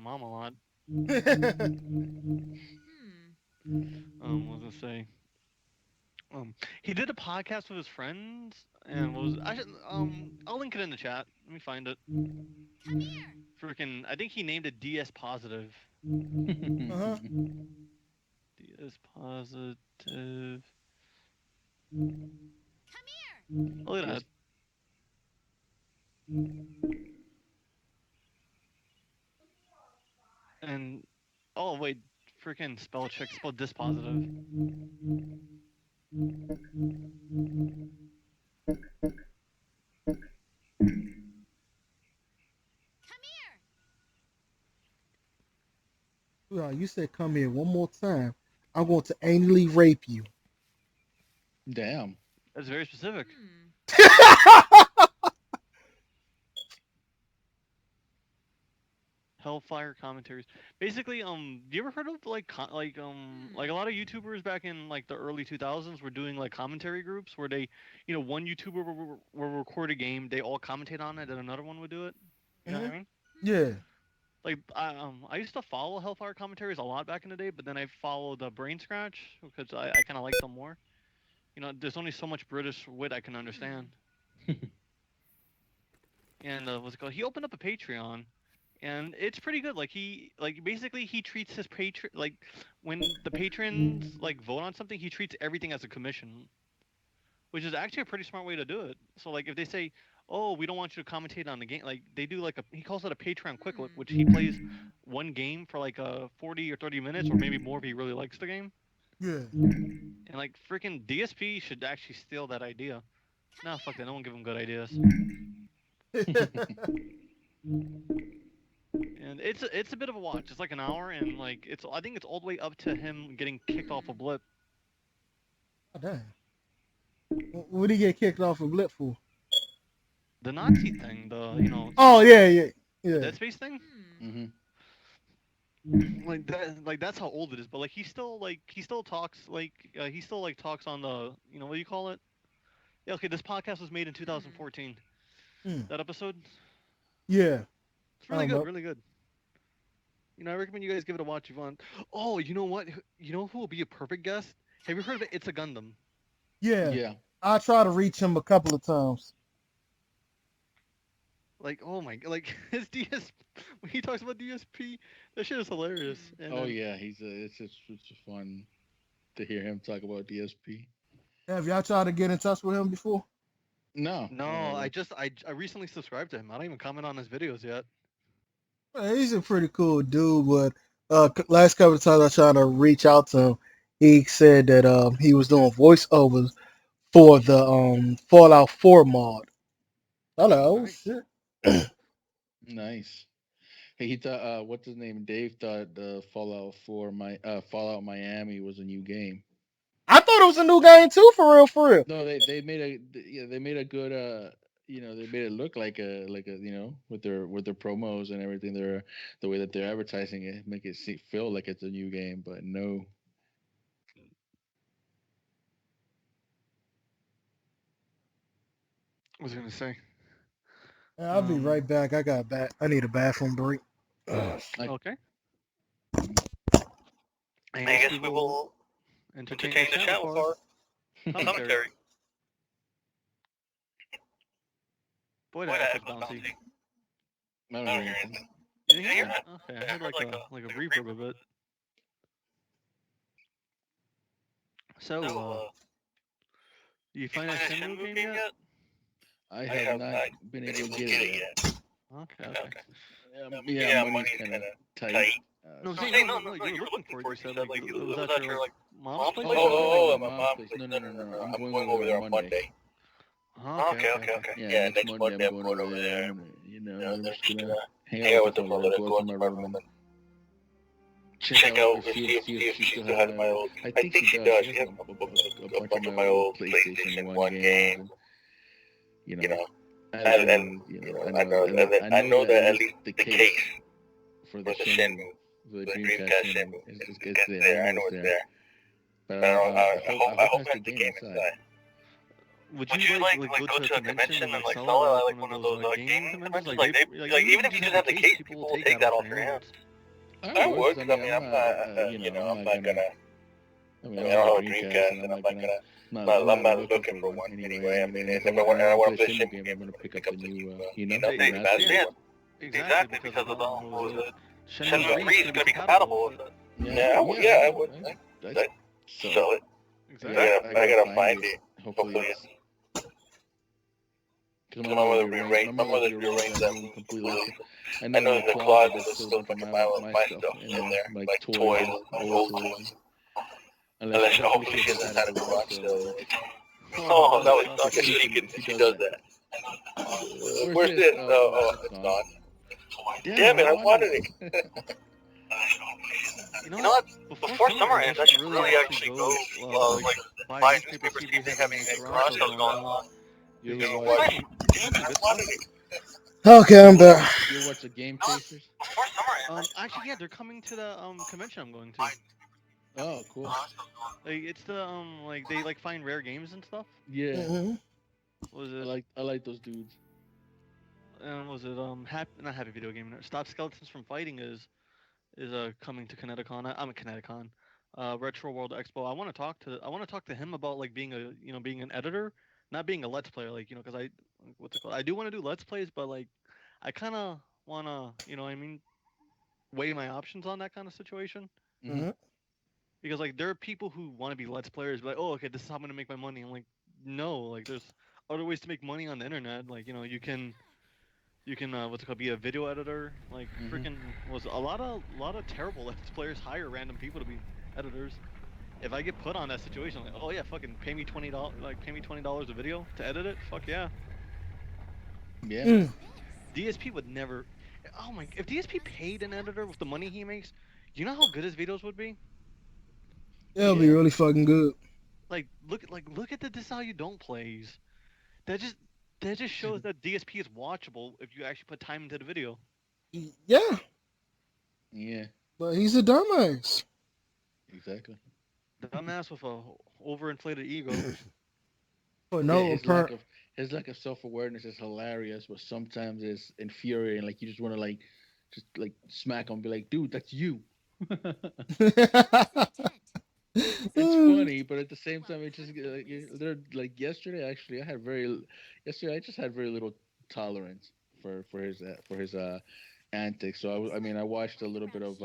mom a lot. Hmm. What was I say? Um, he did a podcast with his friends, and was I should I'll link it in the chat. Let me find it. Come here. Freaking, I think he named it DS Positive. Uh-huh. DS Positive. Come here. Oh, look at Yes. that. And oh wait, freaking spell Come check. here. Spelled dispositive. Come here. You said come here one more time. I'm going to anally rape you. Damn. That's very specific. Hmm. Hellfire commentaries. Basically, do you ever heard of like like a lot of YouTubers back in like the early 2000s were doing like commentary groups where they, one YouTuber will record a game, they all commentate on it, and another one would do it. You know what Hmm. I mean? Yeah. Like I used to follow Hellfire commentaries a lot back in the day, but then I followed Brain Scratch because I kind of liked them more. There's only so much British wit I can understand. And what's it called? He opened up a Patreon, and it's pretty good. Like basically he treats his patron like when the patrons like vote on something, he treats everything as a commission, which is actually a pretty smart way to do it. So like if they say, "Oh, we don't want you to commentate on the game," like they do like he calls it a Patreon quick look, which he plays one game for like 40 or 30 minutes or maybe more if he really likes the game. Yeah. And like freaking DSP should actually steal that idea. Come No, fuck that. here. No one give him good ideas. And it's a bit of a watch. It's like an hour, and like I think it's all the way up to him getting kicked off a blip. Oh, damn. What did he get kicked off of Blip for? The Nazi thing, Oh yeah, yeah, the yeah. Dead Space thing, hmm like that's how old it is. But like he still talks he still like talks on the what do you call it? Yeah, okay. This podcast was made in 2014. Mm. That episode, Yeah. it's I really good, remember. really good. I recommend you guys give it a watch, Yvonne. Oh, you know what? You know who will be a perfect guest? Have you heard of it? It's a Gundam. Yeah. Yeah. I tried to reach him a couple of times. Like, oh my, like his DS when he talks about DSP, that shit is hilarious. And Oh then yeah. It's just fun to hear him talk about DSP. Have y'all tried to get in touch with him before? No, I no, never. I recently subscribed to him. I don't even comment on his videos yet. He's a pretty cool dude, but last couple of times I tried to reach out to him, he said that he was doing voiceovers for the Fallout 4 mod. I'm like, oh Nice. shit. Nice. Hey, he thought. What's his name? Dave thought Fallout Miami was a new game. I thought it was a new game too, for real, for real. No, they made a good they made it look like a with their promos and everything. The way that they're advertising it, make it feel like it's a new game, but no. What was I gonna say? Yeah, I'll be Um, right back. I need a bathroom break. Ugh. Like okay. I I guess guess we we will will entertain the entertain the chat with chat with our our commentary. commentary. Boy, Boy, that that echo's echoes bouncy. bouncy. I don't I hear don't hear anything. anything. You You didn't didn't hear hear that? that? Okay, I Okay, I heard heard like a like a reverb a reverb. bit. So, So, do you you find that find that Shenmue Shenmue game game yet? yet? I I have have not not been been able to able to get get it it yet. yet. Okay, Okay, okay. okay. Yeah, Yeah, money's money's kind of kind of tight. tight. No, So say say no, no, no. no, You were you were looking looking for it. for You it. You said said like like it was it was at at your your like like mom's mom's place place. or something. Oh, at at my my mom's mom's place. place. No, No, no, no, no, no, no. no. I'm I'm going going over over there there on on Monday. Monday. Okay, Okay, okay, okay, okay. okay. Yeah, Yeah, next next Monday Monday I'm I'm going going over over there. there. I'm gonna, I'm I'm just just gonna gonna hang hang out out with with them them a for a little, little, go go to into my my room room and and check check out out if if see if see she if she still still has has my my old. old. I I think she think she does. She does. She has has a a bunch of bunch my of my old old PlayStation PlayStation One One games, games, and you you know, know, and I know, I I know know that at that at least least the the case case for the for the Shenmue, Shenmue, for the for the Dreamcast Dreamcast Shenmue, Shenmue, is it's there. I there. know I it's know it's there, there. but But I I hope hope it it has has the the game game inside. inside. Would Would you you like like go go to a to a convention convention and and like like sell sell it it at at like like one of one of those those gaming gaming conventions? conventions? Like they Like like like even if even you if just you have just the have the case, case, people will people will take take that that off off your your hands. hands. I would, 'cause I mean, I'm not, I'm not gonna. I mean, I don't have a Dreamcast, and I'm not looking for one anyway. I mean, and if I want to play a shooting game, I'm gonna pick up the new, the Yeah, remastered one. exactly because of what was it? Shenmue Shenmue 3 is gonna be compatible with it. Yeah, I would. I'd sell it. Exactly. I gotta find it. Hopefully, it's. Because my mother rearranged that room completely. I know in the closet there's still a bunch of my stuff in there, like toys, old toys. Unless hopefully she doesn't have a garage sale. Oh, that was suck. She does that. Where's this? It's gone. Damn it, I wanted it. You know what? Before summer ends, I should really actually go like buy newspapers, see if they have any garage sales going on. You Because ever there's watch? some good stuff. Okay, I'm back. You watch the Game Chasers? Actually, yeah, they're coming to the convention I'm going to. Oh, cool. Like, it's the like they like find rare games and stuff. Yeah, Mhm. What was it? I like those dudes. Was it not Happy Video Game? Stop Skeletons from Fighting is coming to Kineticon. I'm a Kineticon. Retro World Expo. I want to talk to him about like being being an editor, not being a let's player. Like because what's it called? I do want to do let's plays, but like I kind of want to what I mean, weigh my options on that kind of situation. Mm-hmm. Because like there are people who want to be let's players, but like, oh okay, this is how I'm gonna make my money. I'm like, no, like there's other ways to make money on the internet. Like you can what's it called, be a video editor. Like Mhm. freaking was a lot of terrible let's players hire random people to be editors. If I get put on that situation, like, oh yeah, fucking pay me $20, like pay me $20 a video to edit it. Fuck yeah. Yeah. Mm. DSP would never. Oh my! If DSP paid an editor with the money he makes, you know how good his videos would be. It'll be Yeah. really fucking good. Look at the This Is How You Don't plays. That just that just shows that DSP is watchable if you actually put time into the video. Yeah, Yeah. but he's a dumbass. Exactly. Dumbass with a overinflated ego. For Yeah, no apparent. his lack of self awareness is hilarious, but sometimes it's infuriating. Like you just want to just like smack him, and be like, dude, that's you. It's funny, but at the same time, it just they're like yesterday I just had very little tolerance for his antics. So I mean I watched a little bit of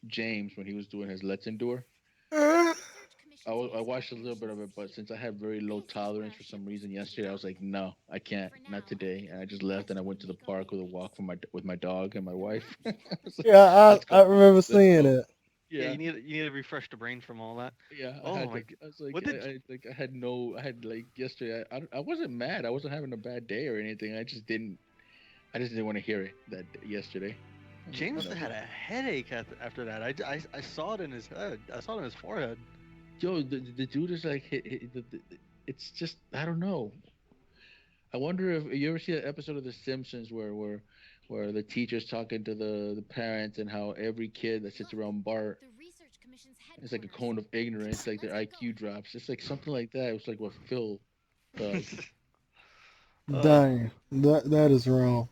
James when he was doing his Let's Endure. I watched a little bit of it, but since I had very low tolerance for some reason yesterday, I was like, no, I can't, not today, and I just left and I went to the park with a walk with my dog and my wife. I was like, Yeah, let's I go, remember let's seeing go. it. Yeah, Yeah, you need to refresh the brain from all that. yeah. I Oh had my! to. I was like, What did I had no. I had like yesterday. I wasn't mad. I wasn't having a bad day or anything. I just didn't. I just didn't want to hear it yesterday. I was like, James whatever. had a headache after that. I saw it in his head. I saw it in his forehead. Yo, the dude is like, it's just I don't know. I wonder if you ever see that episode of The Simpsons where the teacher's talking to the parents and how every kid that sits around Bart The research commission's is like a headquarters. cone of ignorance, like their Let's get IQ going. drops. It's like something like that. It was like what Phil does. uh, Dang, that is wrong.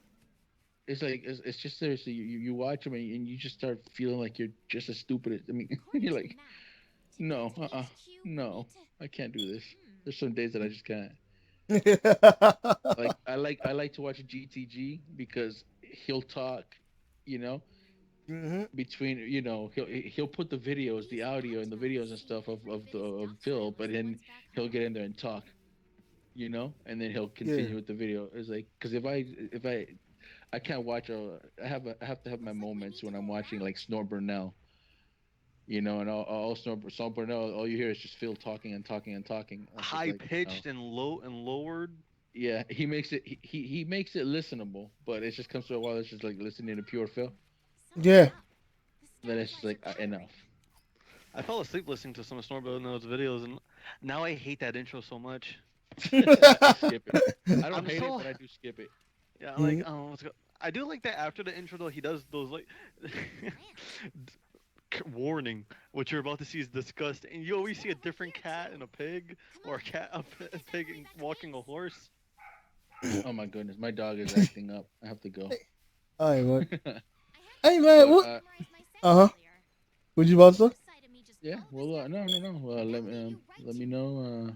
It's like it's just seriously you watch them and you just start feeling like you're just as stupid as I mean According you're to the like map, to no get to HQ, we no need to. I can't do this. There's some days that I just can't. Mhm. Like I like to watch GTG because he'll talk, you know, between he'll put the videos, the audio and the videos and stuff of Phil, but then he'll get in there and talk, and then he'll Yeah. continue with the video. It's like because if I can't watch I have to have my moments when I'm watching like Snor Burnell, and all Snor Burnell, all you hear is just Phil talking and talking and talking. I'm just high like, no. pitched and low and lowered. Yeah, he makes it listenable, but it just comes to a while it's just like listening to pure Phil. Yeah. Then it's just like enough. I fell asleep listening to some of Snorbell's videos, and now I hate that intro so much. I skip it. I don't I'm hate so it, but I do skip it. yeah, like Mhm. I do like that after the intro though. He does those like warning. What you're about to see is disgusting, and you always see a different cat and a pig, or a pig walking a horse. Oh my goodness, my dog is acting up. I have to go. All right, what? But Hey man, what? Uh huh. Would you about to say? Yeah. Well, no, no, no. Let me know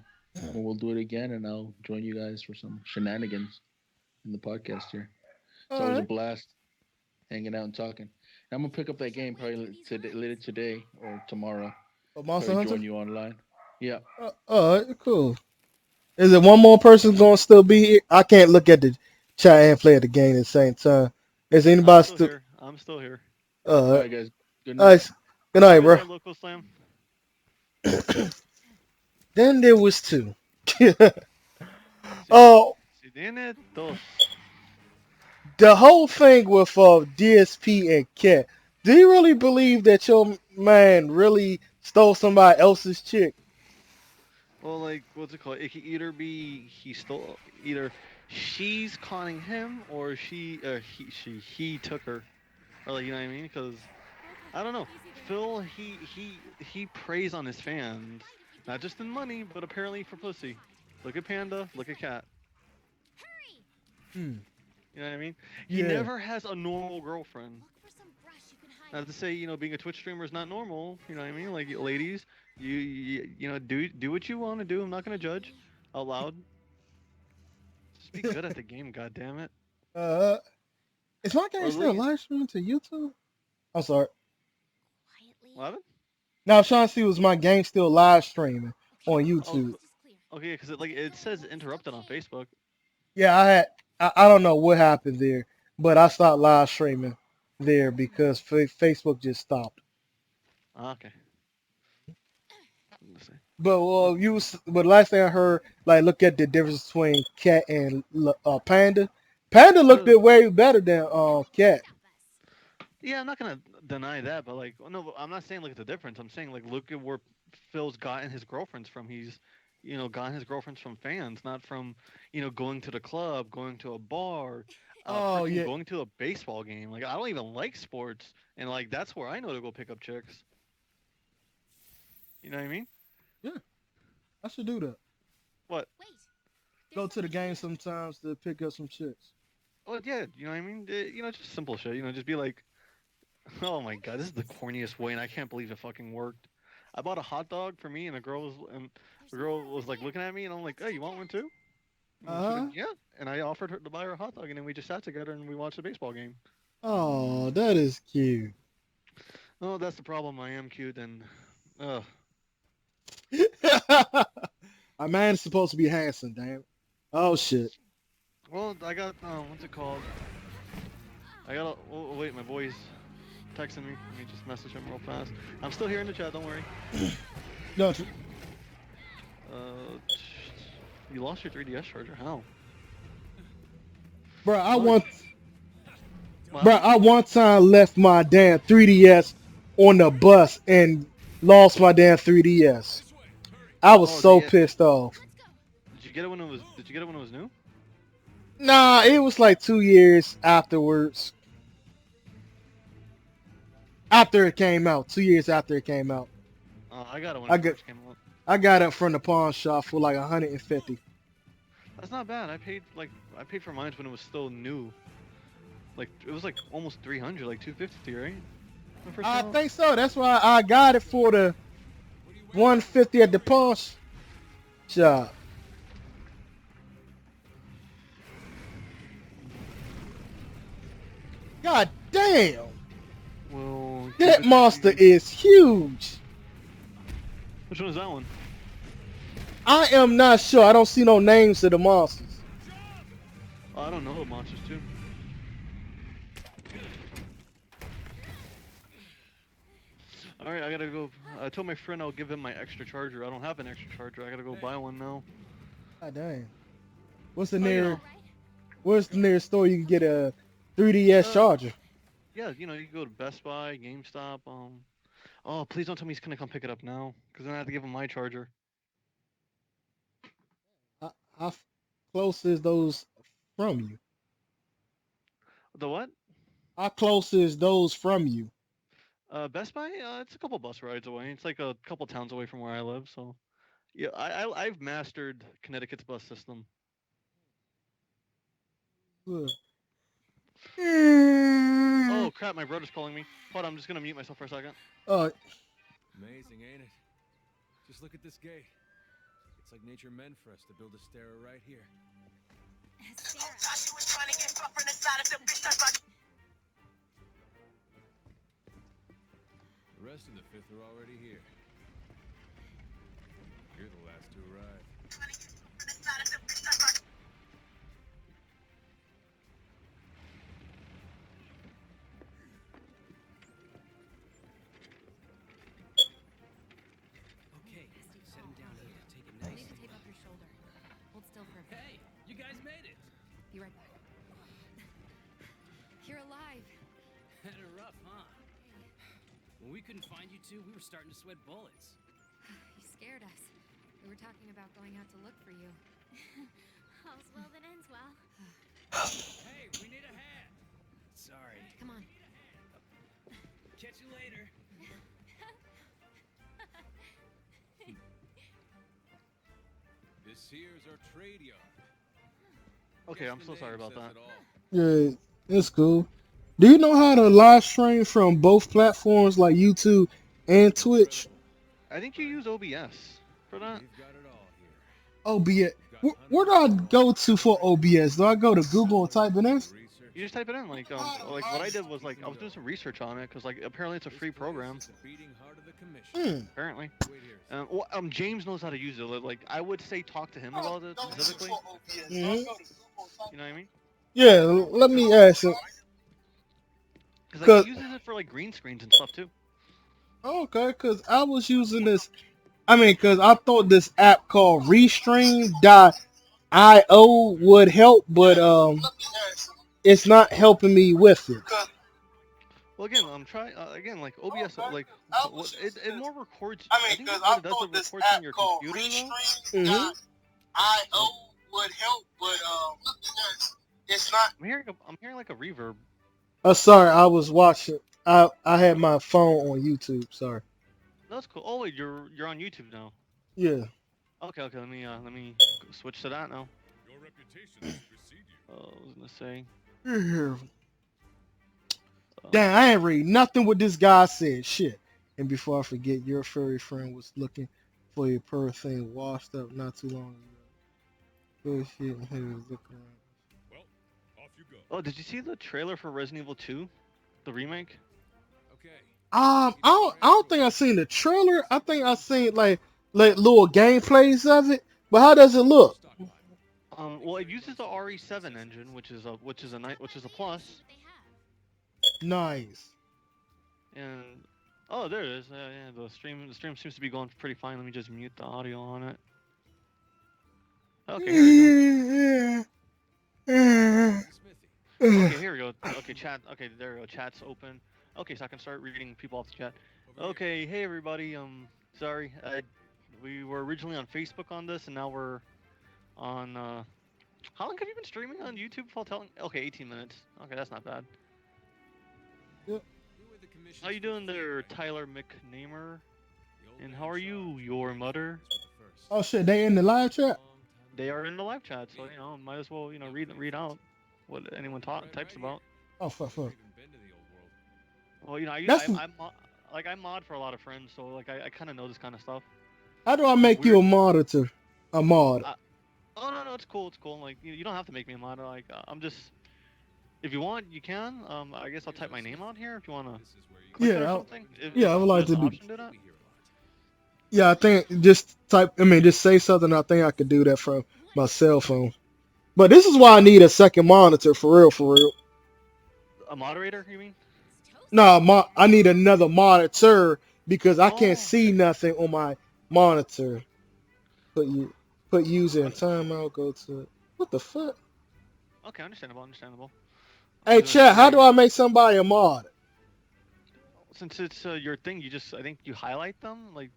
when we'll do it again, and I'll join you guys for some shenanigans in the podcast here. It's All always a right. blast hanging out and talking. And I'm gonna pick up that game probably today, later today or tomorrow. Oh, Monster Probably Hunter. join you online. Yeah. All right. Cool. Is it one more person gonna still be here? I can't look at the chat and play at the game at the same time. Is I'm anybody still still? here. I'm still here. All Uh, right, guys. Good night. nice. Good night, Good bro. night, local slam. Then there was two. Si, Oh, si tiene dos. the whole thing with DSP and Cat. Do you really believe that your man really stole somebody else's chick? Well, like, what's it called? It could either be he stole, either she's conning him, or he took her, or like, you know what I mean? Because I don't know. Phil, he preys on his fans, not just in money, but apparently for pussy. Look at Panda. Look at Cat. Hmm. You know what I mean? He Yeah. never has a normal girlfriend. Not to say, being a Twitch streamer is not normal. You know what I mean? Like, ladies, do what you want to do. I'm not gonna judge out loud. Just be good at the game, god damn it. Uh, is my Or game at still least, live streaming to YouTube? I'm sorry. what happened? Now I'm trying to see was my game still live streaming on Oh, YouTube. okay, because it says interrupted on Facebook. Yeah, I had. I don't know what happened there, but I stopped live streaming there because Facebook just stopped. Ah, okay. Let's see. But Uh, but last thing I heard, like look at the difference between Cat and Panda. Panda looked uh, it way better than Cat. yeah, I'm not gonna deny that, but like, no, I'm not saying look at the difference. I'm saying like look at where Phil's gotten his girlfriends from. He's, gotten his girlfriends from fans, not from, going to the club, going to a bar, Oh freaking yeah, going to a baseball game. Like I don't even like sports, and like that's where I know to go pick up chicks. You know what I mean? yeah, I should do that. What? Go to the game sometimes to pick up some chicks. Oh yeah, you know what I mean? Just simple shit. Just be like, oh my god, this is the corniest way, and I can't believe it fucking worked. I bought a hot dog for me, and the girl was like looking at me, and I'm like, hey, you want one too? And she's like, Uh huh. yeah. And I offered her to buy her a hot dog, and then we just sat together and we watched a baseball game. Oh, that is cute. Oh, that's the problem. I am cute, and uh, A man is supposed to be handsome, damn it. Oh shit. well, I got what's it called? I got. Oh, wait, my boy's texting me. Let me just message him real fast. I'm still here in the chat. Don't worry. Don't you? Uh, you lost your 3DS charger. How? Bro, I Well, want what Bro, happened? I one time left my damn 3DS on the bus and lost my damn 3DS. I was Oh, so pissed off. did you get it when it was? Did you get it when it was new? Nah, it was like 2 years afterwards. After it came out, 2 years after it came out, I got it when I it got first came out. I got it from the pawn shop for like 150. That's not bad. I paid for mine when it was still new. Like it was like almost 300, like 250, right? When it first I came out. think so. That's why I got it for the 150 at the pawn shop. God damn, Well, give that it to monster me. is huge. Which one is that one? I am not sure. I don't see no names of the monsters. Oh, I don't know the monsters too. All right, I gotta go. I told my friend I'll give him my extra charger. I don't have an extra charger. I gotta go buy one now. God damn. What's the Oh, near? Where's the nearest store you can get a 3DS uh, charger? yeah, you can go to Best Buy, GameStop. Oh, please don't tell me he's gonna come pick it up now, cause then I have to give him my charger. How close is those from you? The what? How close is those from you? Best Buy. It's a couple bus rides away. It's like a couple towns away from where I live. So yeah, I've mastered Connecticut's bus system. Ugh. Oh, Oh crap! My brother's calling me. Hold on, I'm just gonna mute myself for a second. Amazing, ain't it? Just look at this gate. It's like nature meant for us to build a stair right here. The rest of the fifth are already here. You're the last to arrive. Okay, set him down here. Take it Leave nice. the tape up your shoulder. Hold still for a bit. Hey, you guys made it. Be right back. You're alive. Had it rough, huh? When we couldn't find you two, we were starting to sweat bullets. You scared us. We were talking about going out to look for you. All's well that ends well. Hey, we need a hand. Sorry. Come on. Catch you later. This here's our trade yard. Okay, Guess I'm the so name sorry about says that. it all. Yeah, it's cool. Do you know how to live stream from both platforms like YouTube and Twitch? I think you use OBS for that. We've got it all OBS. here. Where do I go to for OBS? Do I go to Google and type it in? You just type it in. Like what I did was like I was doing some research on it because like apparently it's a free program. Apparently. James knows how to use it. Like I would say talk to him about it specifically. Mhm. You know what I mean? Yeah, let me ask him. Because Cause- like, he uses it for like green screens and stuff too. Okay, because I was using this. Because I thought this app called Restream.io would help, but it's not helping me with it. Well, again, I'm trying again like OBS like it more records. I think what it does it records on your computer though. Mhm. IO would help, but it's not. I'm hearing like a reverb. Sorry, I was watching. I had my phone on YouTube. Sorry. That's cool. Oh wait, you're on YouTube now. Yeah. Okay, let me switch to that now. Your reputation has preceded you. I was gonna say. Damn, I ain't read nothing what this guy said. Shit. And before I forget, your furry friend was looking for your purr thing washed up not too long ago. Good shit, and he was looking around. Well, off you go. Oh, did you see the trailer for Resident Evil 2, the remake? Okay. I don't think I seen the trailer. I think I seen like little gameplays of it. But how does it look? Well, it uses the RE7 engine, which is a plus, Nice. and oh, there it is. Yeah, the stream seems to be going pretty fine. Let me just mute the audio on it. Okay, here we go. Okay, here we go. Okay, chat. Okay, there we go. Chat's open. Okay, so I can start reading people off the chat. Okay, hey everybody. Sorry, we were originally on Facebook on this, and now we're on. How long have you been streaming on YouTube? While telling. Okay, 18 minutes. Okay, that's not bad. Yep. How you doing there, Tyler McNamer? And how are you, your mother? Oh shit, they in the live chat? They are in the live chat, so might as well read out what anyone types about. Oh fuck. Well, I mod for a lot of friends, so like I kind of know this kind of stuff. How do I make you a monitor? A mod? Oh no, it's cool. Like you don't have to make me a mod. Like I'm just, if you want, you can. I guess I'll type my name out here if you wanna. Click it or something. I would like to do. do. Yeah, I think just say something. I think I could do that from my cell phone. But this is why I need a second monitor for real. A moderator, you mean? No, I need another monitor because I can't see nothing on my monitor. Put user in timeout. Go to what the fuck? Okay, understandable. Hey, chat, how do I make somebody a mod? Since it's your thing, I think you highlight them, like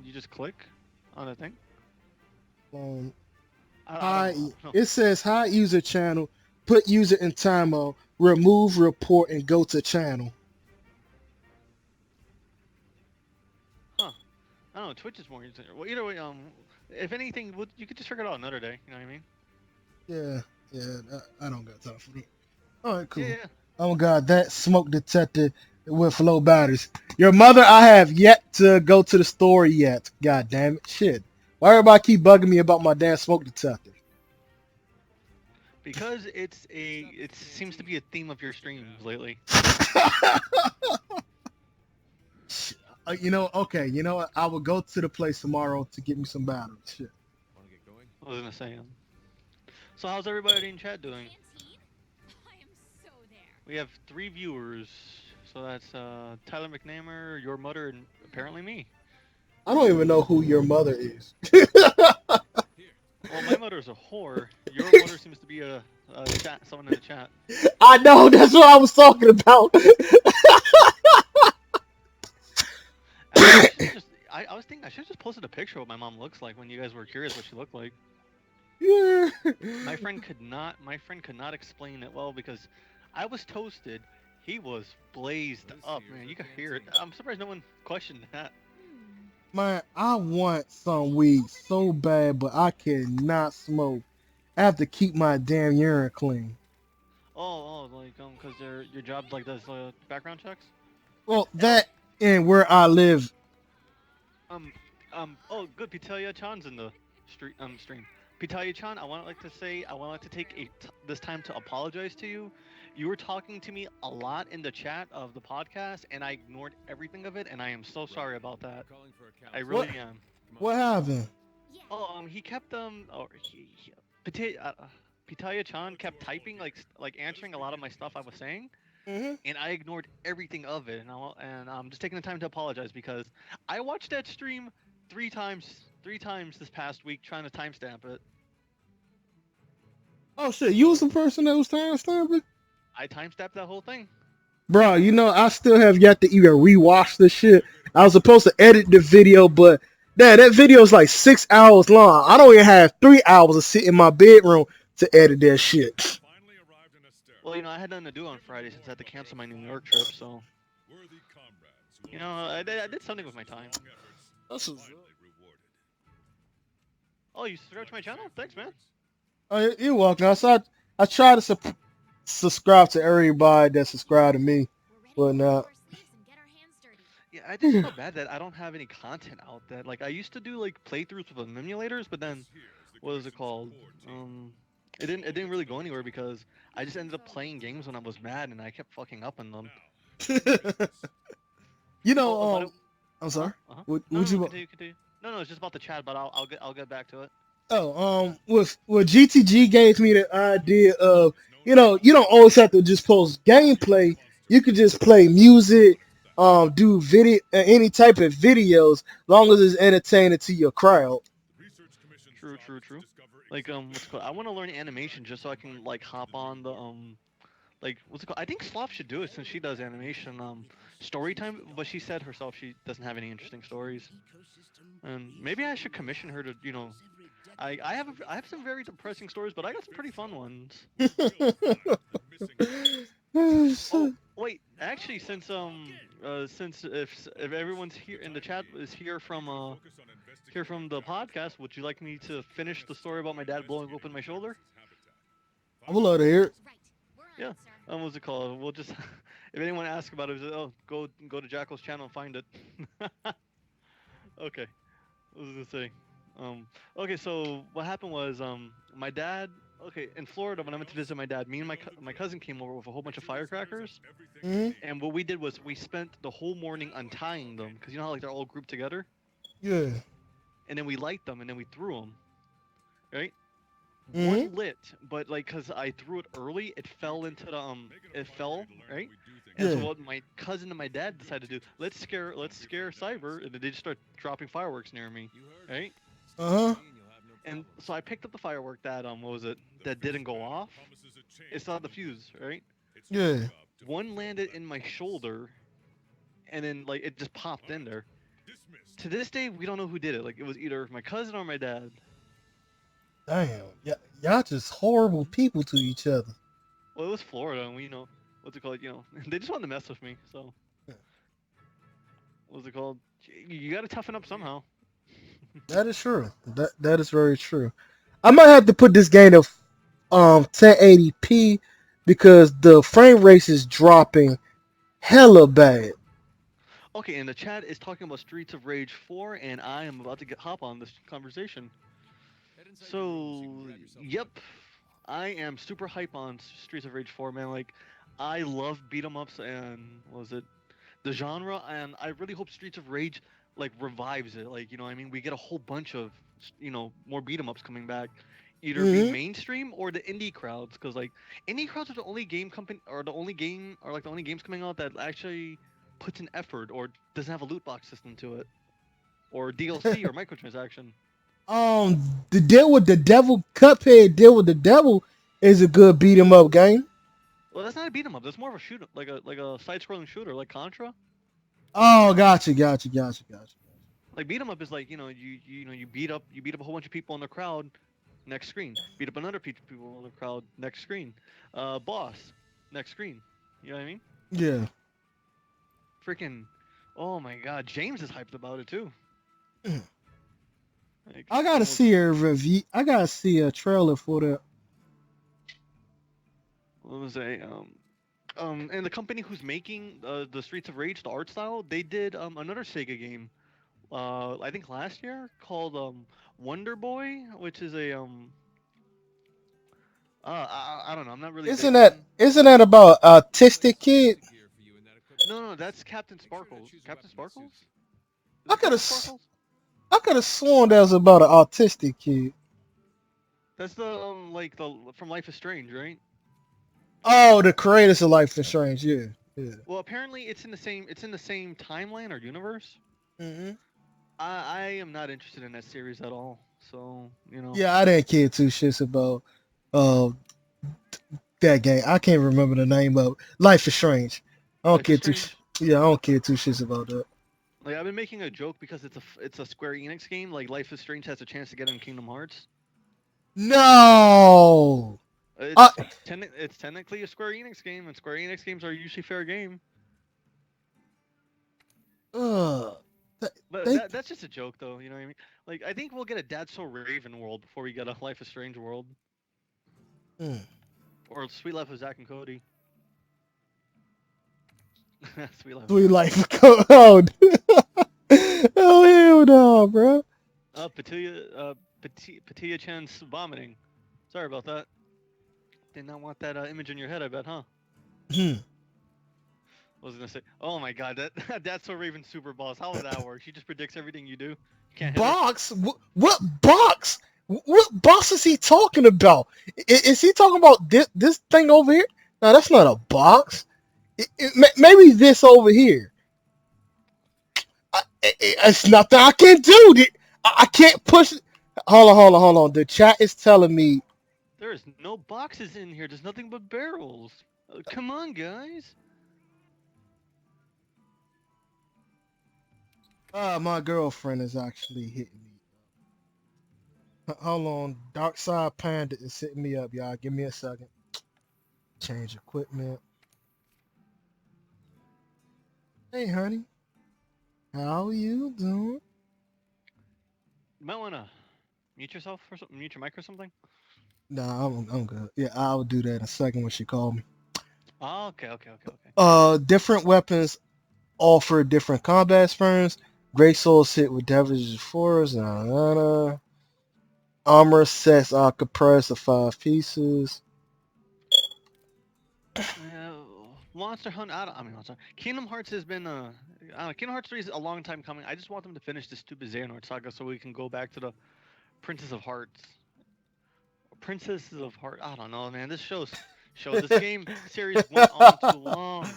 you just click on the thing. It says hi user channel. Put user in timeout. Remove report and go to channel. Huh? I don't know. Twitch is more easier. Well, either way, if anything, you could just figure it out another day. You know what I mean? Yeah. I don't got time for that. All right, cool. Yeah. Oh God, that smoke detector with low batteries. Your mother, I have yet to go to the store yet. God damn it, shit. Why everybody keep bugging me about my damn smoke detector? Because it seems to be a theme of your streams lately. Okay, you know what? I will go to the place tomorrow to get me some batteries. Shit. Want to get going? I was gonna say. So how's everybody in chat doing? Canteen? I am so there. We have 3 viewers. So that's Tyler McNamer, your mother, and apparently me. I don't even know who your mother is. Here. Well, my mother is a whore. Your mother seems to be a chat, someone in the chat. I know, that's what I was talking about. I was thinking I should have just posted a picture of what my mom looks like when you guys were curious what she looked like. Yeah. My friend could not explain it well because I was toasted. He was blazed up, man. You could hear it. I'm surprised no one questioned that. Man, I want some weed so bad, but I cannot smoke. I have to keep my damn urine clean. Like cause your job like does background checks. Well, that and where I live. Um, oh, good. Pitalia Chan's in the stream. Pitalia Chan, I want to take this time to apologize to you. You were talking to me a lot in the chat of the podcast, and I ignored everything of it, and I am so sorry about that. Calling for a I council. really What? am. Come on. What happened? Yeah. Oh, he kept Pitalia Chan kept typing like answering a lot of my stuff I was saying, Mm-hmm. and I ignored everything of it, and I'm just taking the time to apologize because I watched that stream 3 times this past week trying to timestamp it. Oh shit, you was the person that was time stamping? I timestamped that whole thing. Bro, I still have yet to even rewatch this shit. I was supposed to edit the video, but that video is like 6 hours long. I don't even have 3 hours to sit in my bedroom to edit that shit. Finally arrived in Astera. Well, I had nothing to do on Friday since I had to cancel my New York trip, so Worthy comrades who I did something with my time. long efforts That's what's finally rewarded. Oh, you subscribed to my channel? Thanks, man. Oh, you're welcome. I try to subscribe to everybody that subscribe to me. We're Well, ready to now- roll our sleeves and get our hands dirty. Yeah, I just feel bad that I don't have any content out there. Like I used to do like playthroughs with emulators, but then what is it called? It didn't really go anywhere because I just ended up playing games when I was mad and I kept fucking up on them. Oh, but I'm sorry. Uh-huh. What No, you? continue. No, it's just about the chat, but I'll get back to it. With GTG gave me the idea of you don't always have to just post gameplay. You could just play music, do video, any type of videos, long as it's entertaining to your crowd. True. Like what's it called? I want to learn animation just so I can like hop on the like what's it called? I think Sloth should do it since she does animation story time, but she said herself she doesn't have any interesting stories. And maybe I should commission her to I have some very depressing stories, but I got some pretty fun ones. Oh wait, actually, since if everyone's here in the chat is here from the podcast, would you like me to finish the story about my dad blowing open my shoulder? I would love to hear it. Right. We're on Yeah. it, sir. What's it called? We'll just if anyone asks about it, oh go to Jackal's channel and find it. Okay. What was I gonna say? Okay, so what happened was my dad. Okay, in Florida when I went to visit my dad, me and my cousin came over with a whole bunch of firecrackers, Mhm. and what we did was we spent the whole morning untying them because you know how like they're all grouped together, Yeah. and then we light them and then we threw them, right? Mhm. One lit, but like because I threw it early, it fell into the it fell, right? And Yeah. so what my cousin and my dad decided to do, let's scare Cyber, and then they just start dropping fireworks near me, right? Uh huh. And so I picked up the firework that what was it that didn't go off? It's not the fuse, right? Yeah. One landed in my shoulder, and then like it just popped in there. To this day, we don't know who did it. Like it was either my cousin or my dad. Damn. Y'all just horrible people to each other. Well, it was Florida, and we what's it called? They just wanted to mess with me. So what's it called? You got to toughen up somehow. That is true. That is very true. I might have to put this game to 1080p because the frame rate is dropping hella bad. Okay, and the chat is talking about Streets of Rage 4, and I am about to hop on this conversation. Head inside your room so you can So, grab yourself a yep, drink. I am super hype on Streets of Rage 4, man. Like, I love beat 'em ups and what was it the genre, and I really hope Streets of Rage like revives it. Like, you know, what I mean, we get a whole bunch of more beat 'em ups coming back, either be Hmm. mainstream or the indie crowds, because like indie crowds are the only game company or the only game or like the only games coming out that actually puts an effort or doesn't have a loot box system to it or DLC or microtransaction. The Deal with the Devil, Cuphead Deal with the Devil is a good beat 'em up game. Well, that's not a beat 'em up. That's more of a shoot, like a side-scrolling shooter, like Contra. Oh, gotcha. Like beat 'em up is like you beat up a whole bunch of people in the crowd, next screen. Beat up another people in the crowd, next screen. Boss, next screen. You know what I mean? Yeah. Freaking, oh my God, James is hyped about it too. Like I gotta almost, see a review. I gotta see a trailer for that. what was I and the company who's making the Streets of Rage, the art style, they did another Sega game. I think last year called Wonder Boy, which is a I don't know. I'm not really Isn't big that on. isn't that about Looks like autistic some kid? basic gear for you in that equipment No, box. that's Captain Make sure to Sparkles. choose a Captain weapon that Sparkles? suits you. Is I it could Captain have Sparkles? I could have sworn that was about an autistic kid. That's the like the from Life is Strange, right? Oh, the creators of Life is Strange. Yeah, yeah. Well, apparently it's in the same timeline or universe. Hmm. I am not interested in that series at all. So Yeah, I didn't care two shits about uh that game. I can't remember the name of it. Life is Strange. I don't Life is care two. Strange. Yeah, I don't care two shits about that. Like I've been making a joke because it's a Square Enix game. Like Life is Strange has a chance to get in Kingdom Hearts. No. I, It's technically a Square Enix game, and Square Enix games are usually fair game. uh, But they that's just a joke, though. You know what I mean? Like I think we'll get a That's So Raven world before we get a Life is Strange world mm, or Sweet Life of Zack and Cody. Sweet Life of sweet Zack and life Cody. of code. Oh hell no, bro. Patia Chan's vomiting. Sorry about that. Did not want that image in your head, I bet, huh? Hmm. I was gonna say, oh my god, that that's so Raven Super Boss. How would that work? She just predicts everything you do. You can't hit her. Box? What box? What box is he talking about? Is he talking about this thing over here? No, that's not a box. Maybe this over here. It's nothing I can do. I can't push. Hold on. The chat is telling me. There is no boxes in here. There's nothing but barrels. Come on, guys. My girlfriend is actually hitting me. Hold on. Dark Side Panda is hitting me up, y'all. Give me a second. Change equipment. Hey, honey. How you doing? You might wanna mute yourself or something. Mute your mic or something. Nah, I'm good. Yeah, I'll do that in a second when she called me. Oh, okay. Different weapons offer different combat experience. Great Souls hit with Devilish Force. Armor sets are comprised of 5 pieces. Uh, Monster Hunt. I mean, Monster. Kingdom Hearts has been Kingdom Hearts 3 is a long time coming. I just want them to finish this stupid Xehanort saga so we can go back to the Princess of Hearts. Princesses of Heart. I don't know, man. This game series went on too long.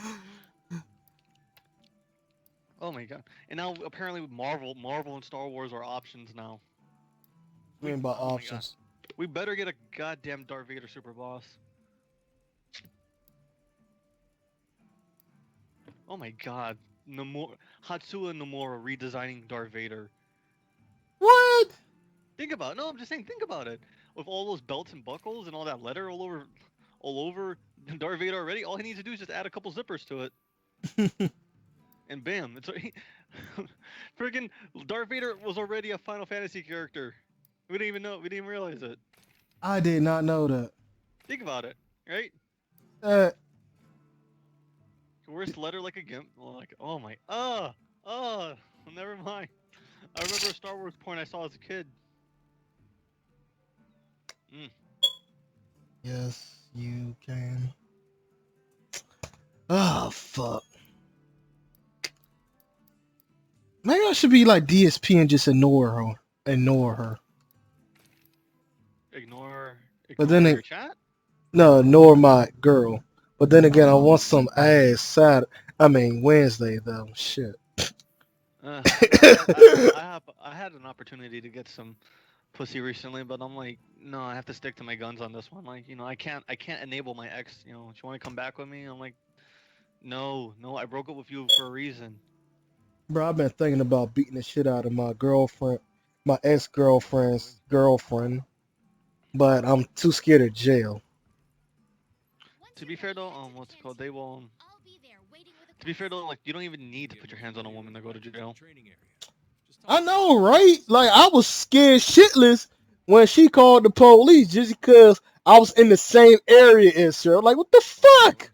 Oh my god! And now apparently Marvel and Star Wars are options now. I mean by Oh my god, options. we better get a goddamn Darth Vader super boss. Oh my god, Hatsuha Nomura redesigning Darth Vader. What? Think about it. No, I'm just saying. Think about it. With all those belts and buckles and all that leather all over Darth Vader already, all he needs to do is just add a couple zippers to it, and bam, it's freaking Darth Vader was already a Final Fantasy character. We didn't even know. We didn't even realize it. I did not know that. Think about it, right? Uh, Worst letter like a gimp. Like, oh my, never mind. I remember a Star Wars porn I saw as a kid. Mm. yes, you can. Oh fuck. Maybe I should be like DSP and just ignore her. Ignore her. Ignore, But then your chat. no, ignore my girl. But then again, I want some ass Saturday. I mean Wednesday though. Shit. I had an opportunity to get some pussy recently, but I'm like, no, I have to stick to my guns on this one. Like, I can't enable my ex. You know, she want to come back with me? I'm like, no, I broke up with you for a reason. Bro, I've been thinking about beating the shit out of my girlfriend, my ex-girlfriend's girlfriend, but I'm too scared of jail. To be fair though, what's it called? They will. To be fair though, like you don't even need to put your hands on a woman to go to jail. I know, right? Like I was scared shitless when she called the police just because I was in the same area as her. Like, what the fuck?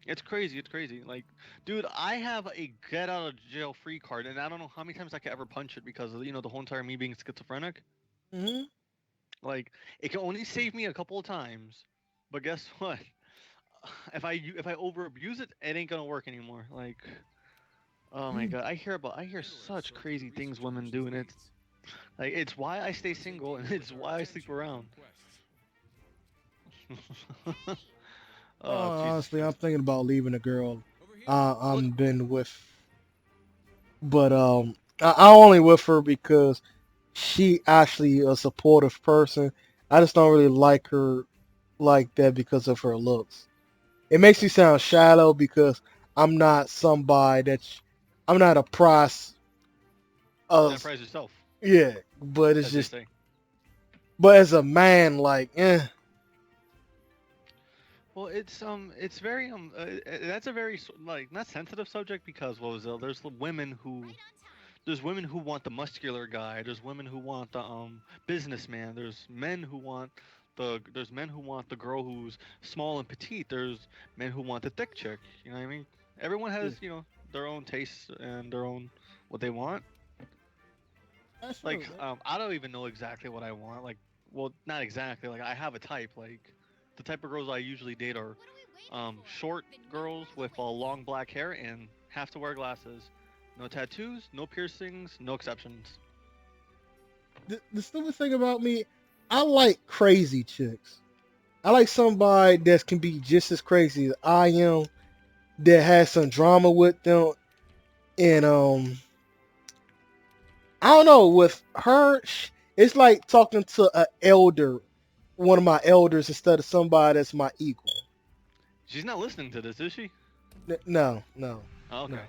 It's crazy. It's crazy. Like, dude, I have a get out of jail free card, and I don't know how many times I could ever punch it because of the whole entire me being schizophrenic. Hmm. Like, it can only save me a couple of times, but guess what? If I over abuse it, it ain't gonna work anymore. Like, oh my god, I hear such crazy things women do, and it's like it's why I stay single and it's why I sleep around. Oh Jesus Honestly, I'm Christ! thinking about leaving a girl Look, I'm been with, but I only with her because she actually a supportive person. I just don't really like her like that because of her looks. It makes me sound shallow because I'm not somebody I'm not a price you of prize yourself, yeah, but it's as they just say. but as a man like Well, it's very that's a very like not sensitive subject because what was it? There's women who want the muscular guy. There's women who want the businessman. There's men who want the girl who's small and petite. There's men who want the thick chick. You know what I mean? Everyone has their own tastes and their own what they want. that's true. Like I don't even know exactly what I want. Like well, not exactly. Like I have a type. Like the type of girls I usually date are short girls with long black hair and have to wear glasses. No tattoos, no piercings, no exceptions. The stupid thing about me, I like crazy chicks. I like somebody that can be just as crazy as I am, that has some drama with them, and I don't know. With her, it's like talking to an elder, one of my elders, instead of somebody that's my equal. She's not listening to this, is she? No, no, Oh, no. okay.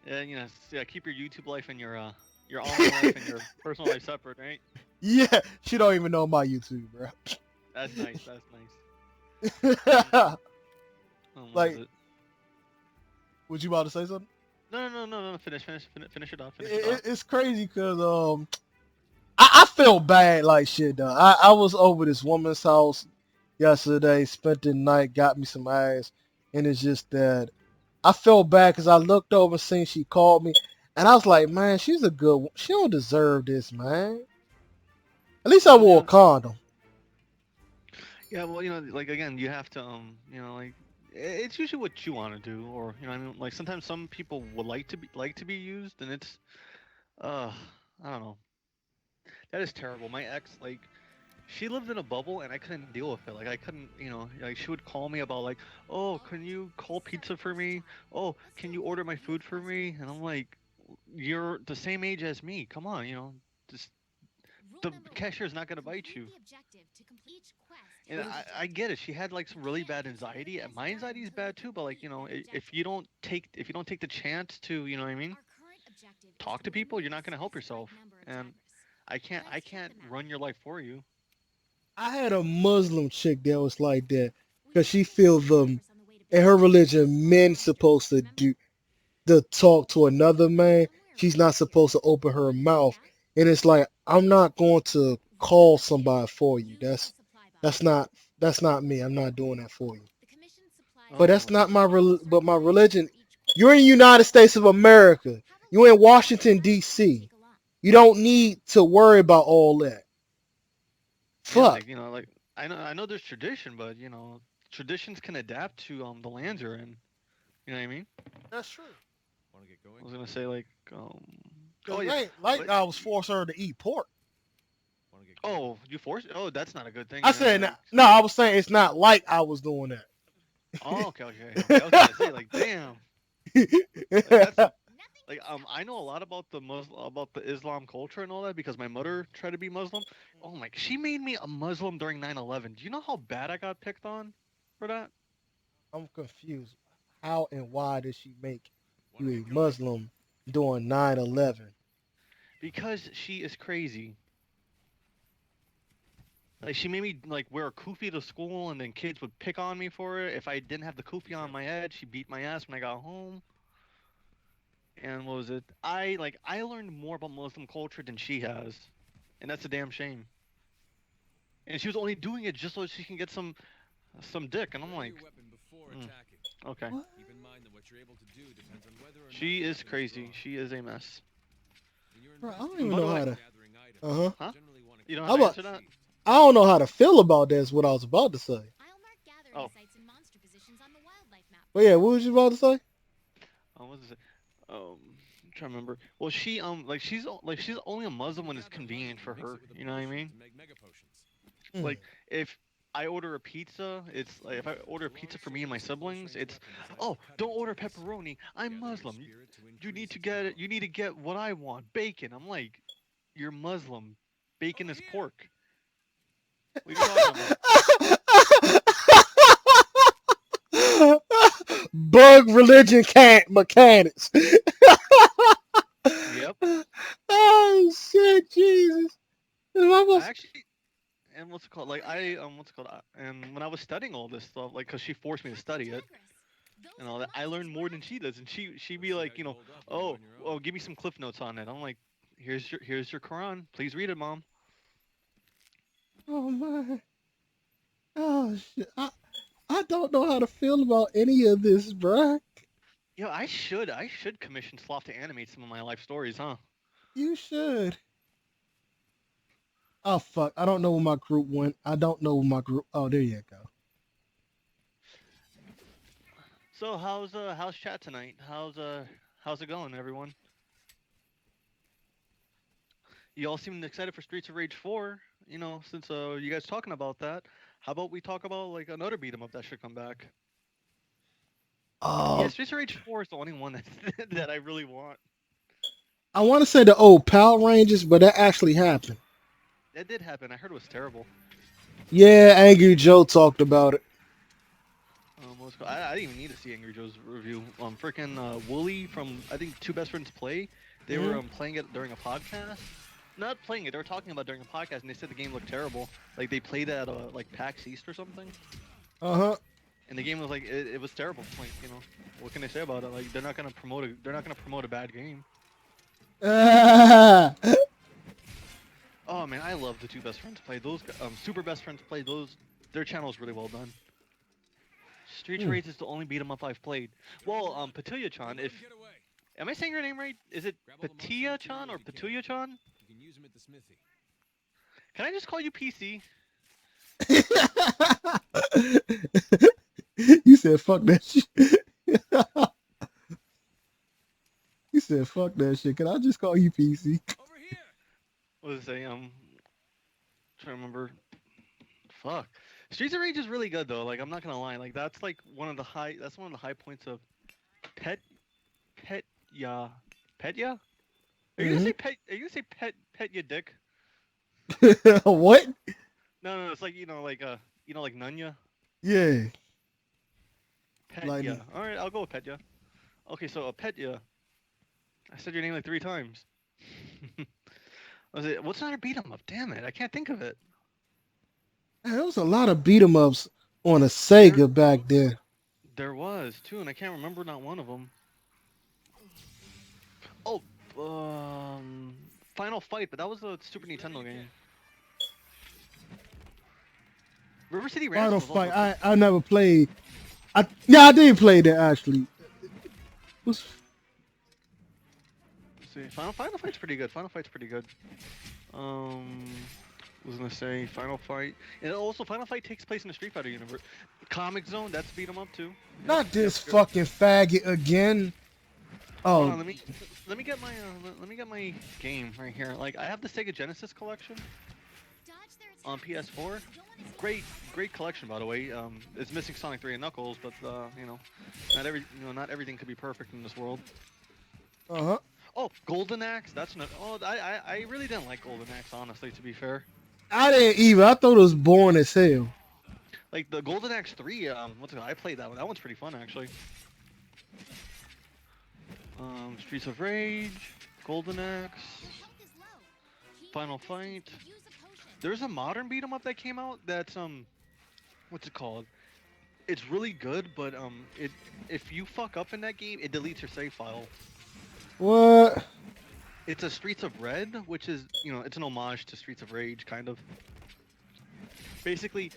Yeah, yeah. Keep your YouTube life and your online life and your personal life separate, right? Yeah, she don't even know my YouTube, bro. That's nice. That's nice. What was Like, it? was you about to say something? No. Finish it off. Finish it off. It's crazy because I felt bad like shit though. I was over this woman's house yesterday, spent the night, got me some ass, and it's just that I felt bad because I looked over and seen she called me, and I was like, man, she's a good. She don't deserve this, man. At least I Well, wore a condom. yeah. Well, like again, you have to, like it's usually what you want to do, or I mean, like sometimes some people would like to be used, and it's, uh, I don't know. That is terrible. My ex, like, she lived in a bubble, and I couldn't deal with it. Like, I couldn't, like she would call me about like, oh, can you call pizza for me? Oh, can you order my food for me? And I'm like, you're the same age as me. Come on, just the cashier's not gonna bite you. And I get it. She had like some really bad anxiety. And my anxiety is bad too. But like if you don't take the chance to what I mean, talk to people, you're not gonna help yourself. And I can't run your life for you. I had a Muslim chick that was like that because she feel them in her religion, men supposed to do the talk to another man. She's not supposed to open her mouth, and it's like I'm not going to call somebody for you. That's not. That's not me. I'm not doing that for you. The commission supplies But that's Oh. not my but my religion. for each You're in the United States of America. You're in Washington D.C. You don't need to worry about all that. Yeah, Fuck. like like I know there's tradition, but traditions can adapt to the lands you're in. You know what I mean? That's true. Want to get I going? was gonna say like Cause oh it yeah, ain't like but I was forcing her to eat pork. Want to get going? oh you force that's not a good thing. I Yeah, said like no. I was saying it's not like I was doing that. oh okay. I was gonna say like damn, like that's Nothing like can stop I know a us. lot about the Islam culture and all that because my mother tried to be Muslim. Oh my, she made me a Muslim during 9/11. Do you know how bad I got picked on for that? I'm confused. How and why did she make Want you to a get going? Muslim during 9/11? Because she is crazy. Like she made me like wear a kufi to school, and then kids would pick on me for it. If I didn't have the Be kufi on my careful. head, she beat my ass when I got home. And what was it? I learned more about Muslim culture than she has, and that's a damn shame. And she was only doing it just so she can get some dick, and I'm Ready like, your weapon before mm, attacking. okay. What? Keep in mind that what you're able to do depends on whether or not She the is weapon is crazy. drawn. She is a mess. When you're Bro, I don't investigating even By the know way, how or to. gathering items, Uh huh. huh? generally want to You keep don't your know How how to about? answer that? sheath. I don't know how to feel about this. What I was about to say. I'll mark gathering Oh, sites and monster positions on the wildlife map. But yeah, what was you about to say? what is it? I'm trying to remember. Well, she like she's only a You Muslim when it's gather convenient honey for and mix her. it with a You know what I potion mean? to make mega potions. Mm. Like if I order a pizza, it's like if I order a The long pizza for me and sword my is a siblings, close-range it's weapon designed for oh, don't cutting order attacks. pepperoni. I'm Gather your Muslim. spirit to You need increase to its get power. you need to get what I want, bacon. I'm like, you're Muslim. Bacon Over is here! pork. What are you talking about? Bug religion can't mechanics. Yep. Oh shit, Jesus! I actually and what's it called? Like what's it called? And when I was studying all this stuff, like, cause she forced me to Captain study it Jagras, those and are all the that, I monsters learned we're more than after. she does. And she'd Let's be see how like, you hold up when you're oh, on your own. oh, give me some cliff notes on it. I'm like, here's your Quran. Please read it, mom. Oh my! Oh shit! I don't know how to feel about any of this, bruh. Yeah, I should commission Sloth to animate some of my life stories, huh? You should. Oh fuck! I don't know where my group went. I don't know where my group. Oh, there you go. So how's chat tonight? How's it going, everyone? You all seem excited for Streets of Rage 4. Since you guys talking about that, how about we talk about like another beat 'em up that should come back? Yeah, Uh, Streets of Rage 4 is the only one that that I really want. I want to say the old Power Rangers, but that actually happened. That did happen. I heard it was terrible. Yeah, Angry Joe talked about it. I didn't even need to see Angry Joe's review. Freaking Wooly from I think Two Best Friends Play. They were Hmm. playing it during a podcast. Not playing it. They were talking about it during a podcast, and they said the game looked terrible. Like they played at like PAX East or something, Uh huh. and the game was like it was terrible. Like what can they say about it? Like they're not gonna promote a bad game. Oh man, I love the Two Best Friends Play. Those Super Best Friends Play. Their channel is really well done. Street Hmm. Rage is the only beat 'em up I've played. Well, Petulia-chan, Don't let if him get away. am I saying your name right? Is it Grab all the monster Petia-chan materials or you can. Petulia-chan? You can use them at the smithy. Can I just call you PC? You said fuck that shit. You said fuck that shit. Can I just call you PC? Over here! What was it say? Trying to remember. Fuck. Streets of Rage is really good though. Like I'm not gonna lie. Like that's like one of the high. That's one of the high points of Pet Pet Ya Pet Ya. Are you gonna Hmm. say pet? Are you gonna say pet ya dick? What? No, no. It's like like Nunya. Yeah. Pet Like, ya. All right, I'll go with Pet Ya. Okay, so a Pet Ya. I said your name like 3 times. Was it? What's another beat 'em up? Damn it, I can't think of it. there was a lot of beat 'em ups on a There, Sega back then. there was too, and I can't remember not one of them. Oh, Final Fight, but that was a Super Use whatever Nintendo you can. game. River City Ransom Final was also Fight. a pretty. I never played. I did play that actually. Was Let's see, Final Fight's pretty good. Final Fight's pretty good. Um, was gonna say Final Fight, and also Final Fight takes place in the Street Fighter universe. Comic Zone, that's beat 'em up too. Yep, not yep, this yep. fucking faggot again. Hold Oh, on, let me get my let me get my game right here. Like I have the Sega Genesis collection Dodge their on attacks. PS4. Don't wanna see Great collection by the way. It's missing Sonic 3 and Knuckles, but not everything could be perfect in this world. uh-huh. Oh, Golden Axe, that's not. Oh, I really didn't like Golden Axe honestly. To be fair, I didn't even. I thought it was boring as hell. like the Golden Axe 3, I played that one. That one's pretty fun actually. Streets of Rage, Golden Axe, health is low. Keep Final resting. Fight. Use a potion. There's a modern beat 'em up that came out that's what's it called? It's really good, but it if you fuck up in that game, it deletes your save file. What? It's a Streets of Red, which is it's an homage to Streets of Rage, kind of. Basically,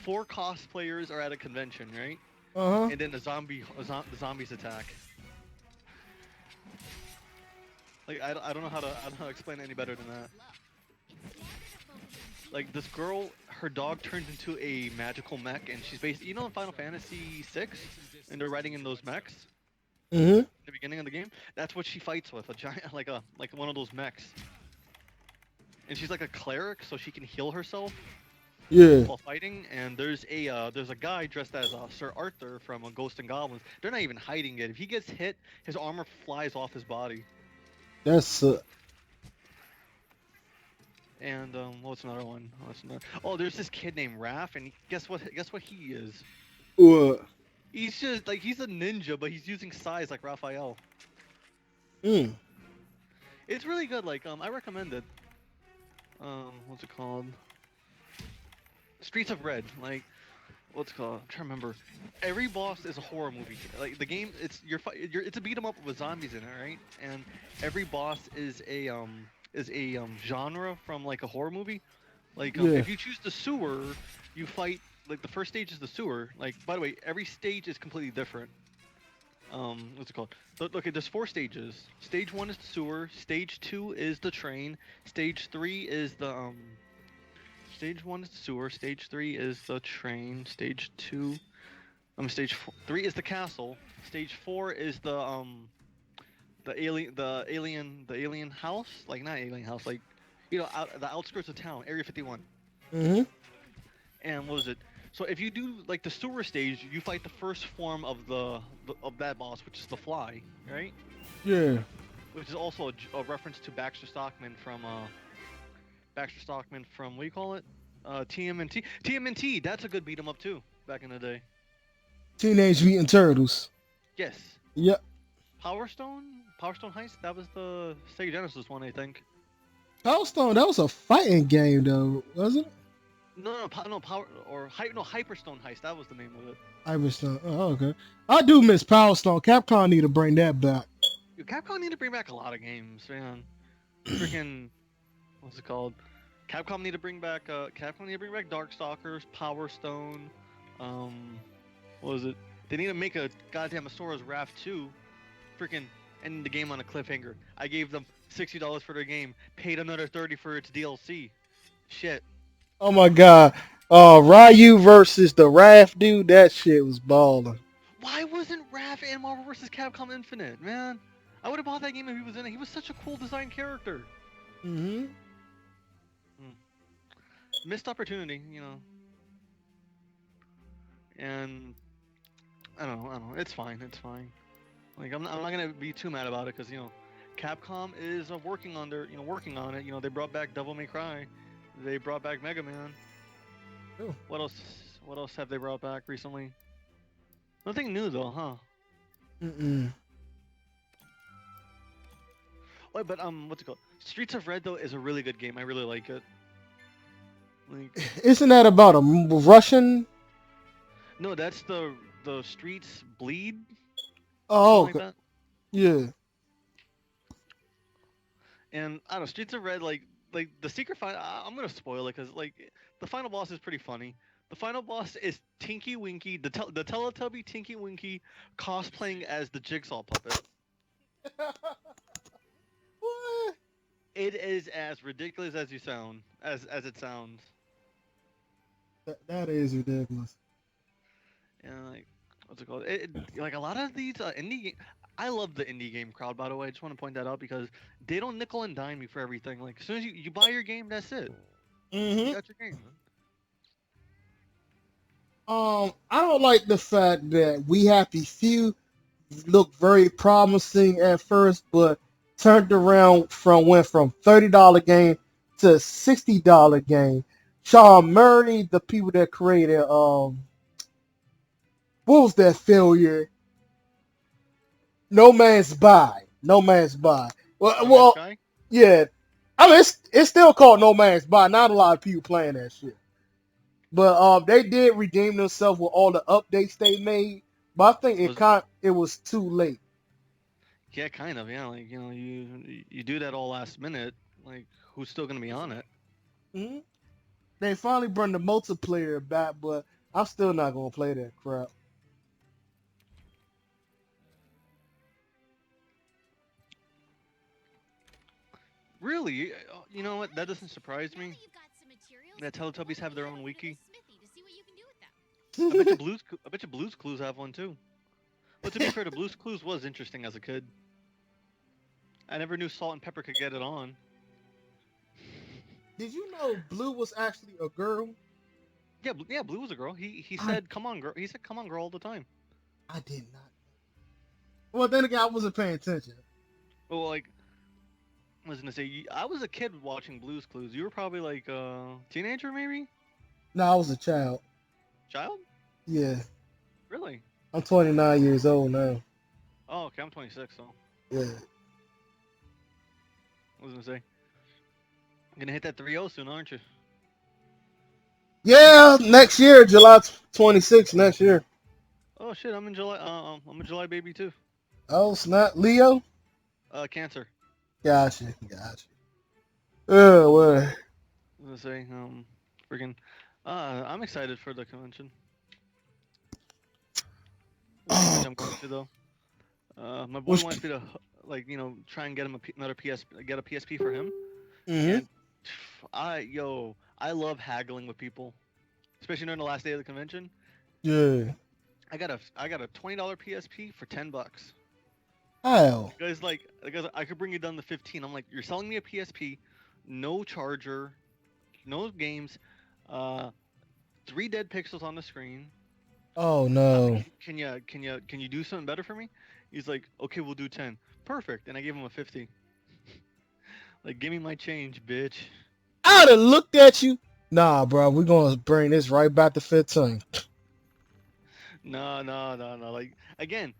four cosplayers are at a convention, right? Uh-huh. And then the zombies attack. Like I don't know how to explain it any better than that. It's smarter to focus on Like this girl, her dog turns into a magical mech, and she's based. In Final Fantasy VI, and they're riding in those mechs. Mm-hmm. The beginning of the game, that's what she fights with, a giant like one of those mechs. And she's like a cleric, so she can heal herself Yeah. while fighting. And there's a guy dressed as Sir Arthur from Ghost and Goblins. They're not even hiding it. If he gets hit, his armor flies off his body. That's And what's another one? Oh, there's this kid named Raph, and guess what? Guess what he is? what? He's just like he's a ninja, but he's using size like Raphael. Mm. It's really good. Like I recommend it. What's it called? Streets of Red. Like what's it called? I'm trying to remember. Every boss is a horror movie. Like the game, it's a beat 'em up with zombies in it, right? And every boss is a genre from like a horror movie. Like Yeah. if you choose the sewer, you fight like the first stage is the sewer. Like by the way, every stage is completely different. What's it called? Okay, there's four stages. Stage 1 is the sewer. Stage 2 is the train. Stage 3 is the Stage 1 is the sewer. Stage 3 is the train. Stage 2. Stage 3 is the castle. Stage 4 is the alien house. Like not alien house. Like the outskirts of town, Area 51. Mm-hmm. And what was it? So if you do like the sewer stage, you fight the first form of of that boss, which is the fly, right? Yeah. Which is also a reference to Baxter Stockman from what do you call it? TMNT. TMNT. That's a good beat 'em up too. Back in the day. Teenage Mutant Turtles. Yes. Yep. Power Stone Heist. That was the Sega Genesis one, I think. Power Stone, that was a fighting game though, wasn't it? No, Hyperstone Heist. That was the name of it. Hyperstone. Oh, okay. I do miss Power Stone. Capcom need to bring that back. Capcom need to bring back a lot of games, man. Freaking, what's it called? Capcom need to bring back Darkstalkers, Power Stone. What was it? They need to make a goddamn Asora's Wrath 2. Freaking end the game on a cliffhanger. I gave them $60 for their game, paid another $30 for its DLC. Shit. Oh my god. Ryu versus the Wrath dude, that shit was balling. Why wasn't Wrath in Marvel vs. Capcom Infinite, man? I would have bought that game if he was in it. He was such a cool design character. Mm-hmm. Missed opportunity, And I don't know. It's fine. Like I'm not gonna be too mad about it because Capcom is working on it. They brought back Devil May Cry. They brought back Mega Man. Oh. What else? What else have they brought back recently? Nothing new though, huh? Mm-mm. Wait, but what's it called? Streets of Red though is a really good game. I really like it. Like, Isn't that about a Russian? no, that's the Streets Bleed. Oh, Something like that. yeah. And I don't know, Streets of Red, like the secret final. I'm gonna spoil it because like the final boss is pretty funny. The final boss is Tinky Winky, the Teletubby Tinky Winky cosplaying as the Jigsaw puppet. What? It is as ridiculous as you sound, as it sounds. That is ridiculous. And like, what's it called? Like a lot of these I love the indie game crowd, by the way. I just want to point that out because they don't nickel and dime you for everything. Like as soon as you buy your game, that's it. You Mm-hmm. got your game. I don't like the fact that We Happy Few looked very promising at first, but turned around went from $30 game to $60 game. Sean Murray, the people that created what was that failure? No Man's Buy. No Man's Buy. No Man's Well, Sky. yeah. I mean, it's still called No Man's Buy. Not a lot of people playing that shit. But they did redeem themselves with all the updates they made. But I think it was too late. Yeah, kind of. Yeah, like you do that all last minute. Like who's still gonna be on it? Hmm. They finally brought the multiplayer back, but I'm still not gonna play that crap. Really? You know what? That doesn't surprise Now me. that you've got some materials, That why Teletubbies don't have you their head own over to the wiki. smithy to see what you can do with them? I bet you Blues Clues have one too. But to be fair, the Blues Clues was interesting as a kid. I never knew Salt and Pepper could get it on. Did you know Blue was actually a girl? Yeah, yeah, Blue was a girl. He I said, "Come on, girl." He said, "Come on, girl," all the time. I did not. Well, then again, I wasn't paying attention. Well, like I was gonna say, I was a kid watching Blues Clues. You were probably like a teenager, maybe No, I was a child. child. Yeah, Really? I'm 29 years old now. Oh, okay. I'm 26, so Yeah. I was gonna say, you're gonna hit that 3-0 soon, aren't you? Yeah, next year, July 26th, next year. Oh shit, I'm in July. I'm a July baby too. Oh, snap. Leo? Cancer. Gotcha. Oh, well. I was gonna say, freaking, I'm excited for the convention. The convention I'm going to though. My boy Which, wants me to try and get him get a PSP for him. mm-hmm. And I love haggling with people, especially during the last day of the convention. Yeah. I got a $20 PSP for $10. How? The guys, I could bring you down to 15. I'm like, you're selling me a PSP, no charger, no games, uh, 3 dead pixels on the screen. Oh, no. Can you do something better for me? He's like, okay, we'll do 10. Perfect. And I gave him a 50. Like, give me my change, bitch. I'd have looked at you. Nah, bro, we're going to bring this right back to 15. No. Like, again,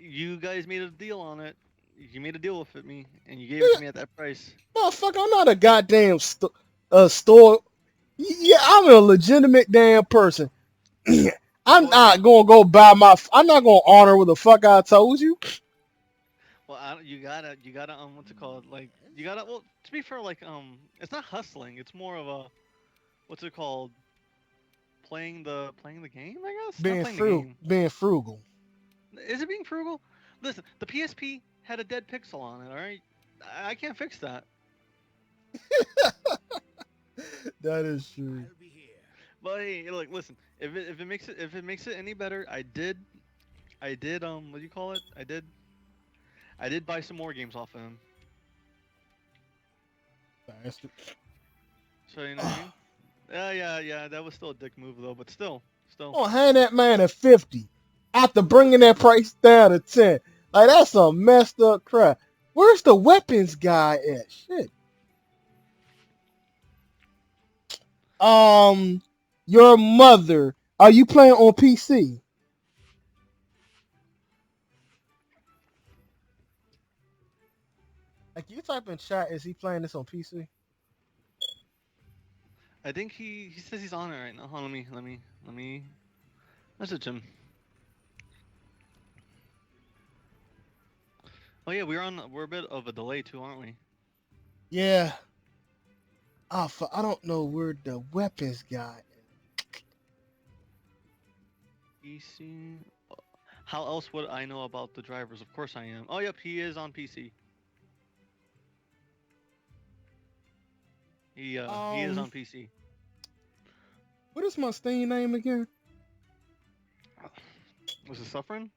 you guys made a deal on it. You made a deal with me, and you gave it to me at that price. Motherfucker, I'm not a goddamn store. Yeah, I'm a legitimate damn person. I'm Well, not going to go buy I'm not going to honor what the fuck I told you. well, you gotta, what's it called? Like, you gotta, well, to be fair, like, it's not hustling. It's more of a, what's it called? Playing the game, I guess. Not playing the game. Being frugal. Is it being frugal? Listen, the PSP had a dead pixel on it. All right, I can't fix that. That is true. I'll be here. But hey, look, listen. If it makes it any better, I did what do you call it? I did buy some more games off of him. Bastard. So you know what I mean? Yeah. That was still a dick move though, but still. Oh, hand that man a 50 after bringing that price down to 10. Like, that's some messed up crap. Where's the weapons guy at? Shit. Your mother. Are you playing on PC? Like, you type in chat, is he playing this on PC? I think he says he's on it right now. Hold on, let me message him. Oh yeah, we're a bit of a delay too, aren't we? Yeah. I don't know where the weapons guy is. PC. How else would I know about the drivers? Of course I am. Oh, yep, he is on PC. He is Um, on PC. what is my Steam name again? Was it suffering?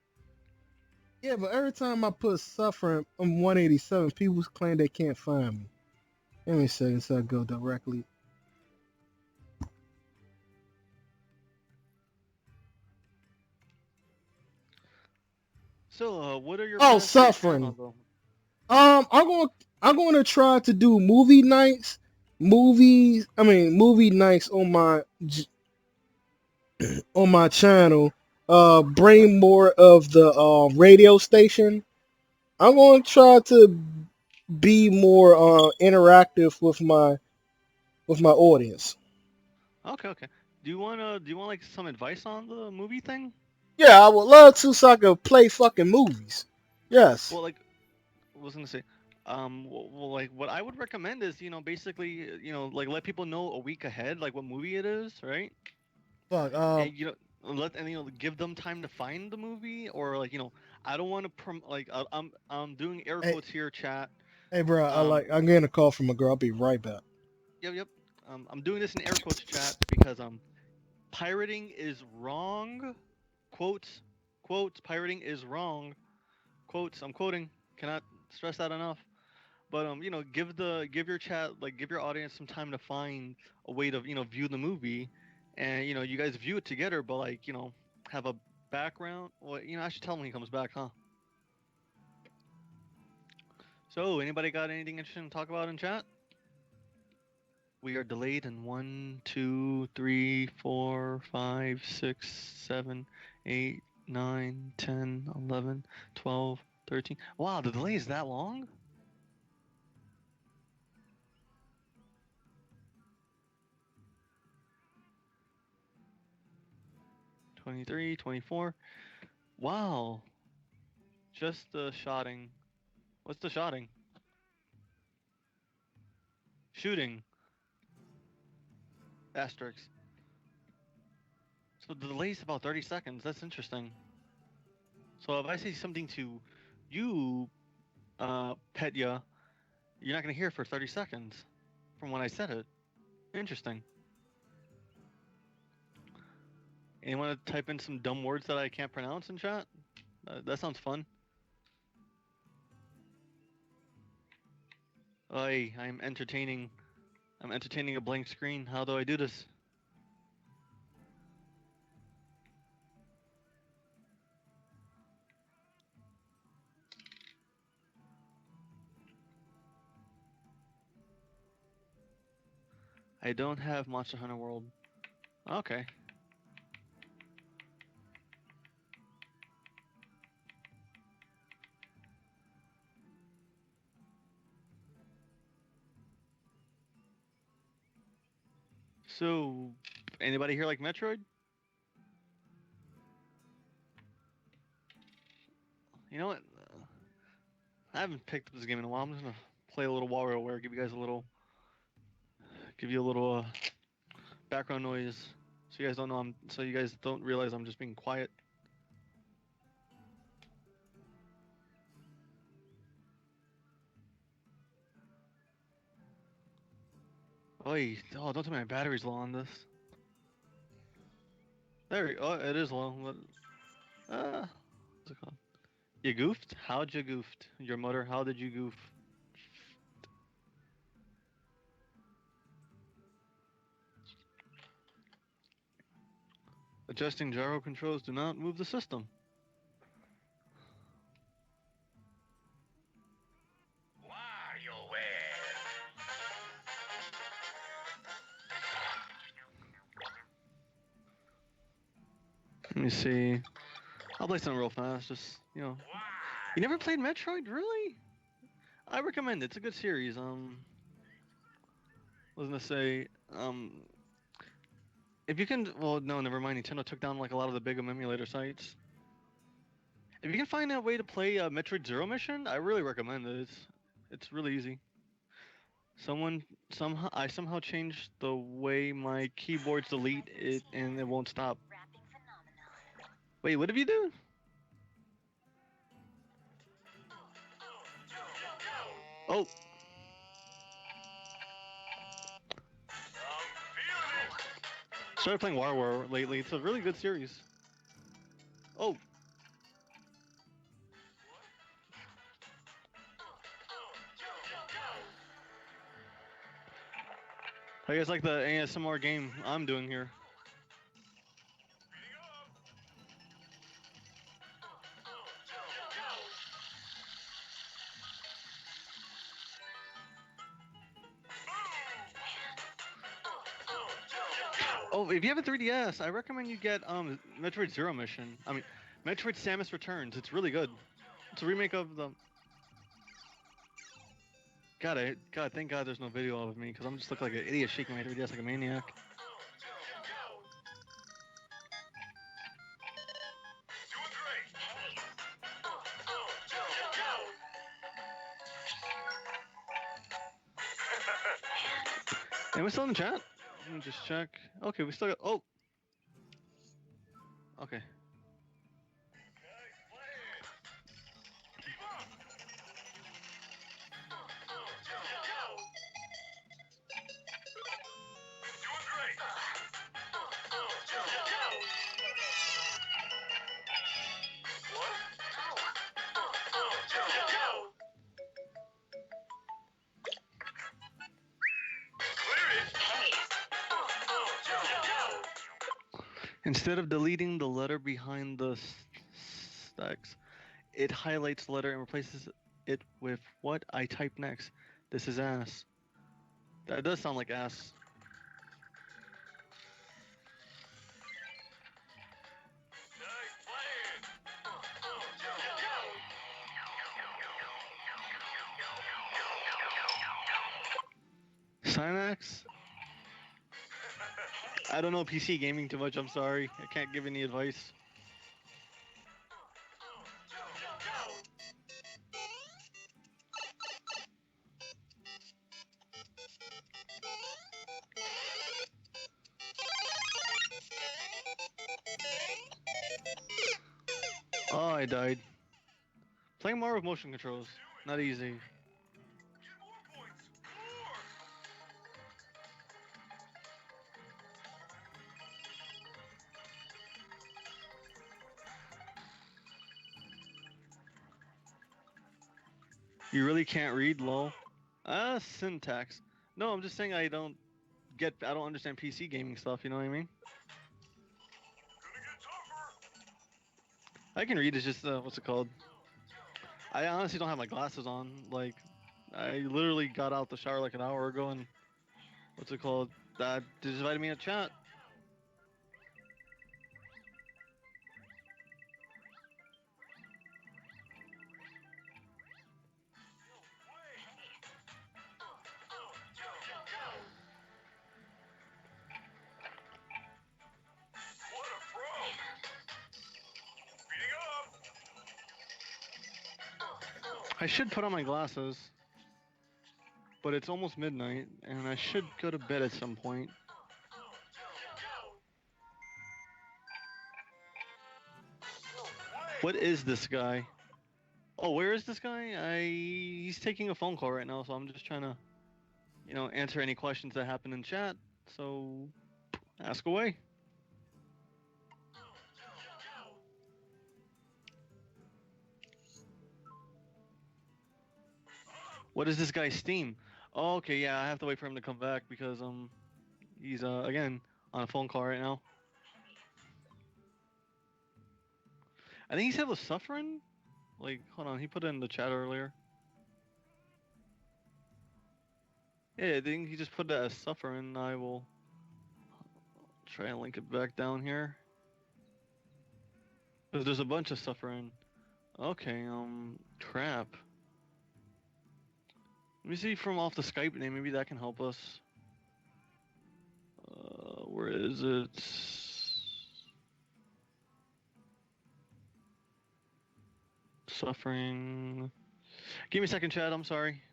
Yeah, but every time I put suffering on 187, people claim they can't find me. Let me see so I go directly. So, what are your Oh, plans for your channel, suffering. though? I'm going to try to do movie nights, movie nights on my channel. Bring more of the radio station. I'm going to try to be more interactive with my audience. Okay, okay. Do you want like some advice on the movie thing? Yeah, I would love to so I could play fucking movies. Yes. Well, like, I was gonna say, like, what I would recommend is, basically, like, let people know a week ahead, like, what movie it is, right? Fuck. And give them time to find the movie, or like, I don't want to like, I'm doing air Hey, quotes here, chat. hey, bro. Um, I'm getting a call from a girl. I'll be right back. yep, yep. I'm doing this in air quotes, chat, because pirating is wrong. Quotes, quotes. Pirating is wrong. Quotes. I'm quoting. Cannot stress that enough. But give your chat, like, give your audience some time to find a way to view the movie, and you guys view it together, but like have a background. Well, I should tell him when he comes back, huh? So anybody got anything interesting to talk about in chat? We are delayed in 1, 2, 3, 4, 5, 6, 7, 8, 9, 10, 11, 12, 13. Wow, the delay is that long? 23, 24. Wow. Just the shotting. What's the shotting? Shooting. Asterisks. So the delay's about 30 seconds. That's interesting. So if I say something to you, Petya, you're not gonna hear for 30 seconds from when I said it. Interesting. Anyone want to type in some dumb words that I can't pronounce in chat? That sounds fun. Oi, I'm entertaining. I'm entertaining a blank screen. How do I do this? I don't have Monster Hunter World. Okay. So, anybody here like Metroid? You know what? I haven't picked up this game in a while. I'm just gonna play a little WarioWare, give you a little background noise, so you guys don't know so you guys don't realize I'm just being quiet. Oh, don't tell me my battery's low on this. Oh, it is low. What's it called? You goofed? How'd you goofed? Your motor? How did you goof? Adjusting gyro controls do not move the system. Let me see. I'll play something real fast. Just you never played Metroid, really? I recommend it. It's a good series. Was gonna say, if you can, well, no, never mind. Nintendo took down like a lot of the big emulator sites. If you can find a way to play Metroid Zero Mission, I really recommend it. It's really easy. I somehow changed the way my keyboards delete it, and it won't stop. Wait, what did you do? Oh. Started playing War lately. It's a really good series. Oh. I guess like the ASMR game I'm doing here. Oh, if you have a 3DS, I recommend you get Metroid Zero Mission. I mean, Metroid Samus Returns. It's really good. It's a remake of the. God, thank God there's no video of me because I'm just looking like an idiot shaking my 3DS like a maniac. And we still in the chat? Let me just check. Okay, we still got. Oh. Okay. Instead of deleting the letter behind the stacks, it highlights the letter and replaces it with what I type next. This is ass. That does sound like ass. Synax? I don't know PC gaming too much, I'm sorry. I can't give any advice. Oh, I died. Playing more with motion controls. Not easy. You really can't read, lol. Syntax. No, I'm just saying I don't understand PC gaming stuff, you know what I mean? I can read, it's just, what's it called? I honestly don't have my glasses on. Like, I literally got out the shower like an hour ago and, what's it called? They just invited me in a chat. I should put on my glasses, but it's almost midnight, and I should go to bed at some point. What is this guy? Oh, where is this guy? He's taking a phone call right now, so I'm just trying to, answer any questions that happen in chat. So, ask away. What is this guy's Steam? Oh, okay, yeah, I have to wait for him to come back because he's again on a phone call right now. I think he's having suffering. Like, hold on, he put it in the chat earlier. Yeah, I think he just put that as suffering. I will try and link it back down here. Because there's a bunch of suffering. Okay, crap. Let me see from off the Skype name, maybe that can help us. Where is it? Suffering. Give me a second, chat, I'm sorry.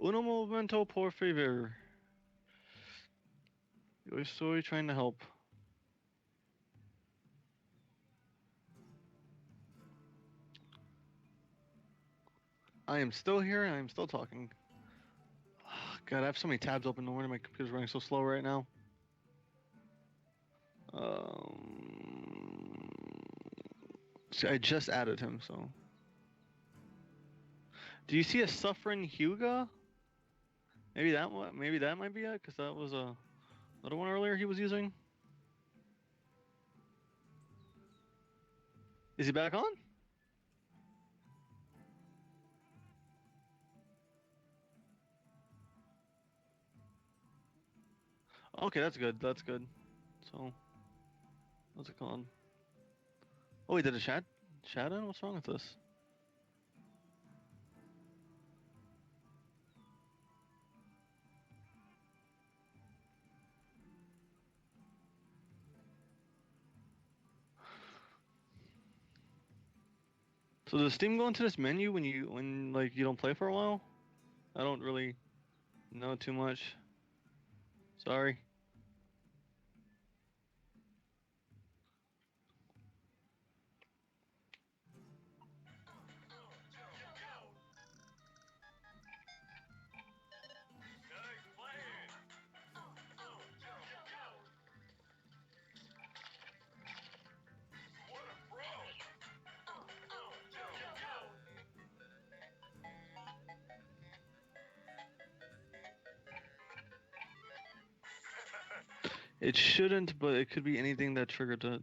Uno momento, por favor. Yo estoy trying to help. I am still here. I am still talking. God, I have so many tabs open. No wonder my computer's running so slow right now. See, I just added him, so. Do you see a suffering Huga? Maybe that one. Maybe that might be it, because that was a another one earlier he was using. Is he back on? Okay, that's good. That's good. So, what's it called? Oh, he did a chat in? What's wrong with this? So does Steam go into this menu when like you don't play for a while? I don't really know too much. Sorry. It shouldn't, but it could be anything that triggered it.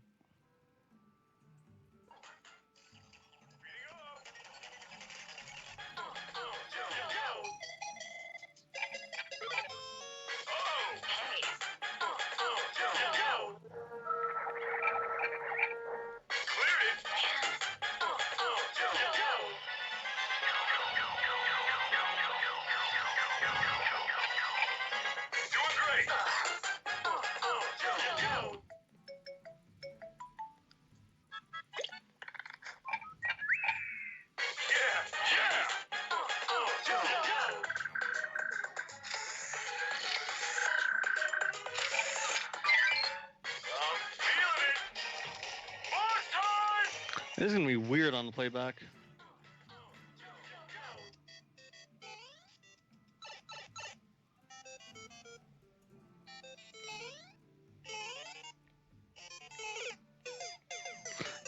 This is gonna be weird on the playback.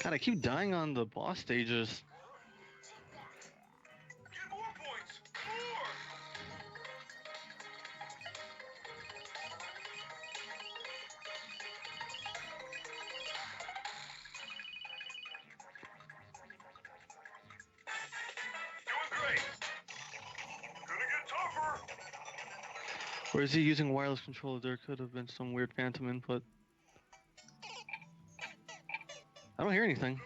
God, I keep dying on the boss stages. Or is he using a wireless controller? There could have been some weird phantom input. I don't hear anything.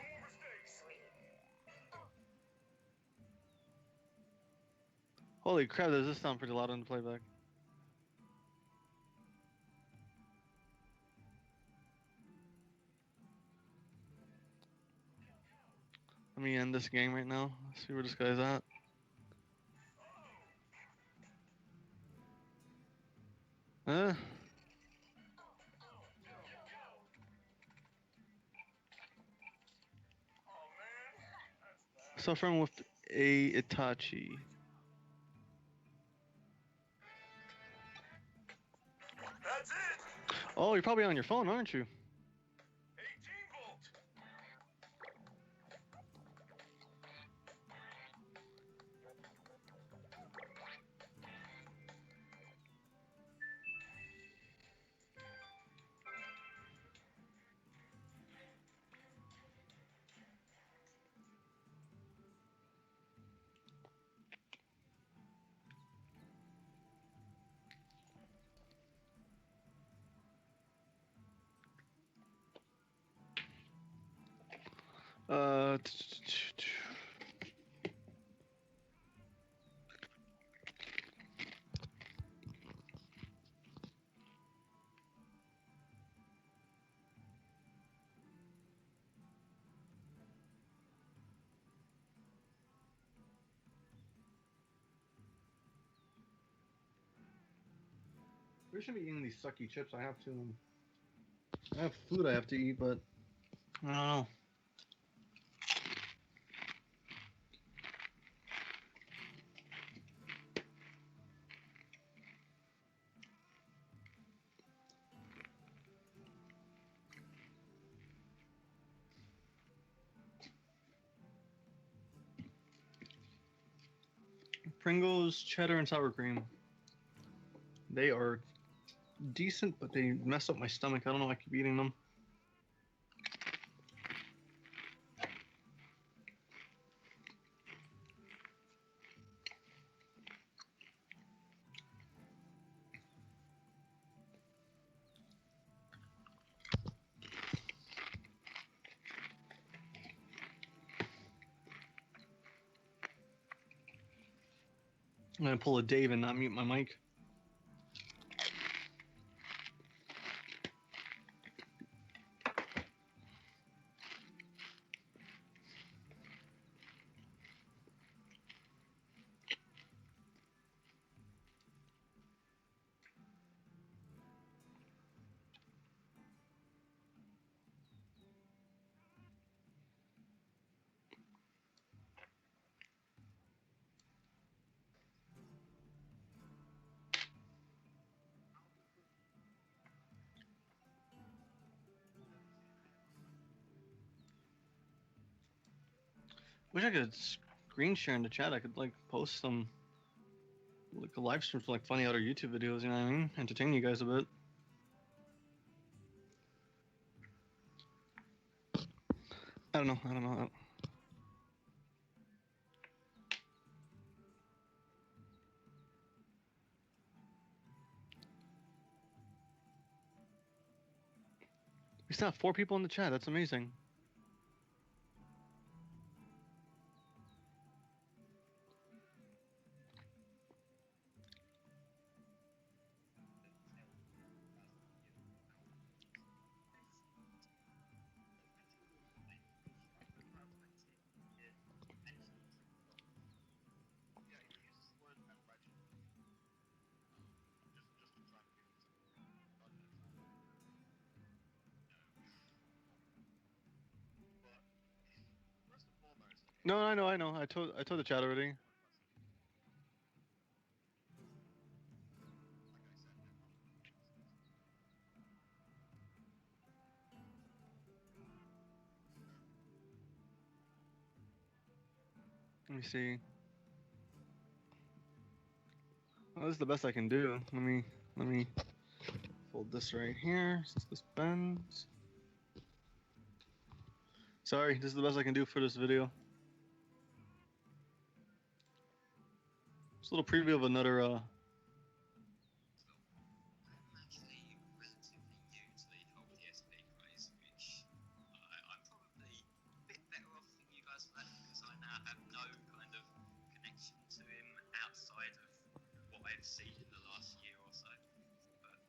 Holy crap, does this sound pretty loud on the playback? Let me end this game right now. See where this guy's at. Suffering with a Itachi. Oh, you're probably on your phone, aren't you? Uh, we shouldn't be eating these sucky chips. I have to. I have food I have to eat, but I don't know. Pringles, cheddar, and sour cream. They are decent, but they mess up my stomach. I don't know why I keep eating them. I'm gonna pull a Dave and not mute my mic. Wish I could screen share in the chat. I could like post some like a live stream for like funny other YouTube videos. You know what I mean? Entertain you guys a bit. I don't know. I don't know. We still have 4 people in the chat. That's amazing. No, I know. I told the chat already. Let me see. Well, this is the best I can do. Let me fold this right here. Since this bends. Sorry, this is the best I can do for this video. Just a little preview of another I'm actually relatively new to the whole DSP craze, which I'm probably a bit better off than you guys for that because I now have no kind of connection to him outside of what I've seen in the last year or so. But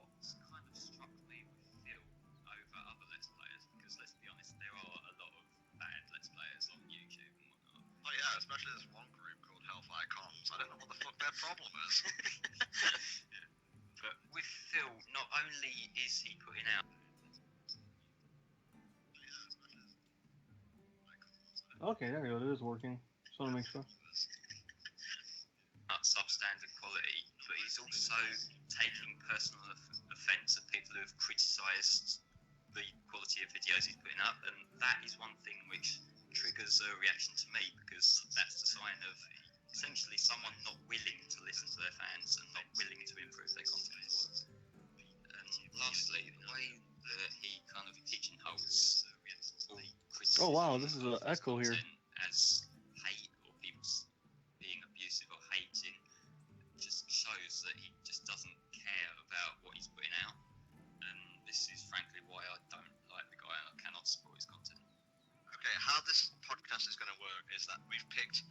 what's kind of struck me with Phil over other Let's Players, because let's be honest, there are a lot of bad Let's Players on YouTube and whatnot. Oh yeah, especially this one group called Hellfire Comms. I don't know what the fuck their problem is. Yeah. But with Phil, not only is he putting out Okay, there we go. It is working. Just want to make sure. substandard quality, but he's also taking personal offence at people who have criticised the quality of videos he's putting up, and that is one thing which triggers a reaction to me, because that's the sign of essentially someone not willing to listen to their fans and not willing to improve their content. And lastly, the way that he kind of pigeonholes all criticism Oh wow, this is an echo here. as hate or people being abusive or hating just shows that he just doesn't care about what he's putting out. And this is frankly why I don't like the guy and I cannot support his content. Okay, how this podcast is going to work is that we've picked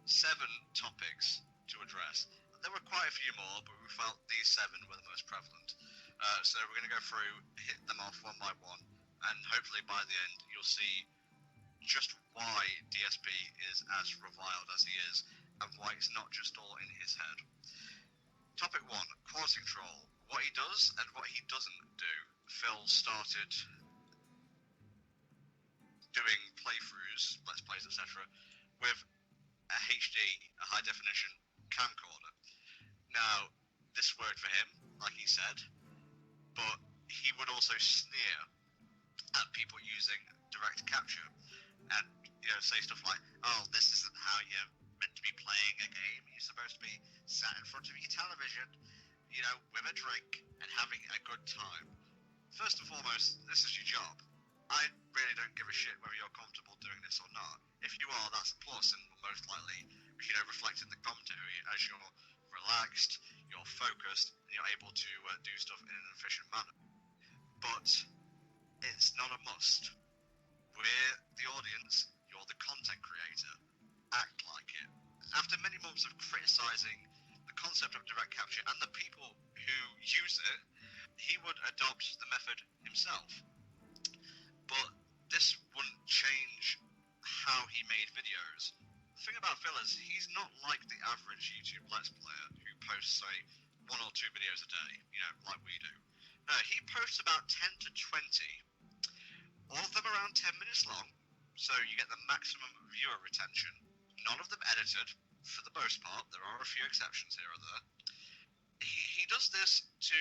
7 topics to address. There were quite a few more, but we felt these 7 were the most prevalent. So we're going to go through, hit them off one by one, and hopefully by the end you'll see just why DSP is as reviled as he is, and why it's not just all in his head. Topic 1, quality control. What he does and what he doesn't do. Phil started doing playthroughs, let's plays, etc., with a HD, a high definition camcorder. Now, this worked for him, like he said, but he would also sneer at people using direct capture and say stuff like, "Oh, this isn't how you're meant to be playing a game. just be sat in front of your television, you know, with a drink and having a good time. First and foremost, this is your job. I really don't give a shit whether you're comfortable doing this or not. If you are, that's a plus, and will most likely, you know, reflect in the commentary as you're relaxed, you're focused, and you're able to do stuff in an efficient manner. But it's not a must. We're the audience, you're the content creator. Act like it. After many months of criticizing the concept of direct capture and the people who use it, he would adopt the method himself. But this wouldn't change how he made videos. The thing about Phil is he's not like the average YouTube Let's Player who posts, say, 1 or 2 videos a day, you know, like we do. No, he posts about 10 to 20, all of them around 10 minutes long, so you get the maximum viewer retention. None of them edited, for the most part. There are a few exceptions here or there. He does this to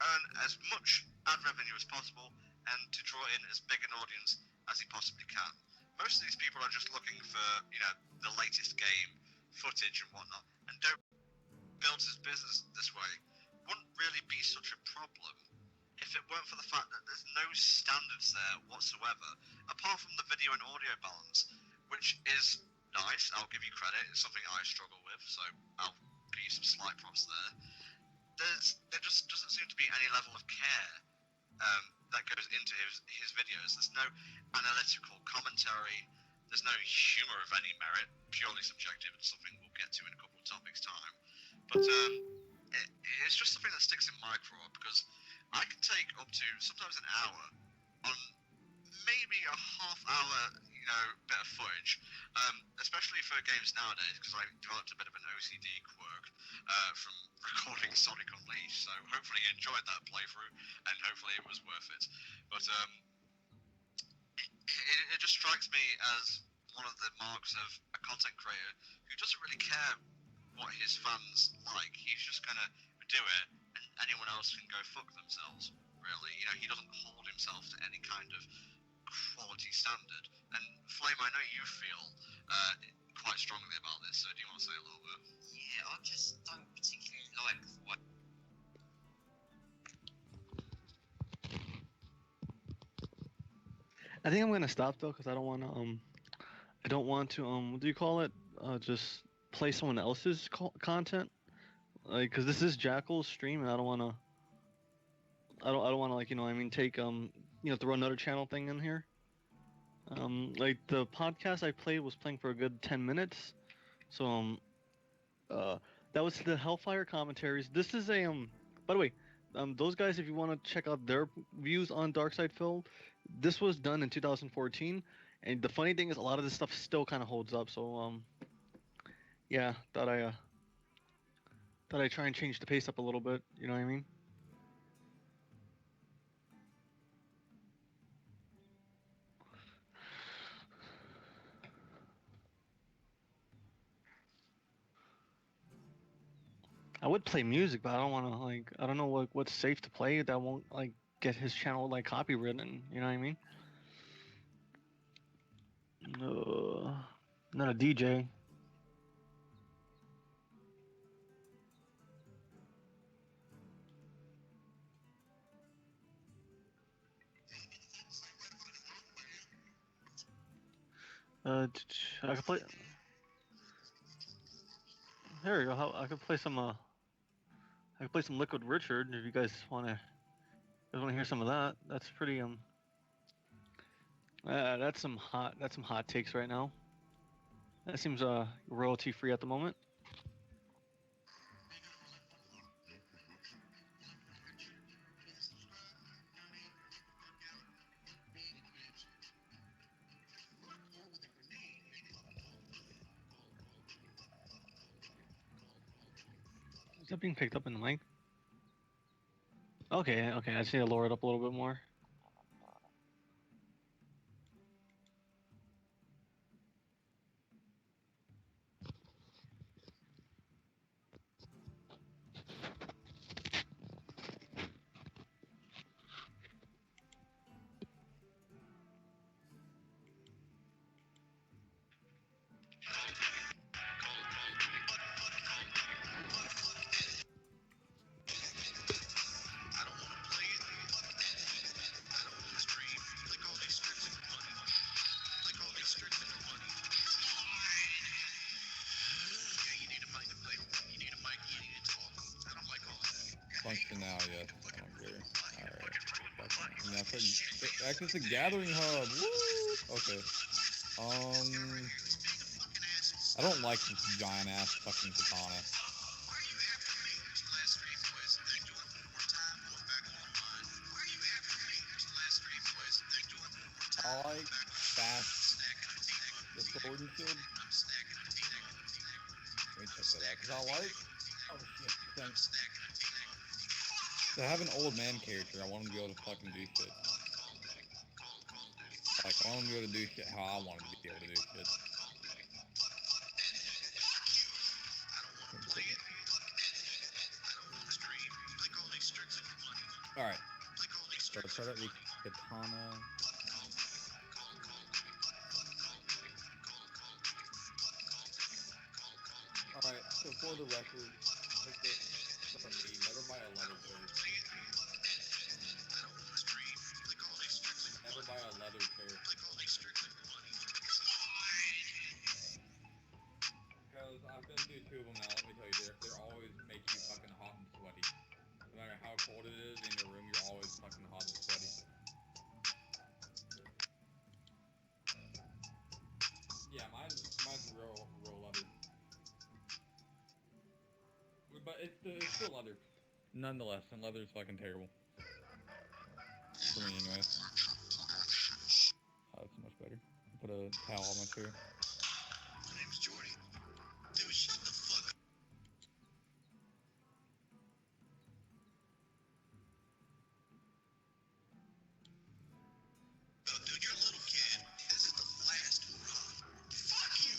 earn as much ad revenue as possible and to draw in as big an audience as he possibly can. Most of these people are just looking for, you know, the latest game, footage and whatnot, and don't build his business this way. Wouldn't really be such a problem if it weren't for the fact that there's no standards there whatsoever, apart from the video and audio balance, which is nice, I'll give you credit, it's something I struggle with, so I'll give you some slight props there. There just doesn't seem to be any level of care that goes into his videos. There's no analytical commentary, there's no humour of any merit, purely subjective, and something we'll get to in a couple of topics' time. But it's just something that sticks in my craw, because I can take up to sometimes an hour on maybe a half-hour, you know, bit of footage, especially for games nowadays, because I developed a bit of an OCD quirk from recording Sonic Unleashed, so hopefully you enjoyed that playthrough, and hopefully it was worth it. But it just strikes me as one of the marks of a content creator who doesn't really care what his fans like. He's just gonna do it, and anyone else can go fuck themselves, really. You know, he doesn't hold himself to any kind of quality standard. And Flame, I know you feel quite strongly about this, so do you want to say a little bit? Yeah, I just don't particularly like what. I think I'm gonna stop though, because I don't want to what do you call it? Just play someone else's content, like, because this is Jackal's stream, and I don't want to. I don't want to, like, you know, I mean, take you know, throw another channel thing in here. Like the podcast I played was playing for a good 10 minutes, so that was the Hellfire commentaries. This is a by the way, those guys, if you want to check out their views on Darkside Phil, this was done in 2014, and the funny thing is a lot of this stuff still kind of holds up. So yeah, thought I try and change the pace up a little bit. You know what I mean? I would play music, but I don't want to, like, I don't know what's safe to play that won't, like, get his channel, like, copywritten. You know what I mean? Not a DJ. I could play. There we go. I could play some. I could play some Liquid Richard if you guys want to hear some of that. That's pretty. That's some hot takes right now. That seems royalty free at the moment. Is that being picked up in the mic? Okay, okay. I just need to lower it up a little bit more. Function now, yes. I don't care. Alright. Fucking. Now, access the gathering hub. Woo! Okay. I don't like this giant ass fucking katana. I like fast the sword and shield. Let me check that out, cause I like. Oh shit! Thanks. To have an old man character, I want him to be able to fucking do shit. Like I want him to be able to do shit how I want him to be able to do shit. All right. So start out the katana. Alright, so for the record, take this from me, never buy a leather chair. Never buy a leather chair. Because I've been through 2 of them now, let me tell you, they're always make you fucking hot and sweaty. No matter how cold it is in your room, you're always fucking hot and sweaty. Yeah, mine's real leather. But it's still leather. Nonetheless, and leather is fucking terrible. For me, anyways. Oh, that's much better. Put a towel on my chair. My name's Jordy. Dude, shut the fuck up. Oh, dude, you're a little kid. This is the last hurrah. Fuck you.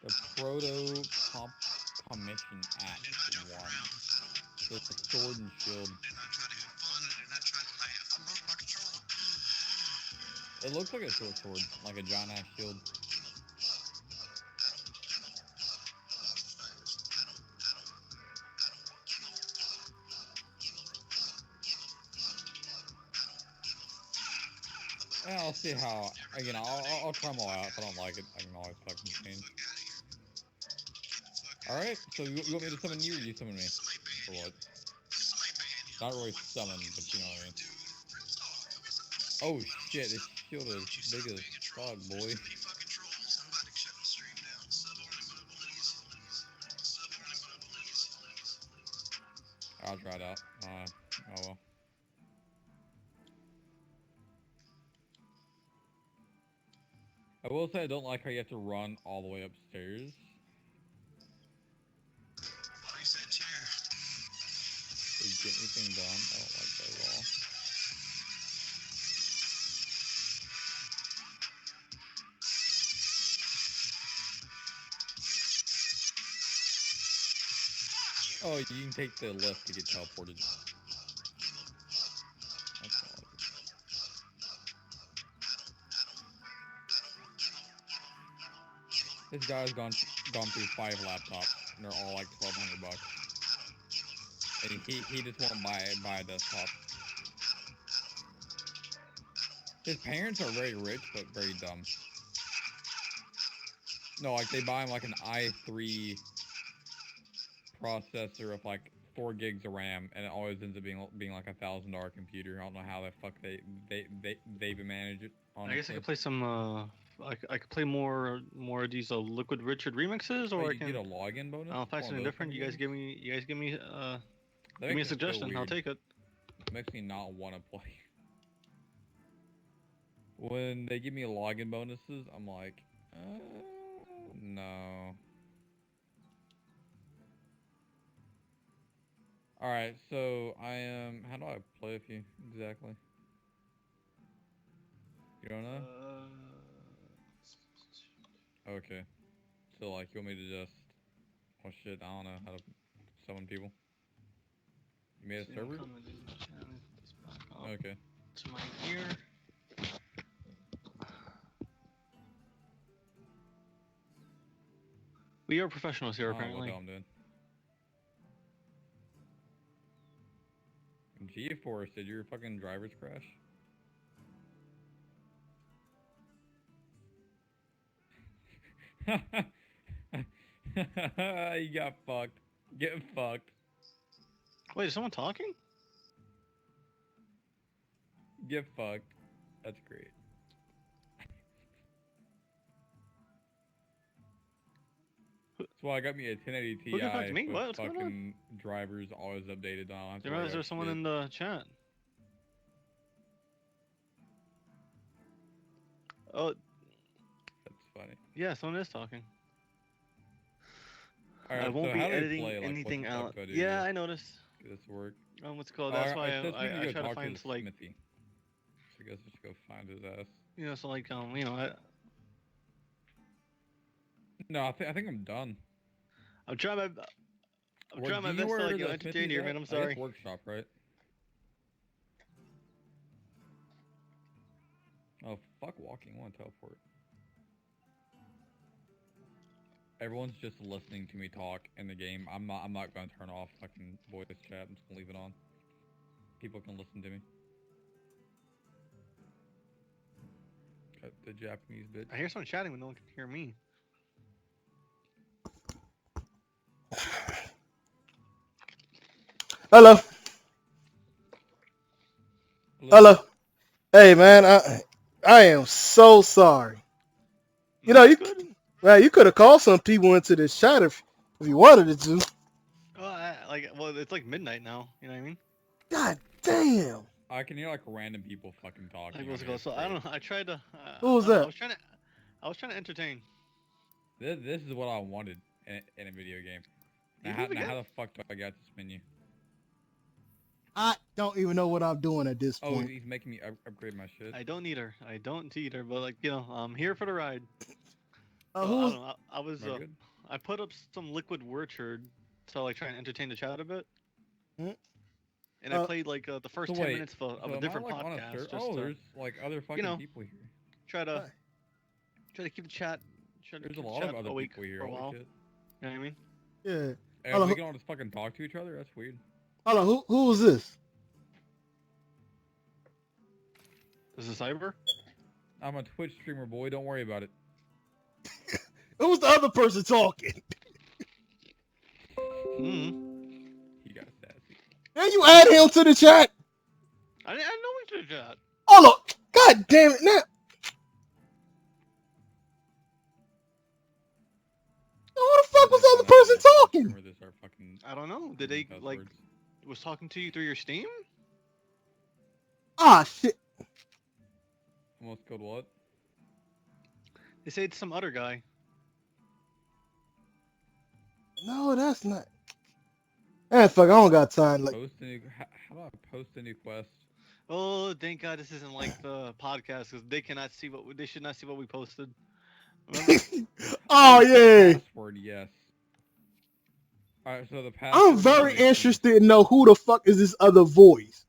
The Proto-Commission Act 1. The sword and shield. They're not trying to have fun, and they're not trying to laugh. I broke my controller. It looks like a short sword, like a giant ass shield. Yeah, I'll see how. Again, I'll try them all out. If I don't like it, I can always fucking change. Alright, so you want me to summon you or you summon me? For what? Not really summon, but you know what I mean. Oh shit, this shield is big as fuck, boy. I'll try it out. Oh well. I will say I don't like how you have to run all the way upstairs. To get anything done, I don't like that at all. Oh, you can take the lift to get teleported. That's not like it. This guy's gone through 5 laptops, and they're all like $1,200. And he just won't buy a desktop. His parents are very rich, but very dumb. No, like they buy him like an i3 processor with like 4 gigs of RAM, and it always ends up being like $1,000 computer. I don't know how the fuck they manage it. Honestly. I guess I could play some. I could play more of these Liquid Richard remixes, or Oh, I you can. get a login bonus. I'll find something different. You guys give me. Give me a suggestion. I'll take it. Makes me not want to play. When they give me login bonuses, I'm like, no. Alright, so I am. How do I play with you exactly? You don't know? Okay. So, like, you want me to just. Oh shit, I don't know how to summon people. You made a server? Okay. To my ear. We are professionals here, apparently. What the hell I'm doing. GeForce, did your fucking drivers crash? You got fucked. Get fucked. Wait, is someone talking? Get fucked. That's great. That's why I got me a 1080 Ti Who can talk to me? with What? What's going on? fucking drivers always updated. I don't have to worry Is there about someone shit. in the chat? Oh, That's funny. yeah, someone is talking. Alright, I won't so be how do we editing play, like, anything what the fuck out. do I do Yeah, to I noticed. get this to work? What's it called? Oh, That's why it says we can I go try to talk find to like, Smithy. So I guess I should go find his ass. you know, so like No, I think I'm done. I'm trying my Do you know best to where like the entertain Smithy's you, at? man. I'm I guess sorry. workshop, right? Oh, fuck walking. I want to teleport. Everyone's just listening to me talk in the game. I'm not going to turn off fucking voice chat. I'm just going to leave it on. People can listen to me. Got the Japanese bitch. I hear someone chatting when no one can hear me. Hello. Hello. Hey man, I am so sorry. You know, you could have called some people into this chat if you wanted it to. Well, it's like midnight now. You know what I mean? God damn. I can hear like random people fucking talking. Like, what's it called? So I don't know. I tried to. Who was I don't know, that? I was trying to entertain. This is what I wanted in a video game. Now, how the fuck do I get this menu? I don't even know what I'm doing at this Oh, point. he's making me upgrade my shit. I don't need her. But like, you know, I'm here for the ride. Who's? I don't know. I was. Am I good? I put up some liquid word to like try and entertain the chat a bit. Hmm? And I played like the first 10 minutes of So a am different I, like, on a podcast. server? Just Oh, to, there's like other fucking know, people here. try to keep the chat. There's a lot of other people here. For a Holy while. shit. You know what I mean? Yeah. And we can all just fucking talk to each other? That's weird. Hold on, who was this? This is Cyber? I'm a Twitch streamer, boy. Don't worry about it. Who was the other person talking? Hmm. He got sassy. And you add him to the chat? I know we should chat. Oh no! God damn it! Now, who the fuck was the other person talking? I don't know. Did they like was talking to you through your Steam? Ah shit! Almost called what? They say it's some other guy. No, that's not. Man, fuck! I don't got time. Like, Post a new. How do I post a new quest? Oh, thank God this isn't like the podcast because they cannot see they should not see what we posted. Remember? oh yeah. Password, yes. Alright, so the password. I'm very interested to know who the fuck is this other voice.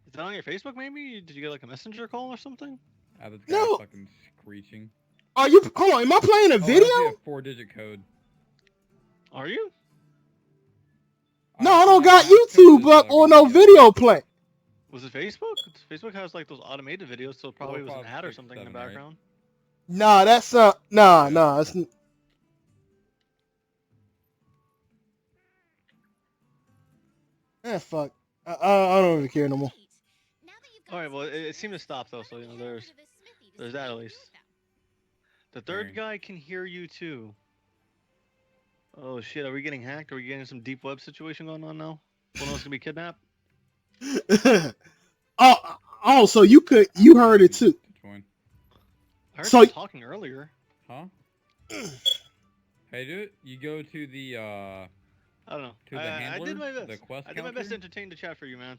Is that on your Facebook? Maybe? Did you get like a messenger call or something? This guy No. fucking screeching. Are you? Hold on. Am I playing a video? That's a 4-digit code. Are you? No, I don't got YouTube up or no video play. Was it Facebook? Facebook has like those automated videos, so it probably was an ad or something in the background. Nah, that's nah. It's, fuck. I don't even care no more. All right, well, it seemed to stop though, so you know, there's that at least. The third guy can hear you too. Oh shit, are we getting hacked? Are we getting some deep web situation going on now? One of us gonna be kidnapped? oh, so you heard it too. I heard So you talking earlier. Huh? Hey, dude, you go to the I don't know. To the handler, I did my best. the quest I did my best to counter? entertain the chat for you, man.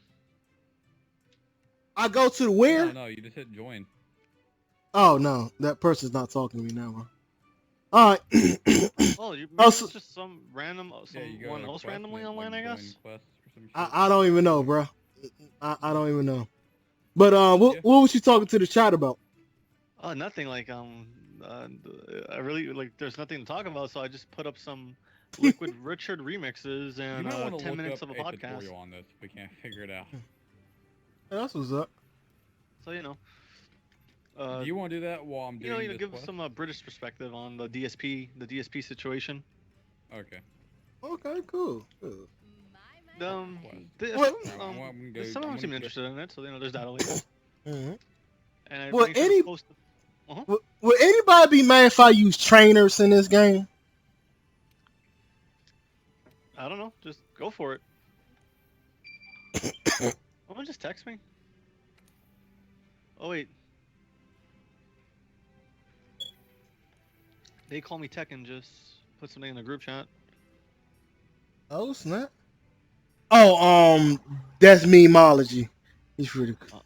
I go to the where? No, you just hit join. Oh no, that person's not talking to me now. Bro. All right. Oh, maybe so, it's just some random, you go someone to else quest randomly and, online, like, I join guess. quest or some shit. I don't even know, bro. I don't even know. But what was you talking to the chat about? Oh, nothing. Like I really like. There's nothing to talk about, so I just put up some Liquid Richard remixes You and might want to 10 look minutes up of a a podcast. tutorial on this if we can't figure it out. That's what's up. So you know. Do you want to do that while I'm doing this give quest? some British perspective on the DSP situation. Okay. Okay, cool. Cool. My What? Some of them seem interested in it, so there's that at least. Mhm. And I'm Well, pretty sure it's supposed to. Would anybody be mad if I use trainers in this game? I don't know. Just go for it. Someone just text me. Oh wait. They call me Tech and just put something in the group chat. Oh snap! Oh, that's memeology. He's pretty cool.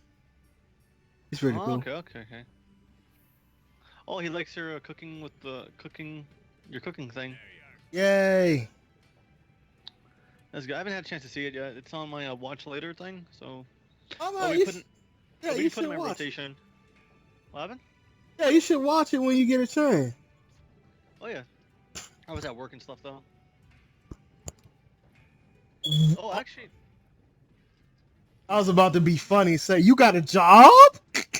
He's pretty cool. Okay. Oh, he likes your cooking with your cooking thing. Yay! That's good. I haven't had a chance to see it yet. It's on my watch later thing, so. Oh, we put it you in should my watch. rotation. What happened? Yeah, you should watch it when you get a chance. Oh yeah. I was at work and stuff though. Oh, actually, I was about to be funny and say, you got a job?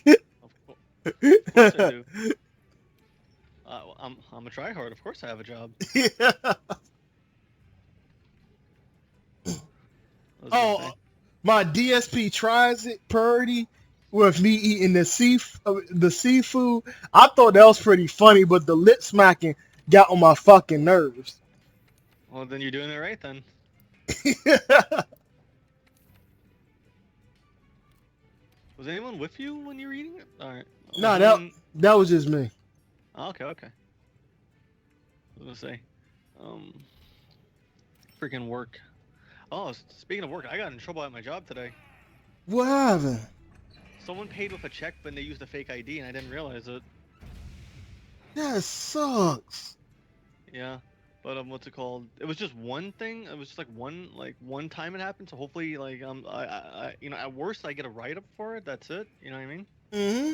of course I do. I'm a tryhard. Of course I have a job. Yeah. Oh, my DSP tries it parody with me eating the seafood. I thought that was pretty funny, but the lip smacking got on my fucking nerves. Well, then you're doing it right then. Was anyone with you when you were eating it? All right. No, that was just me. Okay. I was gonna say, freaking work. Oh, speaking of work, I got in trouble at my job today. What happened? Someone paid with a check, but they used a fake ID, and I didn't realize it. That sucks. Yeah, but what's it called? It was just one thing. It was just like one time it happened. So hopefully, like I at worst I get a write up for it. That's it. You know what I mean? Mm-hmm.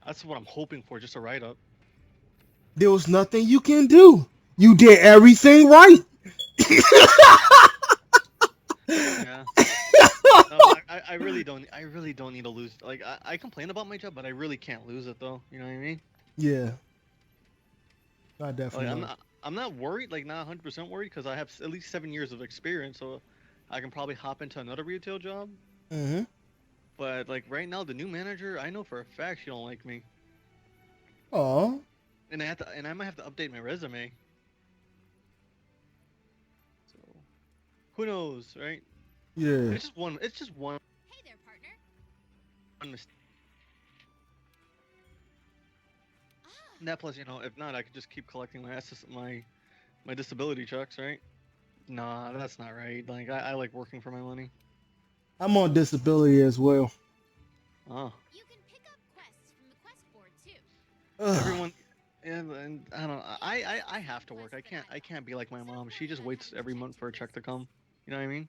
That's what I'm hoping for, just a write up. There was nothing you can do. You did everything right. Yeah. No, I really don't. I really don't need to lose. Like I complain about my job, but I really can't lose it though. You know what I mean? Yeah. I definitely. Like, I'm not worried. Like not 100% worried because I have at least 7 years of experience, so I can probably hop into another retail job. Mm-hmm. But like right now, the new manager, I know for a fact she don't like me. Oh. And I might have to update my resume. So who knows, right? Yeah. It's just one. It's just one. Hey there, partner. One mistake. And that plus, if not, I could just keep collecting my disability checks, right? Nah, that's not right. Like I like working for my money. I'm on disability as well. Oh. You can pick up quests from the quest board too. Everyone, and I don't know. I have to work. I can't be like my mom. She just waits every month for a check to come. You know what I mean?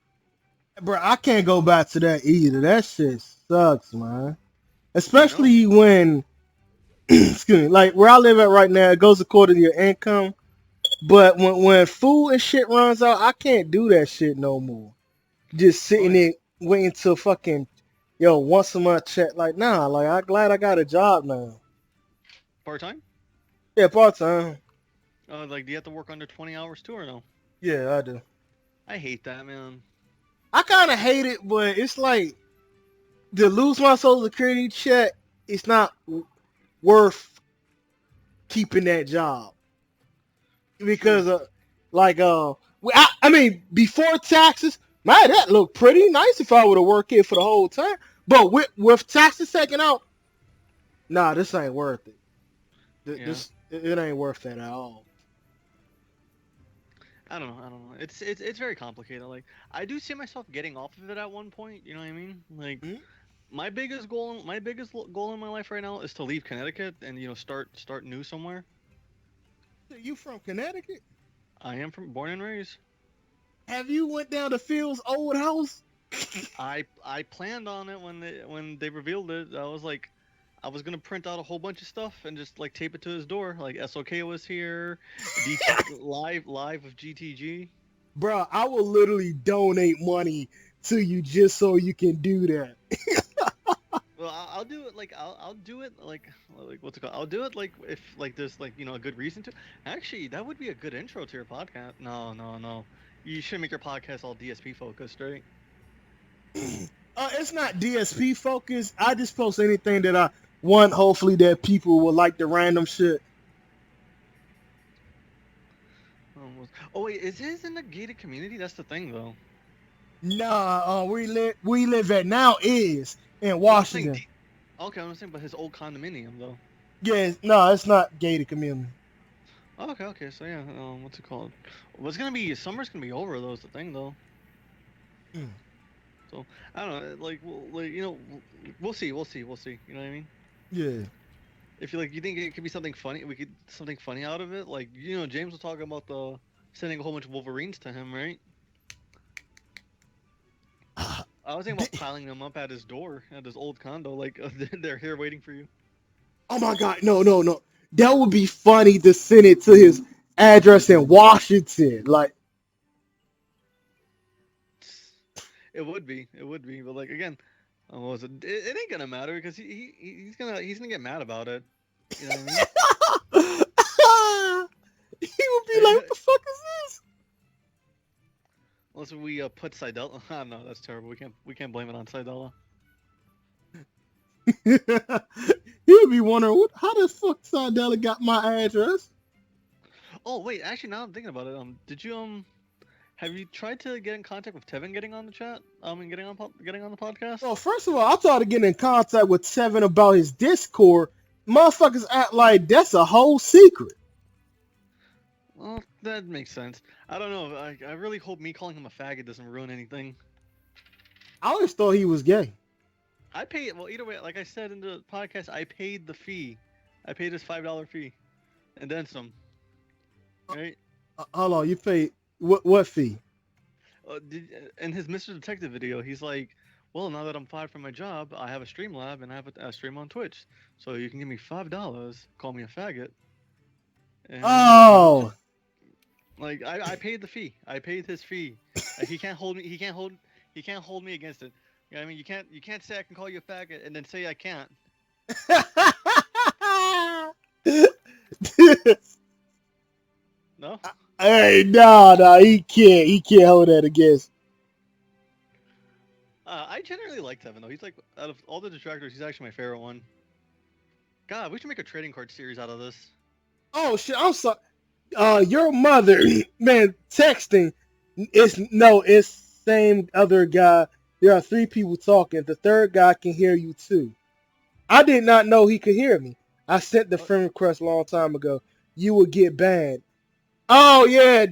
Bro, I can't go back to that either. That shit sucks, man. Especially when, excuse me, like where I live at right now, it goes according to your income. But when food and shit runs out, I can't do that shit no more. Just sitting there waiting till fucking, once a month check. Like, nah, like I'm glad I got a job now. Part time? Yeah, part time. Like do you have to work under 20 hours too or no? Yeah, I do. I hate that, man. I kind of hate it, but it's like to lose my Social Security check, it's not worth keeping that job because, I mean, before taxes, man, that looked pretty nice if I would have worked here for the whole time. But with taxes taken out, nah, this ain't worth it. It ain't worth that at all. I don't know. It's very complicated. Like I do see myself getting off of it at one point. You know what I mean? Like my biggest goal in my life right now is to leave Connecticut and start new somewhere. You from Connecticut? I am born and raised. Have you went down to Phil's old house? I planned on it when they revealed it. I was gonna print out a whole bunch of stuff and just like tape it to his door. Like SOK was here, live with GTG. Bro, I will literally donate money to you just so you can do that. Well, I'll do it like I'll do it like what's it called? I'll do it like if like there's like a good reason to. Actually, that would be a good intro to your podcast. No, no, no. You should make your podcast all DSP focused, right? It's not DSP focused. I just post anything that I want. Hopefully, that people will like the random shit. Oh wait, is his in the gated community? That's the thing though. Nah, we live at now is in No, I'm saying Washington. Okay, I'm saying, but his old condominium though. Yeah, no, it's not gated community. Oh, okay, so yeah, what's it called? What's gonna be summer's gonna be over though. Is the thing though. Mm. So I don't know, we'll see. You know what I mean? Yeah. If you think it could be something funny, we could something funny out of it. Like James was talking about the sending a whole bunch of Wolverines to him, right? I was thinking about piling them up at his door at his old condo, like they're here waiting for you. Oh my God, no. That would be funny to send it to his address in Washington. Like, It would be, but like again, what was it? It ain't gonna matter because he's gonna get mad about it. You know what I mean? he would be like, "What the fuck is Unless we put Sidella. Oh, no, that's terrible. We can't blame it on Sidella. this?" He would be wondering, how the fuck Sardella got my address? Oh wait, actually, now I'm thinking about it. Did you have you tried to get in contact with Tevin getting on the chat? And getting on the podcast? Well, first of all, I tried to get in contact with Tevin about his Discord. Motherfuckers act like that's a whole secret. Well, that makes sense. I don't know. I really hope me calling him a faggot doesn't ruin anything. I always thought he was gay. I paid. Well, either way, like I said in the podcast, I paid the fee. I paid his $5 fee, and then some. Right? Hold on, you paid what fee? In his Mr. Detective video, he's like, "Well, now that I'm fired from my job, I have a stream lab and I have a stream on Twitch. So you can give me $5, call me a faggot." And, Oh. Like I paid the fee. I paid his fee. Like, he can't hold me. He can't hold me against it. You know what I mean? You can't say I can call you a faggot and then say I can't. No? Hey, no, he can't hold that against. I generally like Tevin though. He's like, out of all the detractors, he's actually my favorite one. God, we should make a trading card series out of this. Oh shit, I'm sorry. Your mother, man, texting. It's same other guy. There are 3 people talking. The third guy can hear you too. I did not know he could hear me. I sent the friend request a long time ago. You would get banned. Oh yeah.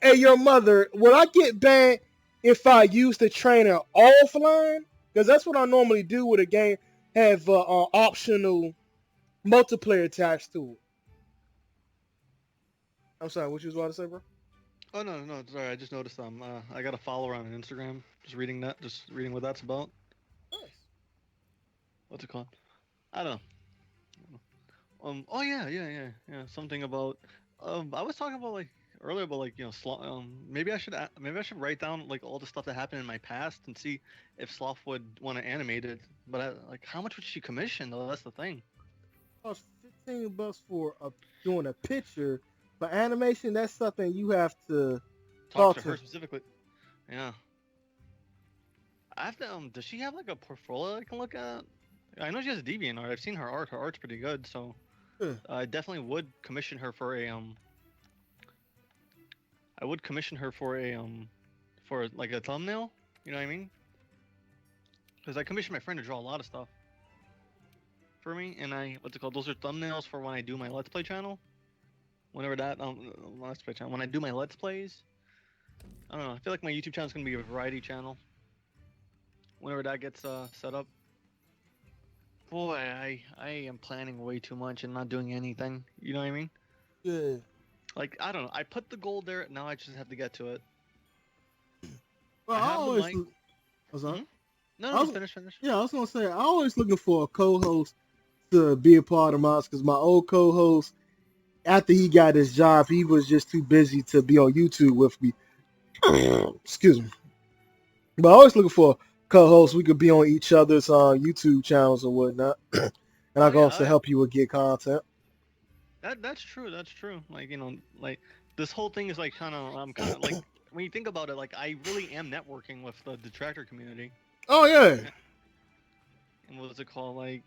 Hey, your mother, will I get banned if I use the trainer offline? Because that's what I normally do with a game. Have optional multiplayer attached to it. I'm sorry, what you was about to say, bro? Oh no, sorry. I just noticed I got a follower on Instagram. Just reading what that's about. Nice. What's it called? I don't know. Oh yeah. Something about. I was talking about like earlier about like maybe I should write down like all the stuff that happened in my past and see if Sloth would want to animate it. But like, how much would she commission though? That's the thing. Cost $15 for doing a picture. For animation, that's something you have to talk to her specifically. Yeah. I have to. Does she have like a portfolio I can look at? I know she has a DeviantArt. I've seen her art. Her art's pretty good. So I definitely would commission her for a I would commission her for a for like a thumbnail. You know what I mean? Because I commissioned my friend to draw a lot of stuff for me, and what's it called? Those are thumbnails for when I do my Let's Play channel. Whenever that Let's Play channel, when I do my Let's Plays, I don't know. I feel like my YouTube channel is gonna be a variety channel. Whenever that gets set up, boy, I am planning way too much and not doing anything. You know what I mean? Yeah. Like, I don't know. I put the goal there. Now I just have to get to it. Well, I always. Was that? Mm-hmm. No, finish. Yeah, I was gonna say I always looking for a co-host to be a part of mine because my old co-host, after he got his job, he was just too busy to be on YouTube with me. Excuse me. But I always looking for co-hosts, we could be on each other's YouTube channels or whatnot, and I can also help you with get content. That's true. That's true. Like like this whole thing is like I'm kind of like when you think about it, like I really am networking with the detractor community. Oh yeah. And what's it called? Like,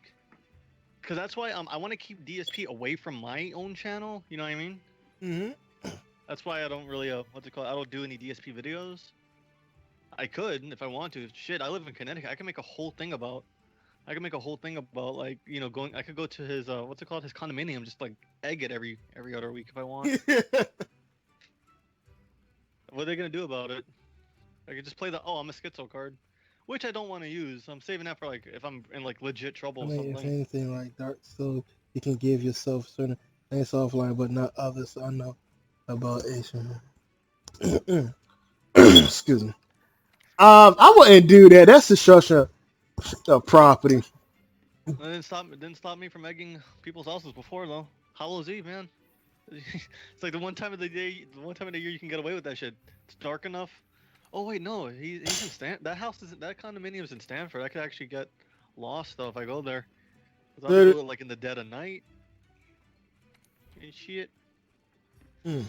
because that's why I want to keep DSP away from my own channel. You know what I mean? Mm-hmm. That's why I don't really what's it called? I don't do any DSP videos. I could if I want to. Shit, I live in Connecticut. I can make a whole thing about. I can make a whole thing about like going. I could go to his what's it called? His condominium, just like egg it every other week if I want. What are they gonna do about it? I could just play the I'm a schizo card, which I don't want to use. I'm saving that for like if I'm in like legit trouble I or mean, if something. anything like that, so you can give yourself certain things offline, but not others. I know about Asian. Excuse me. I wouldn't do that. That's destruction of property. It didn't stop me from egging people's houses before though. Hallows Eve, man. It's like the one time of the day, the one time of the year you can get away with that shit. It's dark enough. Oh wait, no, he's in That house is that condominium's in Stanford. I could actually get lost though if I go there. 'Cause I have to There- do it like in the dead of night and shit. Mm.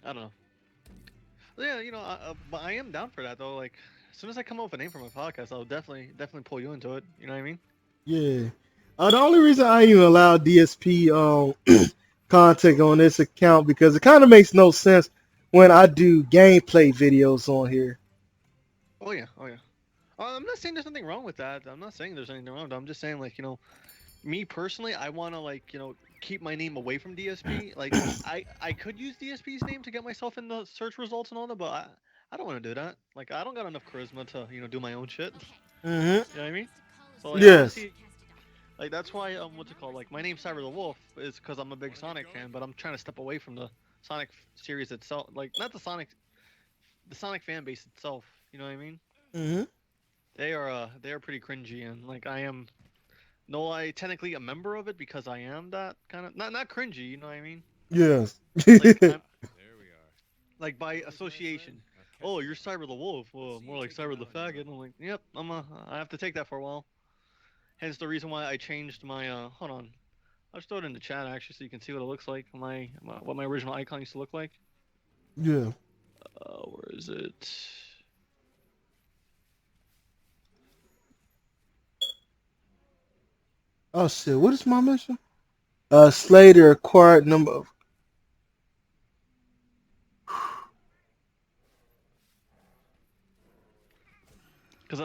I don't know. Yeah, but I am down for that though. Like, as soon as I come up with a name for my podcast, I'll definitely pull you into it. You know what I mean? Yeah. The only reason I even allow DSP content on this account because it kind of makes no sense when I do gameplay videos on here. Oh yeah, oh yeah. I'm not saying there's anything wrong with that. I'm not saying there's anything wrong with that. I'm just saying like me personally, I want to like keep my name away from DSP. Like I could use DSP's name to get myself in the search results and all that, but I don't want to do that. Like I don't got enough charisma to do my own shit. Mm-hmm. You know what I mean? So like Yes. honestly, like that's why what's it called? Like my name's Cyber the Wolf is because I'm a big Sonic fan, but I'm trying to step away from the Sonic series itself. Like not the Sonic fan base itself. You know what I mean? Mm-hmm. They are pretty cringy and like I am no, I technically a member of it because I am that kind of not cringy. You know what I mean? Yes. Like I'm There we are. like by association. Oh, you're Cyber the Wolf. Well, more like Cyber the Faggot. I'm like, yep. I have to take that for a while. Hence the reason why I changed my. Hold on. I'll just throw it in the chat actually, so you can see what it looks like. What my original icon used to look like. Yeah. Where is it? Oh shit. What is my mission? Slater acquired number of. Cause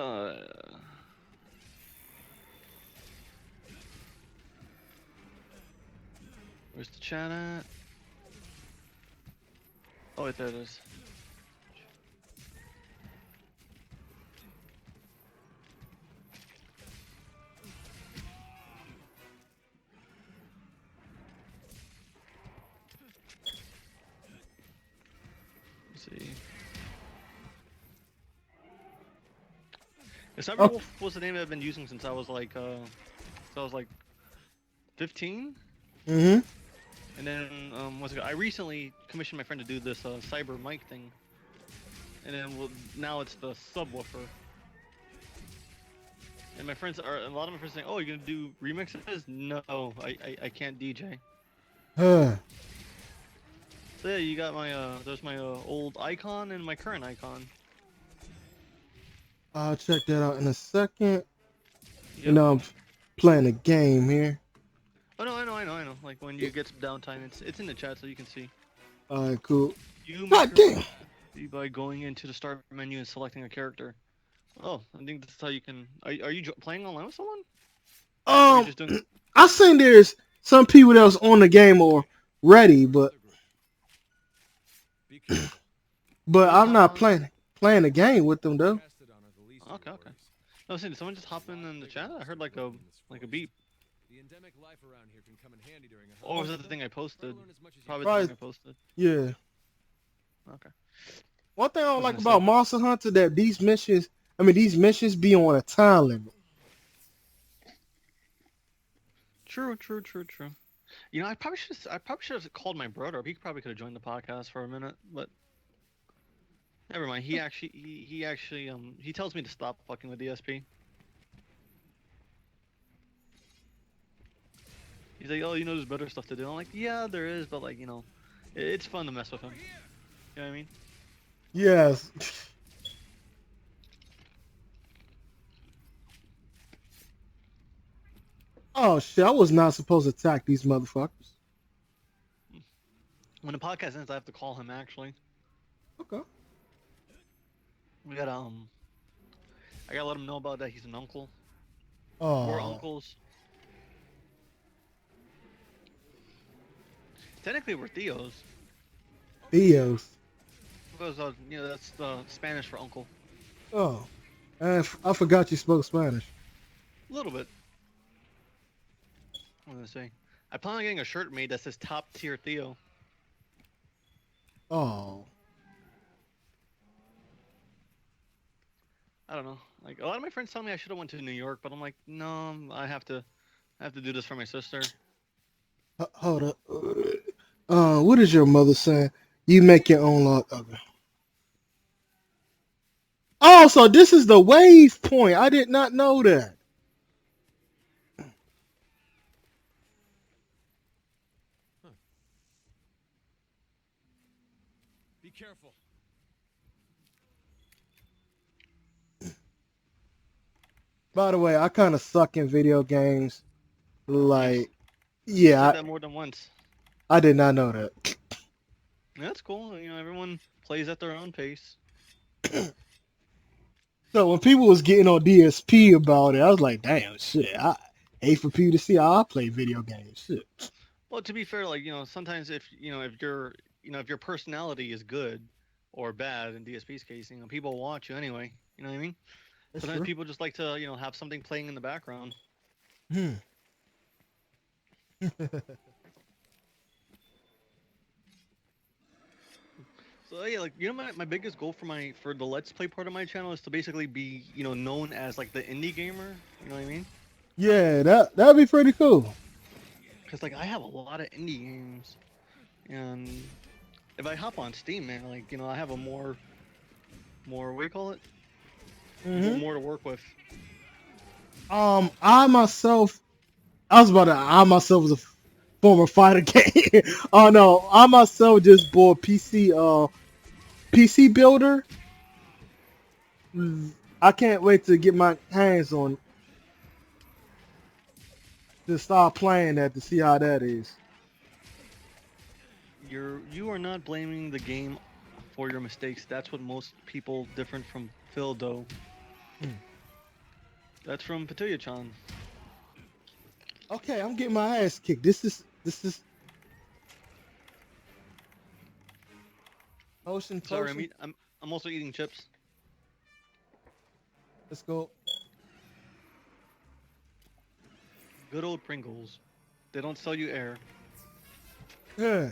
where's the chat at? Oh wait, there it is. Let's see. Yeah, Cyber Okay. Wolf was the name I've been using since I was like 15. Mm-hmm. And then I recently commissioned my friend to do this cyber mic thing. And then now it's the subwoofer. And a lot of my friends saying, "Oh, you're gonna do remixes?" No, I can't DJ. Huh. So yeah, you got my there's my old icon and my current icon. I'll check that out in a second. Yep. You know, I'm playing a game here. Oh no, I know. Like when you get some downtime, it's in the chat so you can see. All right, cool. You God make your damn. by going into the start menu and selecting a character. Oh, I think that's how you can. Are you playing online with someone? Or are you just doing? I seen there's some people that was on the game already, but Be careful. I'm not playing the game with them though. Casted on are the least of Okay, your okay. worries. No, did someone just hop in the chat? I heard like a beep. The endemic life around here can come in handy during a Or was that hunt. the thing I posted? Learn as much as you Probably can. the thing I posted. Yeah. Okay. One thing I don't was like gonna about say. Monster Hunter that these missions be on a time limit. True. I probably should have called my brother. He probably could have joined the podcast for a minute, but Never mind. He tells me to stop fucking with DSP. He's like, oh, there's better stuff to do. I'm like, yeah, there is, but like, it's fun to mess with him. You know what I mean? Yes. Oh shit! I was not supposed to attack these motherfuckers. When the podcast ends, I have to call him. Actually, Okay. we gotta I gotta let him know about that. He's an uncle. We're Oh, uncles. Technically, we're Theos Theos. because that's the Spanish for uncle. Oh, I forgot you spoke Spanish. A little bit. What was I say? I plan on getting a shirt made that says top tier Theo. Oh, I don't know. Like a lot of my friends tell me I should have went to New York, but I'm like, no, I have to do this for my sister. hold up. What is your mother saying? You make your own law. Okay. Oh, so this is the wave point. I did not know that. Be careful. By the way, I kind of suck in video games. Nice. Like, You yeah, said that more than once. I did not know that. Yeah, that's cool. Everyone plays at their own pace. So when people was getting on DSP about it, I was like, damn, shit. I hate for people to see how I play video games. Shit. Well, to be fair, like sometimes if your personality is good or bad in DSP's case, people watch you anyway. You know what I mean? That's Sometimes true. people just like to have something playing in the background. Hmm. So yeah, like my biggest goal for the Let's Play part of my channel is to basically be known as like the indie gamer. You know what I mean? Yeah, that'd be pretty cool. Because like I have a lot of indie games, and if I hop on Steam, man, like I have a more what do you call it? Hmm. More to work with. I myself, I was about to. I myself was a former fighter game. Oh no, I myself just bought PC. PC Builder. I can't wait to get my hands on to start playing that to see how that is. You are not blaming the game for your mistakes. That's what most people different from Phil though. Hmm. That's from Patuya-chan. Okay, I'm getting my ass kicked. This is potion Sorry, potion. I'm also eating chips. Let's go. Good old Pringles. They don't sell you air. Yeah.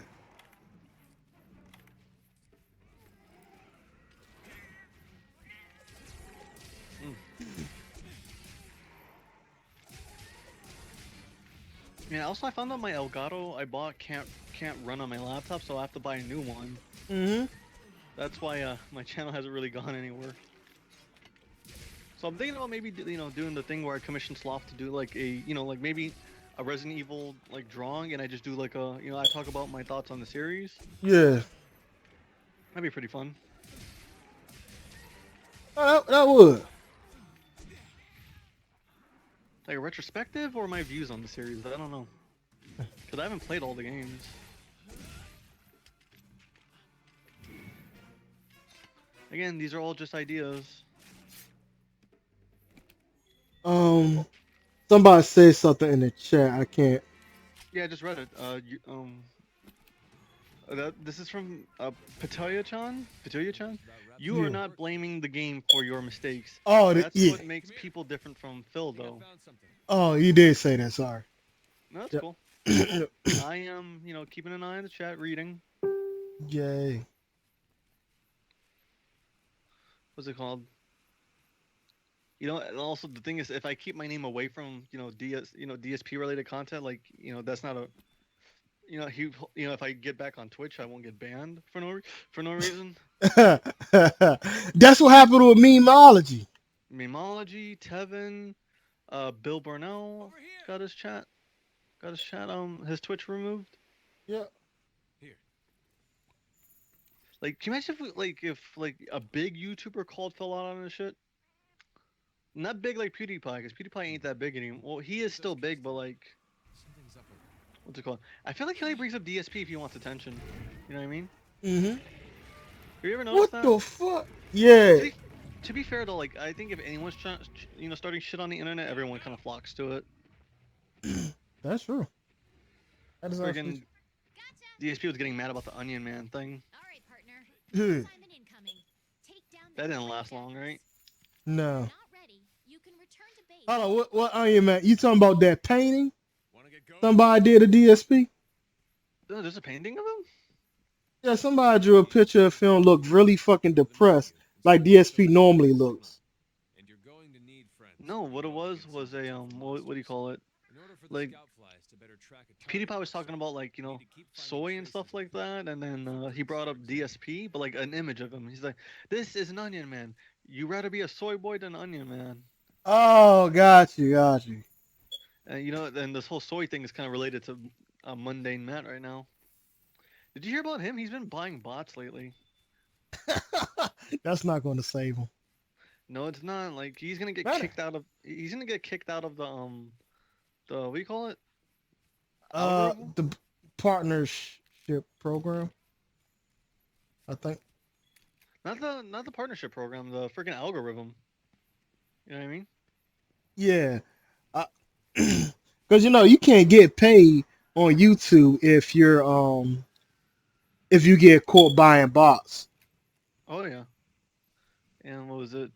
Mm. Yeah. Also, I found out my Elgato I bought can't run on my laptop, so I have to buy a new one. Mm-hmm. That's why my channel hasn't really gone anywhere. So I'm thinking about maybe doing the thing where I commission Sloth to do like like maybe a Resident Evil like drawing, and I just do like I talk about my thoughts on the series. Yeah. That'd be pretty fun. Oh, that would. Like a retrospective or my views on the series. I don't know, because I haven't played all the games. Again, these are all just ideas. Somebody said something in the chat. I can't. Yeah, I just read it. This is from Patuya-chan. Patuya-chan. You are Yeah. not blaming the game for your mistakes. Oh, That's yeah. what makes people different from Phil, though. Oh, you did say that. Sorry. No, that's Yep. cool. I am, keeping an eye on the chat, reading. Yay. What's it called? And also the thing is, if I keep my name away from, DSP related content, like, that's not if I get back on Twitch, I won't get banned for no reason. That's what happened with memeology. Memology, Tevin, Bill Burnell Over here. got his his Twitch removed. Yeah. Here. Like, can you imagine if a big YouTuber called Phil out on his shit? Not big like PewDiePie, because PewDiePie ain't that big anymore. Well, he is still big, but like, Something's up over there. what's it called? I feel like he only brings up DSP if he wants attention. You know what I mean? Mm-hmm. Have you ever What noticed that? the fuck? Yeah. To be, to be fair though, like I think if anyone's starting shit on the internet, everyone kind of flocks to it. That's true. That is actually Friggin' DSP was getting mad about the Onion Man thing. All right, partner. true. Assignment incoming. Take down That the didn't last Jackals. long, right? No. Not ready. You can return to base. Hold on. What are you, man? You talking about that painting? Wanna get going? Somebody did a DSP? Oh, there's a painting of him. Yeah, somebody drew a picture of him looked really fucking depressed, like DSP normally looks. And you're going to need friends. No, what it was a what do you call it? In order for the Like scout flies to better track a PewDiePie target, was talking about like you need to keep finding soy and traces stuff of like that, and then he brought up DSP, but like an image of him. He's like, "This is an Onion Man. You rather be a soy boy than an Onion Man." Oh, got you, got you. And and this whole soy thing is kind of related to mundane Matt right now. Did you hear about him? He's been buying bots lately. That's not going to save him. No, it's not. Like he's gonna get Better. kicked out of. He's gonna get kicked out of the what do you call it? Uh, Algorithm? the partnership program, I think. Not the partnership program. The freaking algorithm. You know what I mean? Yeah, because you can't get paid on YouTube if you get caught buying bots. Oh yeah. And what was it?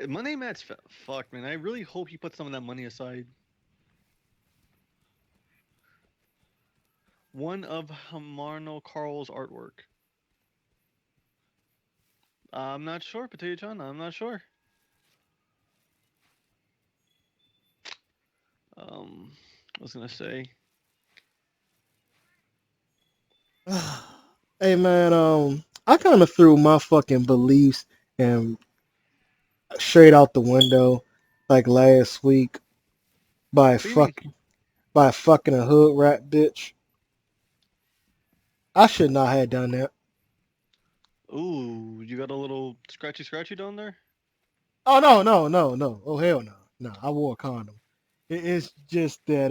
Money Matt's fuck, man. I really hope he puts some of that money aside. One of Hamarno Carl's artwork. I'm not sure, Potato John. I'm not sure. I was gonna say. Hey man, I kind of threw my fucking beliefs and straight out the window like last week by What do you mean? fucking a hood rat bitch. I should not have done that. Ooh, you got a little scratchy down there? Oh no, no, no, no. Oh hell no. No, I wore a condom. It's just that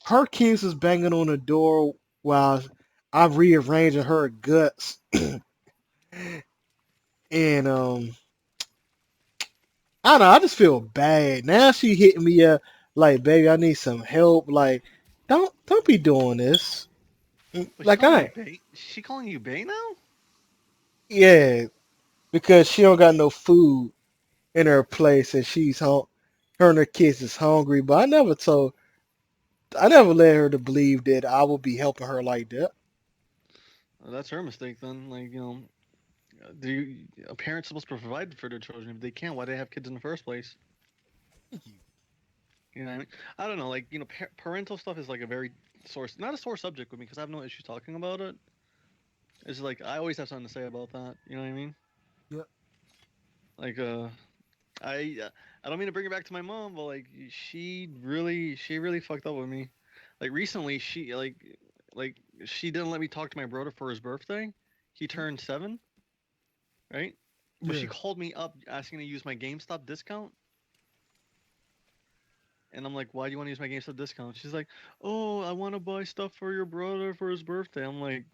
her kids was banging on the door while I'm rearranging her guts. And I don't know, I just feel bad. Now she hitting me up like, baby, I need some help. Like, don't be doing this. Was she Like calling I you ain't. Bay? She calling you Bay now? Yeah, because she don't got no food in her place and she's home. Her and her kids is hungry, but I never led her to believe that I would be helping her like that. Well, that's her mistake then. Like do a parent's supposed to provide for their children? If they can't, why do they have kids in the first place? You know what I mean? I don't know. Like parental stuff is like a very not a sore subject with me because I have no issues talking about it. It's like I always have something to say about that. You know what I mean? Yep. Like I don't mean to bring it back to my mom, but like she really fucked up with me. Like recently, like she didn't let me talk to my brother for his birthday. He turned 7, right? But she Yeah. called me up asking to use my GameStop discount. And I'm like, why do you want to use my GameStop discount? She's like, oh, I want to buy stuff for your brother for his birthday. I'm like,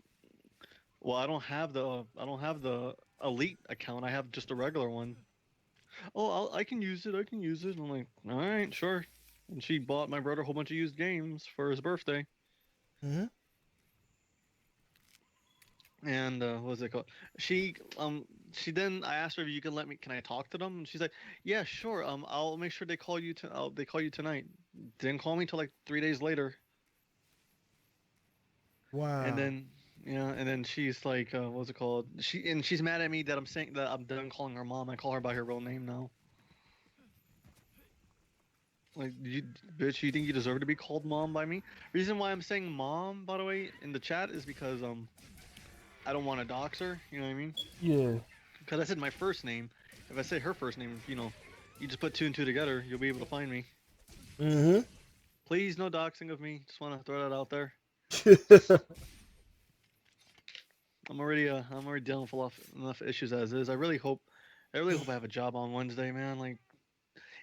well, I don't have the elite account. I have just a regular one. Oh, I can use it. I can use it. I'm like, all right, sure. And she bought my brother a whole bunch of used games for his birthday. Hmm. And what was it called? She she then I asked her if you can I talk to them? And she's like, yeah, sure. I'll make sure they call you tonight. Didn't call me till like 3 days later. And Wow. then and then she's like, what's it called? She's mad at me that I'm saying that I'm done calling her mom. I call her by her real name now. Like, bitch, you think you deserve to be called mom by me? Reason why I'm saying mom, by the way, in the chat is because I don't want to dox her. You know what I mean? Yeah. Because I said my first name. If I say her first name, you just put two and two together, you'll be able to find me. Mm-hmm. Please, no doxing of me. Just want to throw that out there. I'm already dealing with enough issues as is. I really hope I have a job on Wednesday, man. Like,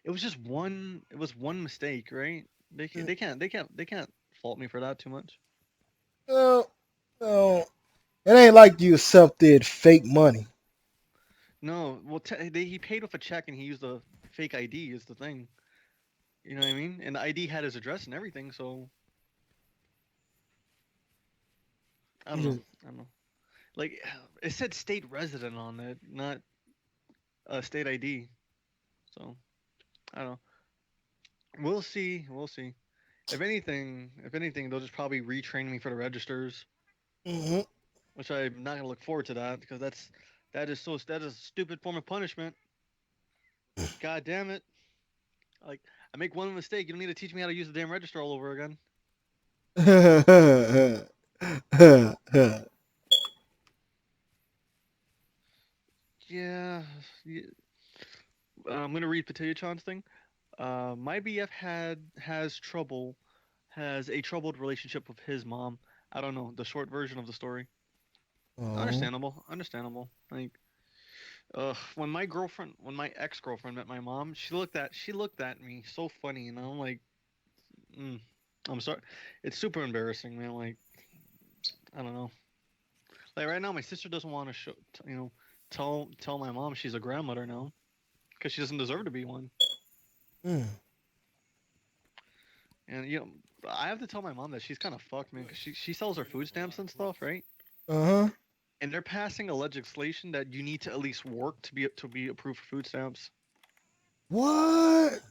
it was one mistake, right? They can't fault me for that too much. No, no. It ain't like you accepted fake money. No, well, he paid with a check and he used a fake ID is the thing. You know what I mean? And the ID had his address and everything, so I don't know. Yeah. I don't know. Like, it said state resident on it, not state ID. So I don't know. We'll see. We'll see. If anything, they'll just probably retrain me for the registers, Mm-hmm. which I'm not gonna look forward to that because that is a stupid form of punishment. God damn it! Like, I make one mistake, you don't need to teach me how to use the damn register all over again. Yeah. yeah. I'm gonna read Potato Chan's thing. My BF has a troubled relationship with his mom. I don't know the short version of the story. Oh. Understandable, understandable. Like, when my ex girlfriend met my mom, she looked at me so funny, and I'm like, mm, I'm sorry. It's super embarrassing, man. Like, I don't know. Like right now, my sister doesn't want to tell my mom she's a grandmother now because she doesn't deserve to be one. Mm. And I have to tell my mom that she's kind of fucked, man, because she sells her food stamps and stuff, right? Uh-huh. And they're passing a legislation that you need to at least work to be approved for food stamps. What?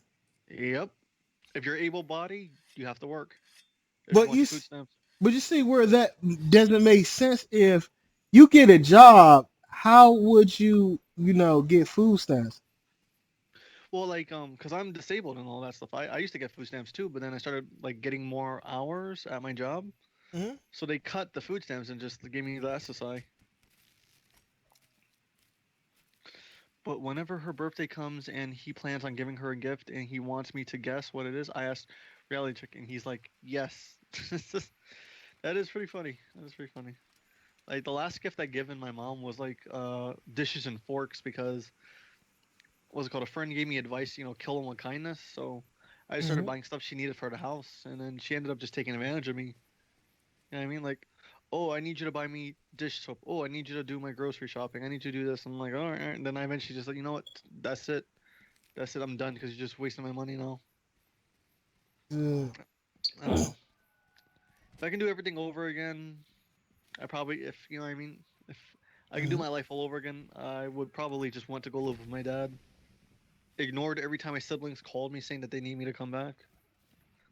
Yep. If you're able-bodied, you have to work if you But want your food stamps. but you see where that doesn't make sense. If you get a job, how would you get food stamps? Well, like, cause I'm disabled and all that stuff. I used to get food stamps too, but then I started like getting more hours at my job, Hmm. so they cut the food stamps and just gave me the SSI. But whenever her birthday comes and he plans on giving her a gift and he wants me to guess what it is, I asked Reality Check and he's like, yes. That is pretty funny. That is pretty funny. Like the last gift I given my mom was like dishes and forks because what's it called? A friend gave me advice, kill them with kindness. So I just started Hmm. buying stuff she needed for the house, and then she ended up just taking advantage of me. You know what I mean? Like, oh, I need you to buy me dish soap. Oh, I need you to do my grocery shopping. I need you to do this. I'm like, all right. And then I eventually just like, you know what? That's it. That's it. I'm done because you're just wasting my money now. Yeah. I don't know. If I can do everything over again, I probably, if you know what I mean, if I can do Mhm. my life all over again, I would probably just want to go live with my dad. Ignored every time my siblings called me saying that they need me to come back.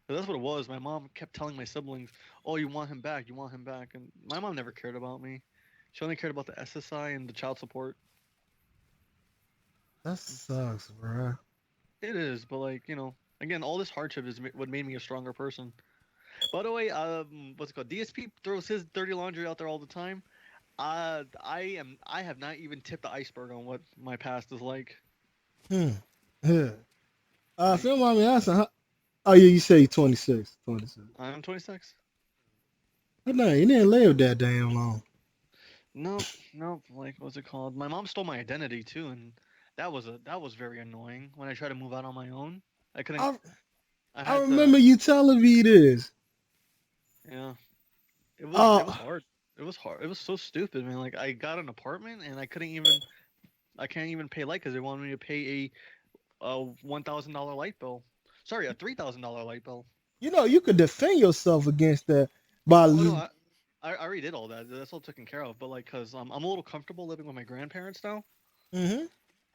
But that's what it was. My mom kept telling my siblings, "Oh, you want him back? You want him back?" And my mom never cared about me. She only cared about the SSI and the child support. That sucks, bro. It is, but like again, all this hardship is what made me a stronger person. By the way, what's it called? DSP throws his dirty laundry out there all the time. I have not even tipped the iceberg on what my past is like. Hmm. Yeah. If Like, you don't mind me asking, oh yeah, you say you're 26, 26. I'm 26. But no, you didn't live that damn long. Nope, nope. Like, what's it called? My mom stole my identity too, and that was very annoying. When I tried to move out on my own, I couldn't. I I I had to. remember you telling me this. Yeah, it was Uh, hard. It was hard. It was so stupid, man. Like, I got an apartment and I couldn't even. I can't even pay light because they wanted me to pay a $1,000 light bill. Sorry, a $3,000 light bill. you could defend yourself against that by. Oh no, I already did all that. That's all taken care of. But like, cause I'm a little comfortable living with my grandparents now, Mm-hmm.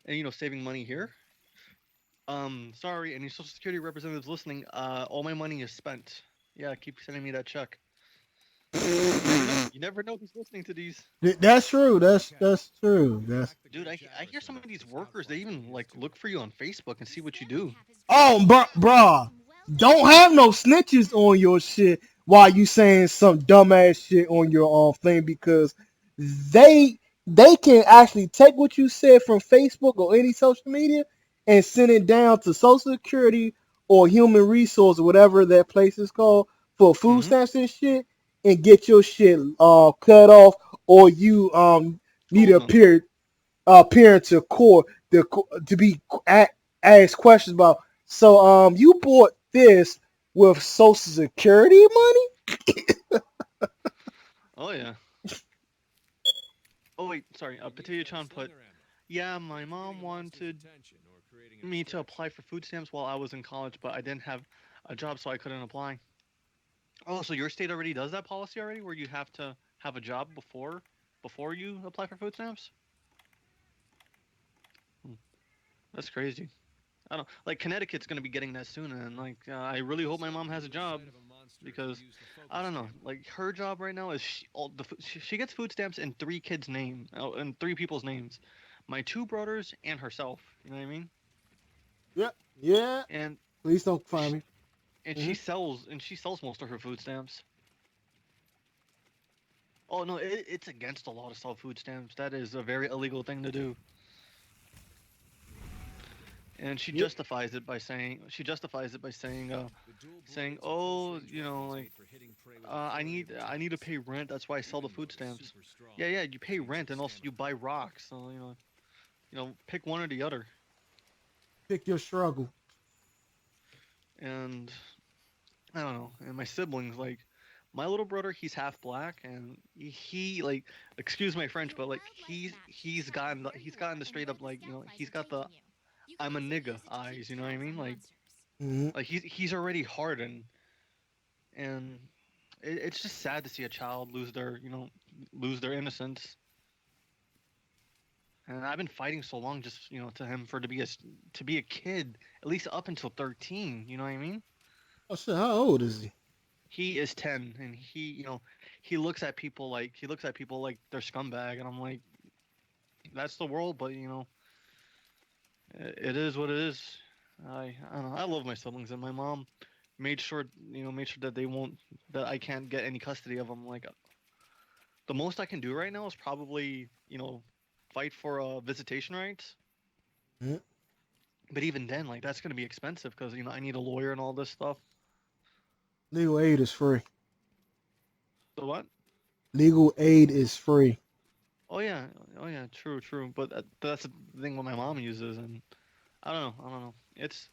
and saving money here. Sorry, any Social Security representatives listening? All my money is spent. Yeah, keep sending me that check. You You never know who's listening to these. That's true. That's true. That's Dude, I hear some of these workers. They even like look for you on Facebook and see what you do. oh, bruh. Don't have no snitches on your shit while you saying some dumbass shit on your thing because they can actually take what you said from Facebook or any social media and send it down to Social Security or Human Resource or whatever that place is called for food Mm-hmm. stamps and shit and get your shit cut off or you need to Oh no. appear into court to be asked questions about. So you bought this with Social Security money? Oh yeah. Oh wait, sorry. Potato Chan put. Yeah, my mom wanted me to apply for food stamps while I was in college, but I didn't have a job, so I couldn't apply. Oh, so your state already does that policy already, where you have to have a job before you apply for food stamps? Hmm, that's crazy. I don't like Connecticut's gonna be getting that soon, and like I really hope my mom has a job because I don't know. Like her job right now is she gets food stamps in three kids' name, in three people's names, my two brothers and herself. You know what I mean? Yeah, yeah. And Please don't find sh me. and Hmm. she sells most of her food stamps. Oh no, it's against the law to sell food stamps. That is a very illegal thing to do. And Yep. she justifies it by saying, oh, you know, like I need to pay rent. That's why I sell the food stamps. Yeah, yeah, you pay rent and also you buy rocks. So pick one or the other. Pick your struggle. And I don't know. And my siblings, like my little brother, he's half black, and he like, excuse my French, but like he's gotten the straight up like he's got the I'm a nigga eyes. You know what I mean? Hmm. Like he's already hardened, and it's just sad to see a child lose their innocence. And I've been fighting so long just to him for to be a kid at least up until 13. You know what I mean? Oh shit, how old is he? He is 10, and he looks at people like they're scumbag, and I'm like, that's the world, but it is what it is. I don't know. I love my siblings, and my mom made sure that that I can't get any custody of them. Like the most I can do right now is probably fight for visitation rights. Mhm. But even then, like that's gonna be expensive because I need a lawyer and all this stuff. Legal aid is free. So what? Legal aid is free. Oh yeah, oh yeah, true, true. But that's the thing what my mom uses, and I don't know. It's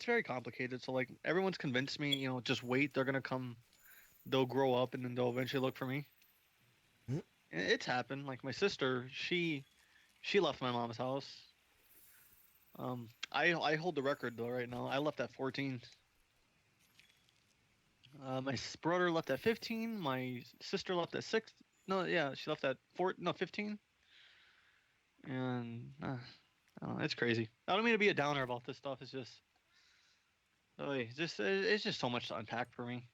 very complicated. So like everyone's convinced me, just wait. They're gonna come. They'll grow up, and then they'll eventually look for me. Mhm. And it's happened. Like my sister, she left my mom's house. I hold the record though right now. I left at 14. My brother left at 15. My sister left at 6. No, yeah, she left at 4. No, 15. And I don't know, it's crazy. I don't mean to be a downer about this stuff. It's just, oh, it's just so much to unpack for me.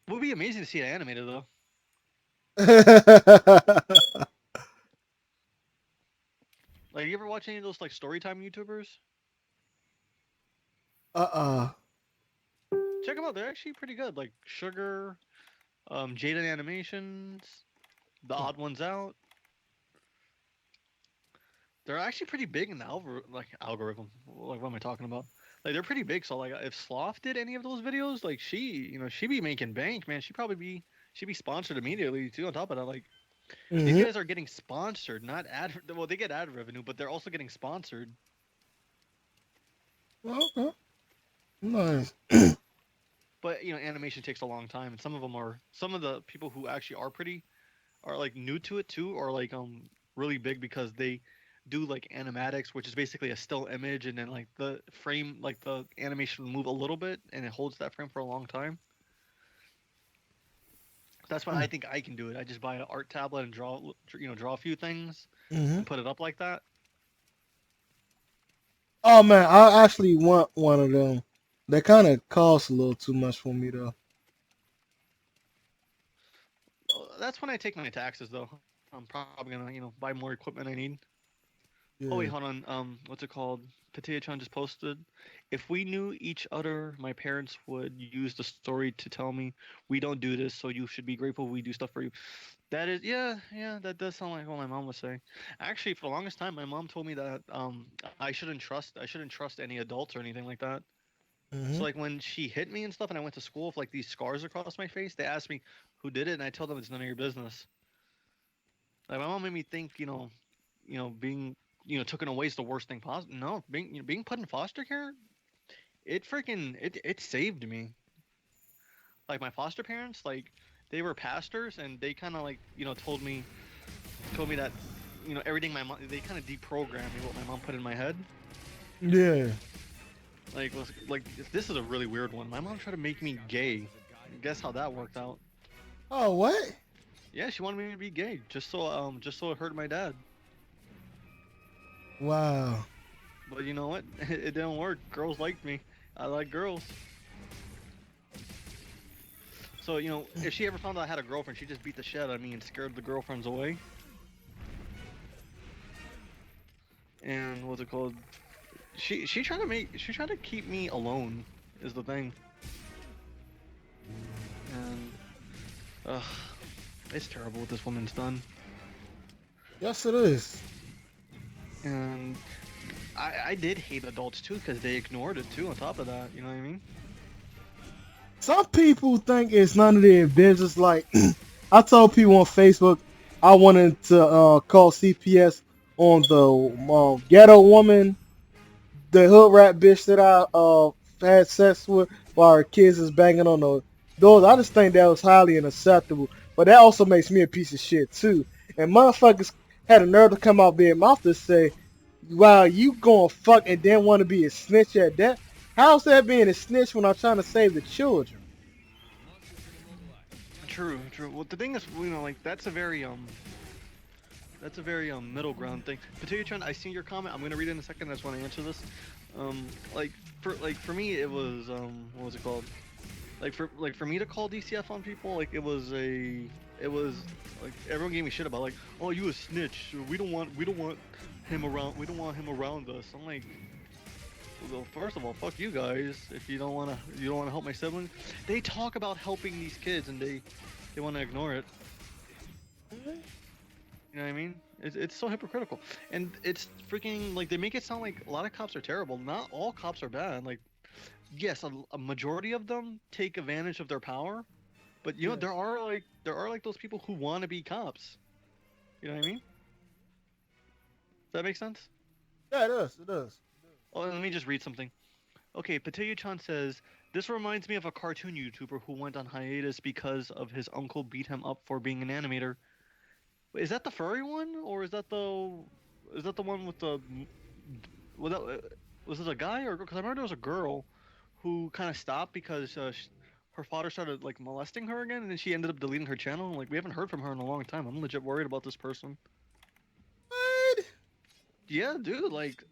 It would be amazing to see it animated though. Like, you ever watch any of those like storytime YouTubers? uh-uh. Check them out. They're actually pretty good. Like Sugar, Jaden Animations, The Odd Ones Out. They're actually pretty big in the algorithm. Like, what am I talking about? Like, they're pretty big. So like, if Sloth did any of those videos, like she'd be making bank, man. She'd be sponsored immediately too. On top of that, like these Hmm. guys are getting sponsored, not ad. Well, they get ad revenue, but they're also getting sponsored. Okay. Nice. But animation takes a long time, and some of the people who actually are pretty are like new to it too, or like really big because they do like animatics, which is basically a still image, and then like the frame, like the animation will move a little bit, and it holds that frame for a long time. That's why I think I can do it. I just buy an art tablet and draw a few things Hmm. and put it up like that. Oh man, I actually want one of them. They kind of cost a little too much for me though. that's when I take my taxes though. I'm probably gonna buy more equipment I need. Oh wait, Yeah. hold on. What's it called? Potato-chan just posted. If we knew each other, my parents would use the story to tell me we don't do this, so you should be grateful we do stuff for you. That is, yeah, that does sound like what my mom would say. Actually, for the longest time, my mom told me that I shouldn't trust any adults or anything like that. Hmm. So like when she hit me and stuff, and I went to school with like these scars across my face, they asked me who did it, and I told them it's none of your business. Like my mom made me think, being taken away is the worst thing possible. No, being put in foster care, it saved me. Like my foster parents, like they were pastors, and they kind of like told me that everything my mom, they kind of deprogrammed me what my mom put in my head. Yeah. Like was like this is a really weird one. My mom tried to make me gay. Guess how that worked out? Oh, what? Yeah, she wanted me to be gay just so it hurt my dad. Wow. But you know what? It didn't work. Girls liked me. I like girls. So, if she ever found out I had a girlfriend, she just beat the shit out of me and scared the girlfriends away. And what's it called? She tried to keep me alone is the thing. And ugh, it's terrible what this woman's done. Yes, it is. And I did hate adults too because they ignored it too. On top of that, you know what I mean? Some people think it's none of their business. Like I told people on Facebook, I wanted to call CPS on the ghetto woman, the hood rat bitch that I had sex with while her kids is banging on the doors. I just think that was highly unacceptable. But that also makes me a piece of shit too. And motherfuckers had a nerve to come out their mouth to say, "Wow, you going fuck and then want to be a snitch at that? How's that being a snitch when I'm trying to save the children?" True, true. Well, the thing is, like that's a very middle ground thing. Potato, I see your comment. I'm gonna read it in a second. I just want to answer this. Like for me, it was what was it called? Like for me to call DCF on people, like it was like everyone gave me shit about like, oh, you a snitch. We don't want him around. We don't want him around us. I'm like, well, first of all, fuck you guys. If you don't wanna help my sibling. They talk about helping these kids and they want to ignore it. You know what I mean? It's so hypocritical, and it's freaking like they make it sound like a lot of cops are terrible. Not all cops are bad. Like yes, a majority of them take advantage of their power, but Yes. there are like those people who want to be cops. You know what I mean? Does that make sense? Yeah, it does. It does. Oh, let me just read something. Okay, Patayu-chan says this reminds me of a cartoon YouTuber who went on hiatus because of his uncle beat him up for being an animator. Wait, is that the furry one, or is that the one with the was that was this a guy or because I remember there was a girl who kind of stopped because her father started like molesting her again, and then she ended up deleting her channel. Like we haven't heard from her in a long time. I'm legit worried about this person. What? Yeah, dude. Like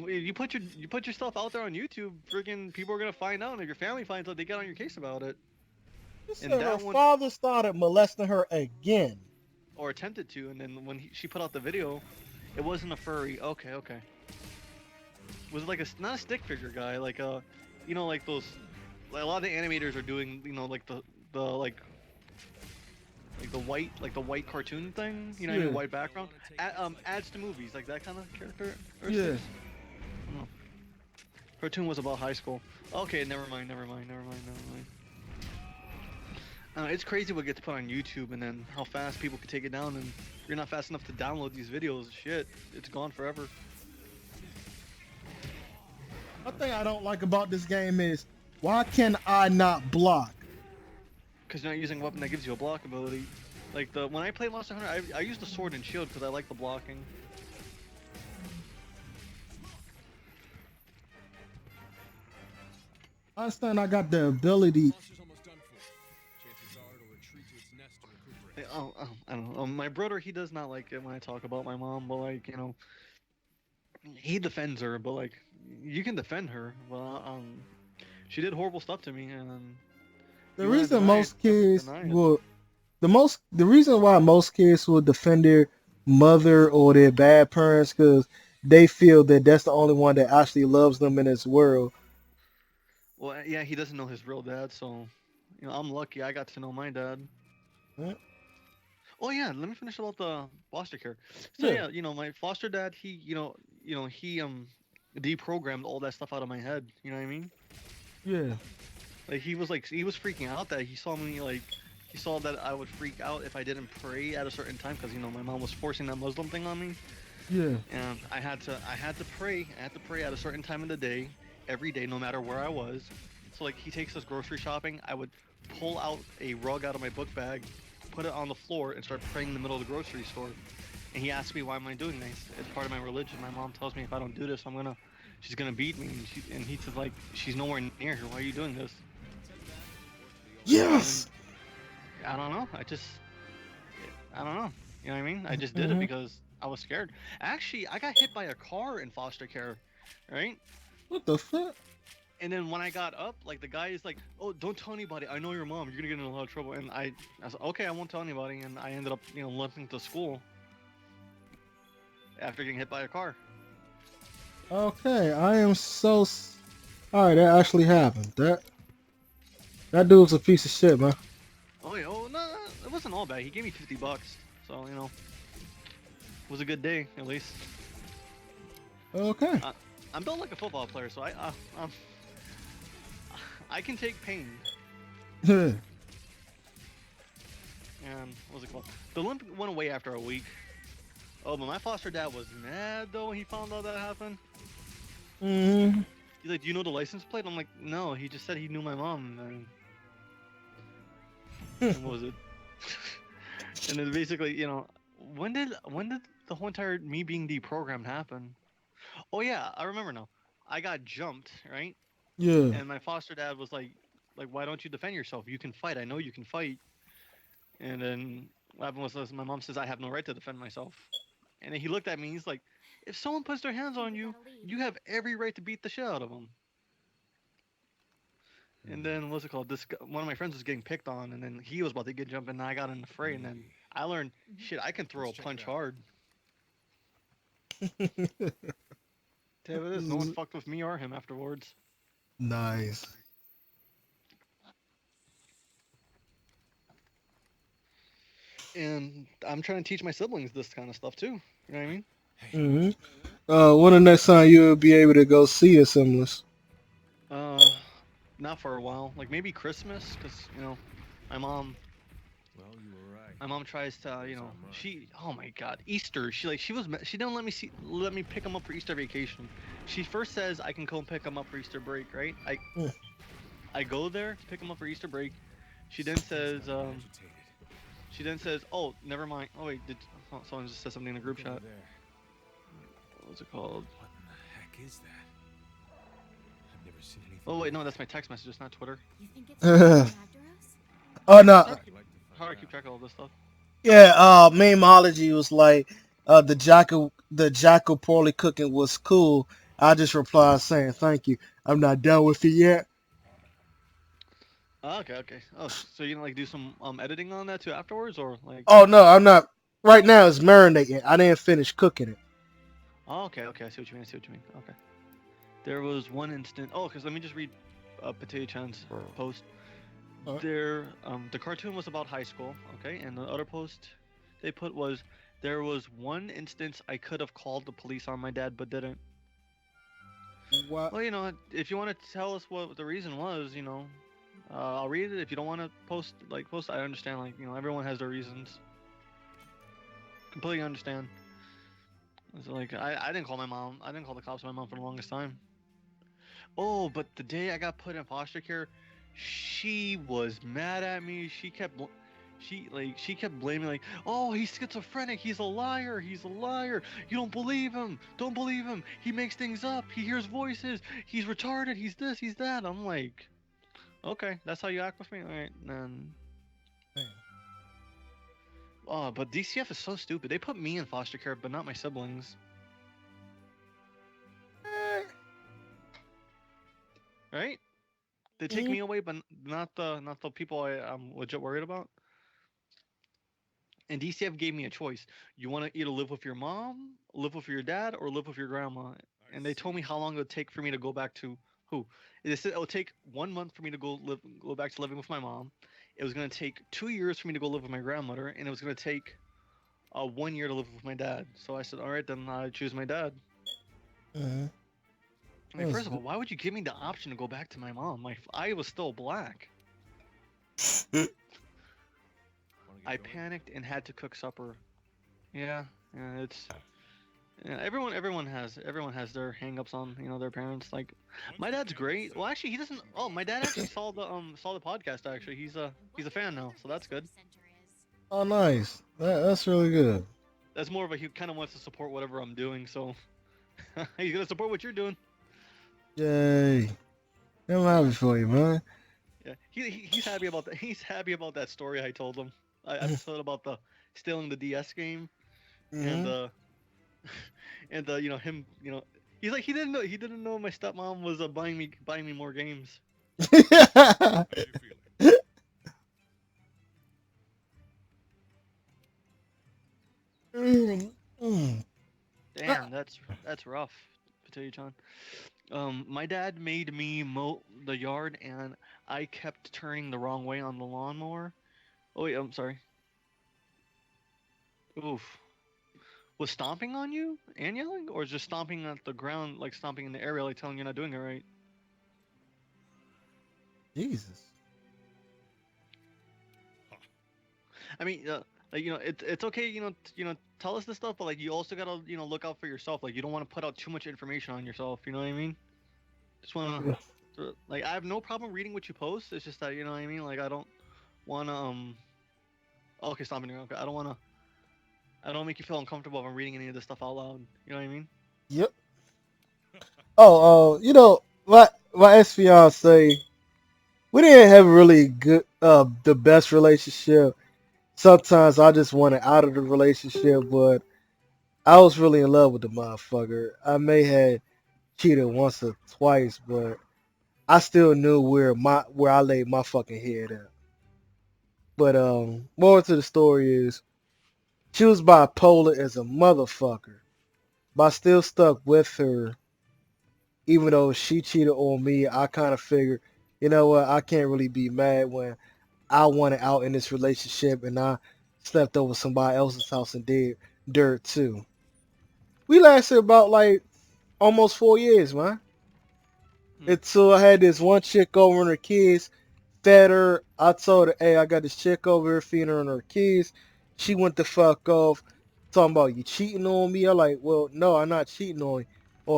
you put your stuff out there on YouTube, freaking people are gonna find out, and if your family finds out, they get on your case about it. You And said her that one father started molesting her again. or attempted to, and then when she put out the video, it wasn't a furry. Okay, okay. Was it like not a stick figure guy, like like those, like a lot of the animators are doing, like the like the white cartoon thing, you know what I mean, Yeah. white background, adds to movies, like that kind of character or Yeah. sticks. I don't know. Cartoon was about high school. Okay, never mind. It's crazy what gets put on YouTube and then how fast people can take it down, and if you're not fast enough to download these videos, shit, it's gone forever. One thing I don't like about this game is why can I not block? Because you're not using a weapon that gives you a block ability. Like when I play Monster Hunter, I use the sword and shield because I like the blocking. I understand I got the ability. Monster's almost done for. Chances are it'll retreat to its nest to recuperate. I don't know. My brother, he does not like it when I talk about my mom, but like he defends her, but like you can defend her. Well, she did horrible stuff to me, and The you want to reason deny it, most kids deny it. will the reason why most kids will defend their mother or their bad parents because they feel that that's the only one that actually loves them in this world. Well, yeah, he doesn't know his real dad, so I'm lucky I got to know my dad. Yeah. Oh yeah, let me finish about the foster care. So Yeah. yeah, my foster dad, he deprogrammed all that stuff out of my head. You know what I mean? Yeah. Like he was freaking out that he saw me like he saw that I would freak out if I didn't pray at a certain time because my mom was forcing that Muslim thing on me, Yeah. and I had to pray. I had to pray at a certain time of the day, every day, no matter where I was. So like he takes us grocery shopping, I would pull out a rug out of my book bag, put it on the floor, and start praying in the middle of the grocery store. And he asked me why am I doing this? It's part of my religion. My mom tells me if I don't do this, she's gonna beat me. And he says like she's nowhere near here. Why are you doing this? And Yes. I don't know. I don't know. You know what I mean? I just did it Hmm. because I was scared. Actually, I got hit by a car in foster care, right? What the fuck? And then when I got up, like the guy is like, "Oh, don't tell anybody. I know your mom. You're gonna get in a lot of trouble." And I was like, "Okay, I won't tell anybody." And I ended up, limping to school after getting hit by a car. Okay, I am so. All right, that actually happened. That dude's a piece of shit, man. Oh yeah, oh no, it wasn't all bad. He gave me $50, so it was a good day at least. Okay. Uh, I'm built like a football player, so I can take pain. Yeah. And what's it called? The limp went away after a week. Oh, but my foster dad was mad though when he found out that happened. Hmm. He's like, "Do you know the license plate?" I'm like, "No." He just said he knew my mom, and what was it? And then basically, when did the whole entire me being deprogrammed happen? Oh yeah, I remember now. I got jumped, right? Yeah. And my foster dad was like, "Why don't you defend yourself? You can fight. I know you can fight." And then what happened was this, my mom says I have no right to defend myself. And then he looked at me. He's like, "If someone puts their hands on We you, gotta leave. you have every right to beat the shit out of them." And then what's it called? One of my friends was getting picked on, and then he was about to get jumped, and I got in the fray. And then I learned, shit, I can throw a punch hard. Tell you this, no one fucked with me or him afterwards. Nice. And I'm trying to teach my siblings this kind of stuff too. You know what I mean? Hmm. When the next time you'll be able to go see a similar? Uh, Not for a while. Like maybe Christmas, because my mom, Well, you were right. my mom tries to, Those are mine. oh my God, Easter. She didn't let me pick them up for Easter vacation. She first says I can go and pick them up for Easter break, right? Mm. I go there to pick them up for Easter break. She then says, Agitated. oh, never mind. Oh wait, someone just said something in the group Look over chat. there. What's it called? What in the heck is that? I've never seen anything. Oh wait, no, like that's my text messages, not Twitter. You think it's coming after us? Oh no. How it. I'd like to how do I find keep out. track of all this stuff? Yeah. Memeology was like, the jackal poorly cooking was cool. I just replied saying thank you. I'm not done with it yet. Oh, okay, okay. Oh, so you gonna like do some editing on that too afterwards, or like? Oh no, I'm not. Right now it's marinating. I didn't finish cooking it. Oh, okay, okay. I see what you mean. I see what you mean. Okay. There was one instant. Oh, because let me just read Potato Chan's post. Huh? The cartoon was about high school. Okay, and the other post they put was there was one instance I could have called the police on my dad, but didn't. What? Well, if you want to tell us what the reason was, I'll read it. If you don't want to post, I understand. Like, everyone has their reasons. Completely understand. So, like, I didn't call my mom. I didn't call the cops on my mom for the longest time. Oh, but the day I got put in foster care, she was mad at me. She kept blaming like, "Oh, he's schizophrenic. He's a liar. He's a liar. You don't believe him. Don't believe him. He makes things up. He hears voices. He's retarded. He's this. He's that." I'm like, "Okay, that's how you act with me. All right, then." Oh, but DCF is so stupid. They put me in foster care, but not my siblings, right? They take Mhm. me away, but not the people I'm legit worried about. And DCF gave me a choice. You want to either live with your mom, live with your dad, or live with your grandma. And they told me how long it would take for me to go back to who? They said it would take 1 month for me to go back to living with my mom. It was gonna take 2 years for me to go live with my grandmother, and it was gonna take 1 year to live with my dad. So I said, all right, then I choose my dad. Uh-huh. I mean, first of all, why would you give me the option to go back to my mom? My eye was still black. I panicked and had to cook supper. Yeah, yeah, it's yeah, everyone has their hangups on their parents. Like, my dad's great. Well, actually, he doesn't. Oh, my dad actually saw the podcast. Actually, he's a fan now, so that's good. Oh, nice. That's really good. That's more of a he kind of wants to support whatever I'm doing, so he's gonna support what you're doing. Yay. I'm happy for you, man. Yeah, he's happy about that. He's happy about that story I told him. I told about the stealing the DS game and Mm-hmm. and him he's like he didn't know my stepmom was buying me more games. How you feeling? Mm. Damn, that's rough. To tell you, John. My dad made me mow the yard, and I kept turning the wrong way on the lawnmower. Oh wait, I'm sorry. Oof. Was stomping on you and yelling, or just stomping at the ground, like stomping in the area, like telling you're not doing it right? Jesus. I mean, like it's okay, tell us this stuff, but like you also gotta look out for yourself. Like you don't want to put out too much information on yourself. You know what I mean? Just wanna Yeah. like I have no problem reading what you post. It's just that you know what I mean. Like I don't wanna okay, stop me. Okay, I don't make you feel uncomfortable if I'm reading any of this stuff out loud. You know what I mean? Yep. My ex fiance, we didn't have a really good, the best relationship. Sometimes I just wanted out of the relationship, but I was really in love with the motherfucker. I may have cheated once or twice, but I still knew where I laid my fucking head at. But more to the story is she was bipolar as a motherfucker, but I still stuck with her even though she cheated on me. I kind of figured, you know what, I can't really be mad when I wanted out in this relationship and I slept over somebody else's house and did dirt too. We lasted about like almost 4 years, man. Hmm. Until I had this one chick over and her kids fed her. I told her, hey, I got this chick over here feeding her and her kids. She went the fuck off talking about you cheating on me. I'm like, well, no, I'm not cheating on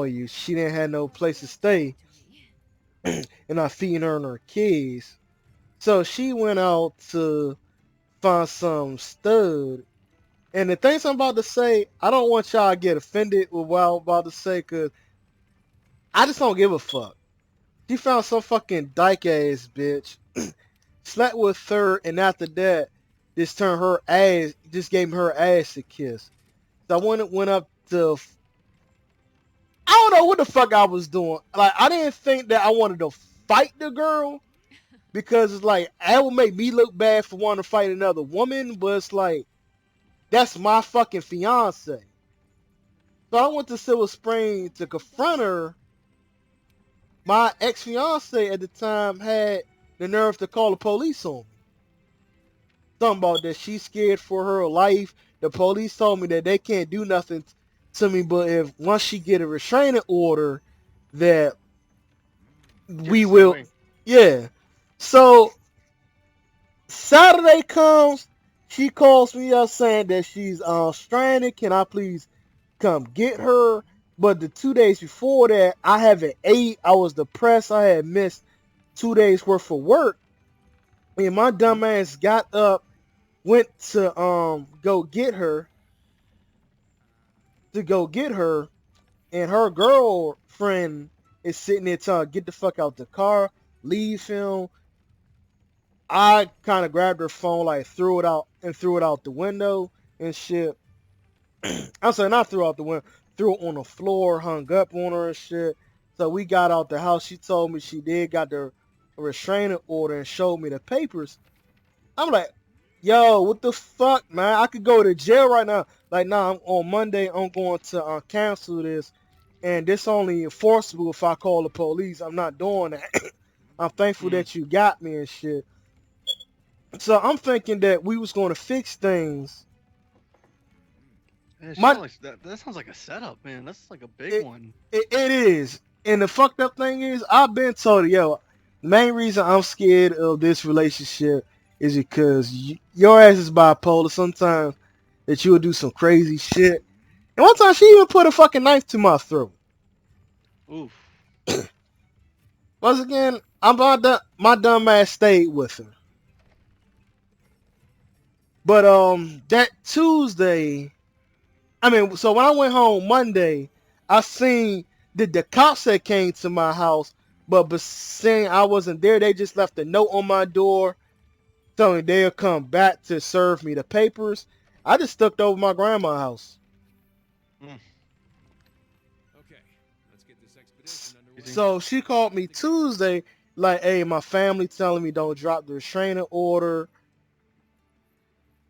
you. She didn't have no place to stay and I feeding her and her kids. So she went out to find some stud. And the things I'm about to say, I don't want y'all to get offended with what I'm about to say, because I just don't give a fuck. She found some fucking dyke ass bitch, slept with her, and after that, just gave her ass a kiss. So I went up to, I don't know what the fuck I was doing. Like, I didn't think that I wanted to fight the girl, because it's like, that would make me look bad for wanting to fight another woman, but it's like, that's my fucking fiance. So I went to Silver Spring to confront her. My ex-fiance at the time had the nerve to call the police on me. Something about that she's scared for her life. The police told me that they can't do nothing to me, but if once she get a restraining order, that Get her we sent will, away. yeah. So Saturday comes, she calls me up saying that she's stranded. Can I please come get her? But the 2 days before that, I haven't ate. I was depressed. I had missed 2 days worth of work. And my dumb ass got up, went to go get her, and her girlfriend is sitting there telling her, get the fuck out the car, leave him. I kind of grabbed her phone, like threw it out the window and shit. I'm sorry, not threw out the window, threw it on the floor, hung up on her and shit. So we got out the house. She told me she did got the restraining order and showed me the papers. I'm like, Yo, what the fuck, man? I could go to jail right now. Like, nah, on Monday, I'm going to cancel this, and this only enforceable if I call the police. I'm not doing that. I'm thankful Mm. that you got me and shit. So I'm thinking that we was going to fix things. It My sounds like that sounds like a setup, man. That's like a big it, one. it is, and the fucked up thing is, I've been told, yo, main reason I'm scared of this relationship is because your ass is bipolar. Sometimes that you will do some crazy shit. And one time she even put a fucking knife to my throat. Oof. Once again, my dumb ass stayed with her. But that Tuesday, I mean, so when I went home Monday, I seen that the cops that came to my house, but seeing I wasn't there, they just left a note on my door telling me they'll come back to serve me the papers. I just stuck over my grandma's house. Mm. Okay, let's get this expedition underway. So she called me Tuesday, like, hey, my family telling me don't drop the restraining order.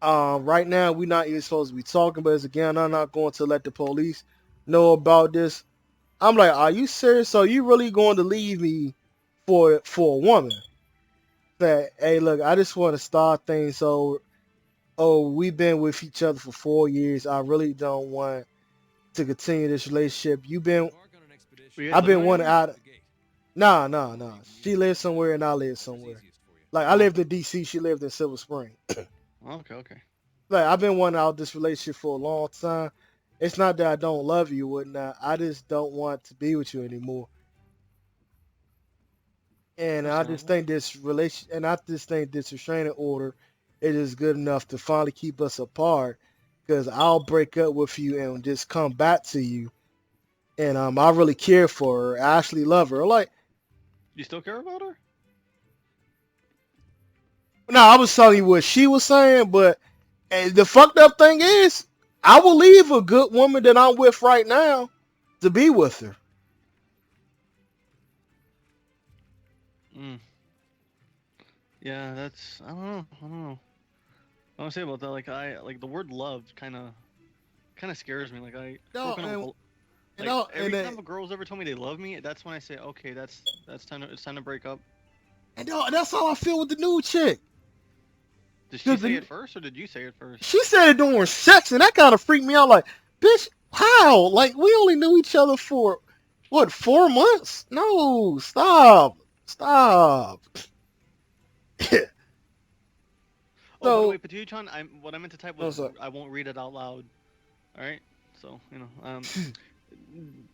Right now we're not even supposed to be talking, but as again, I'm not going to let the police know about this. I'm like, are you serious? So you really going to leave me for a woman? That, hey, look, I just want to start things. So, oh, we've been with each other for 4 years. I really don't want to continue this relationship. Embark on an Were you expedition guys I've living been and wanting together? cross out. the gate. Nah, Then nah, we'll nah. leave you She to lives decide somewhere and I live whatever's somewhere. easiest for you. Like, I Oh. lived in DC. She lived in Silver Spring. Okay. Okay. Like, I've been wanting out this relationship for a long time. It's not that I don't love you, whatnot. I just don't want to be with you anymore. And I just Understandable. think this restraining order is good enough to finally keep us apart. Because I'll break up with you and just come back to you. And I really care for her. I actually love her. Like, You still care about her? no, I was telling you what she was saying, but the fucked up thing is, I will leave a good woman that I'm with right now to be with her. Mm. Yeah, that's I don't know. I don't know. I want to say about that. Like I like the word love kind of scares me. Like I No, broken up with and like all, every time a girl's ever told me they love me, that's when I say okay, that's time to it's time to break up. that's how I feel with the new chick. Did she Cause say it first or did you say it first? she said it during sex, and that kind of freaked me out. Like, bitch, how? Like, we only knew each other for what, 4 months? No, stop. Oh, by the way, So, Patuchon, I what I meant to type was what's up? I won't read it out loud. All right. So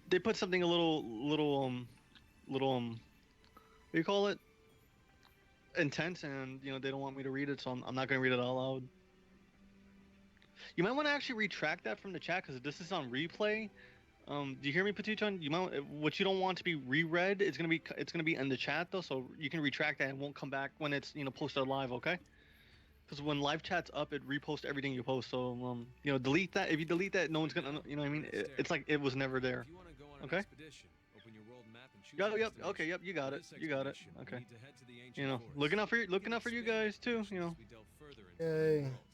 they put something a little what do you call it intense, and they don't want me to read it, so I'm not gonna read it out loud. You might want to actually retract that from the chat because this is on replay. Do you hear me, Patuchon? You might what you don't want to be reread. It's gonna be in the chat though, so you can retract that and won't come back when it's posted live. Okay? Because when live chat's up, it reposts everything you post. So delete that. If you delete that, no one's gonna. You know what I mean? It's like it was never there. If you want to go on an Okay? expedition, open your world map and choose Yep. a Yep. Okay. destination. Yep. You got For it. this You got it. expedition, we Okay. need to head to the ancient forest. Looking out for you. Begin Looking out for you expanding guys our too. mission as we delve further into the new Yay. world.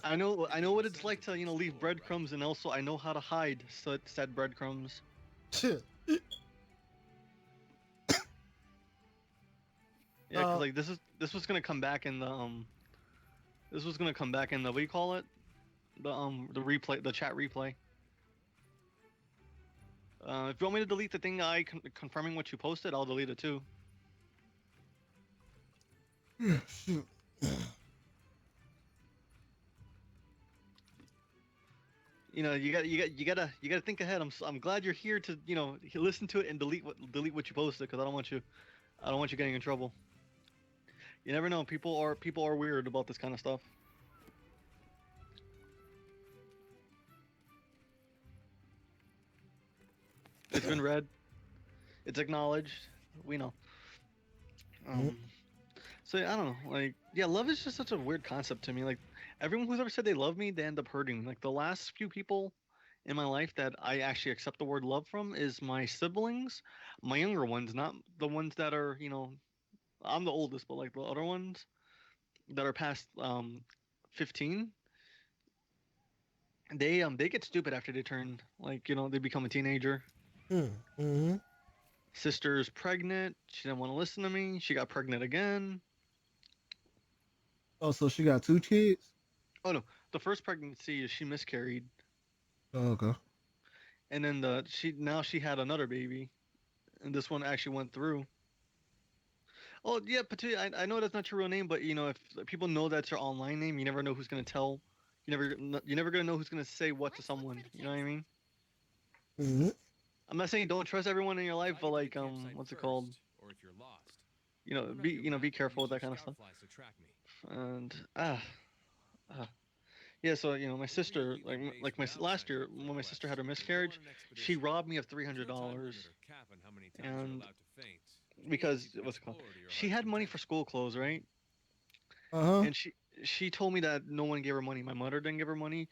I know what Beginning it's like descent to into the leave full empire. breadcrumbs, and also I know how to hide said breadcrumbs. Yeah, because uh, like this was gonna come back in the this was gonna come back in the what do you call it the replay the chat replay. If you want me to delete the thing confirming what you posted, I'll delete it too. shoot. You gotta think ahead. I'm glad you're here to listen to it and delete what you posted because I don't want you getting in trouble. You never know. People are weird about this kind of stuff. It's been read. It's acknowledged. We know. Um. So yeah, I don't know. Like, yeah, love is just such a weird concept to me. Like, everyone who's ever said they love me, they end up hurting me. Like the last few people in my life that I actually accept the word love from is my siblings, my younger ones, not the ones that are. I'm the oldest, but like the other ones that are past 15, they get stupid after they turn like they become a teenager. Mm-hmm. Sister's pregnant. She didn't want to listen to me. She got pregnant again. Oh, so she got two kids? Oh no, the first pregnancy is she miscarried, Oh, okay. and then she had another baby, and this one actually went through. Oh yeah, I know that's not your real name, but if people know that's your online name, you never know who's gonna tell. You're never gonna know who's gonna say what to Let's look someone. for the You know what I kids. mean? Mm-hmm. I'm not saying don't trust everyone in your life, but Try to like get a campsite what's it called? first, or if you're lost, open up Be your be map and careful use with your that kind of scout stuff. flies to track me. And ah. Yeah, so my If any of sister, you get base last without year signing up for when a my sister quest, had her you'll go miscarriage, on an she expedition. robbed me of three There's hundred no time dollars, limit or cap on how many times you're and allowed to faint. As long as because you can what's it called? explore to your She heart's had money for content. school clothes, right? Uh-huh. And she told me that no one gave her money. My mother didn't give her money.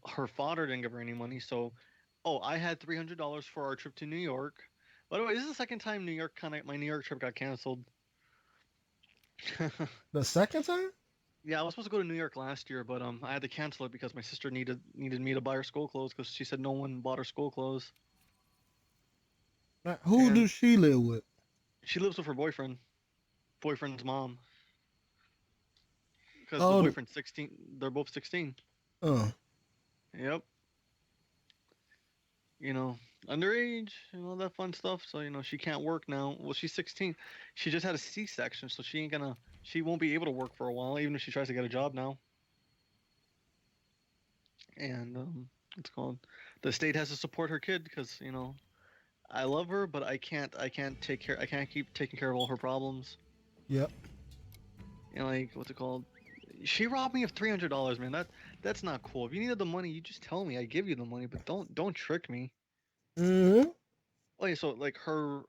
Her father didn't give her any money. So, oh, I had $300 for our trip to New York. By the way, this is the second time my New York trip got canceled. The second time? Yeah, I was supposed to go to New York last year, but I had to cancel it because my sister needed me to buy her school clothes because she said no one bought her school clothes. Now, who And does she live with? she lives with her boyfriend's mom, because the Oh, boyfriend's 16. They're both 16. uh, Yep. You know, underage and all that fun stuff. So she can't work now. Well, she's 16. She just had a C-section, so she won't be able to work for a while, even if she tries to get a job now. And it's called the state has to support her kid because I love her, but I can't keep taking care of all her problems. yep. And like what's it called? She robbed me of $300, man. That's not cool. If you needed the money, you just tell me. I give you the money, but don't trick me. Mm-hmm. Oh yeah, so like her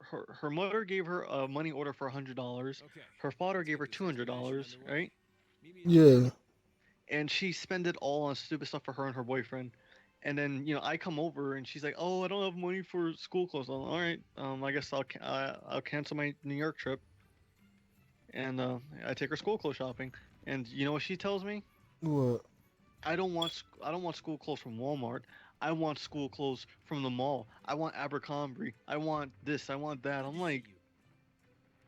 mother gave her a money order for $100. Okay, Her father let's gave get her this expedition $200, underway. right? Meet me at the Yeah. beach. And she spent it all on stupid stuff for her and her boyfriend. And then I come over and she's like, "Oh, I don't have money for school clothes." All right, I guess I'll cancel my New York trip. And I take her school clothes shopping. And you know what she tells me? What? I don't want school clothes from Walmart. I want school clothes from the mall. I want Abercrombie. I want this. I want that. Good I'm to see like, you.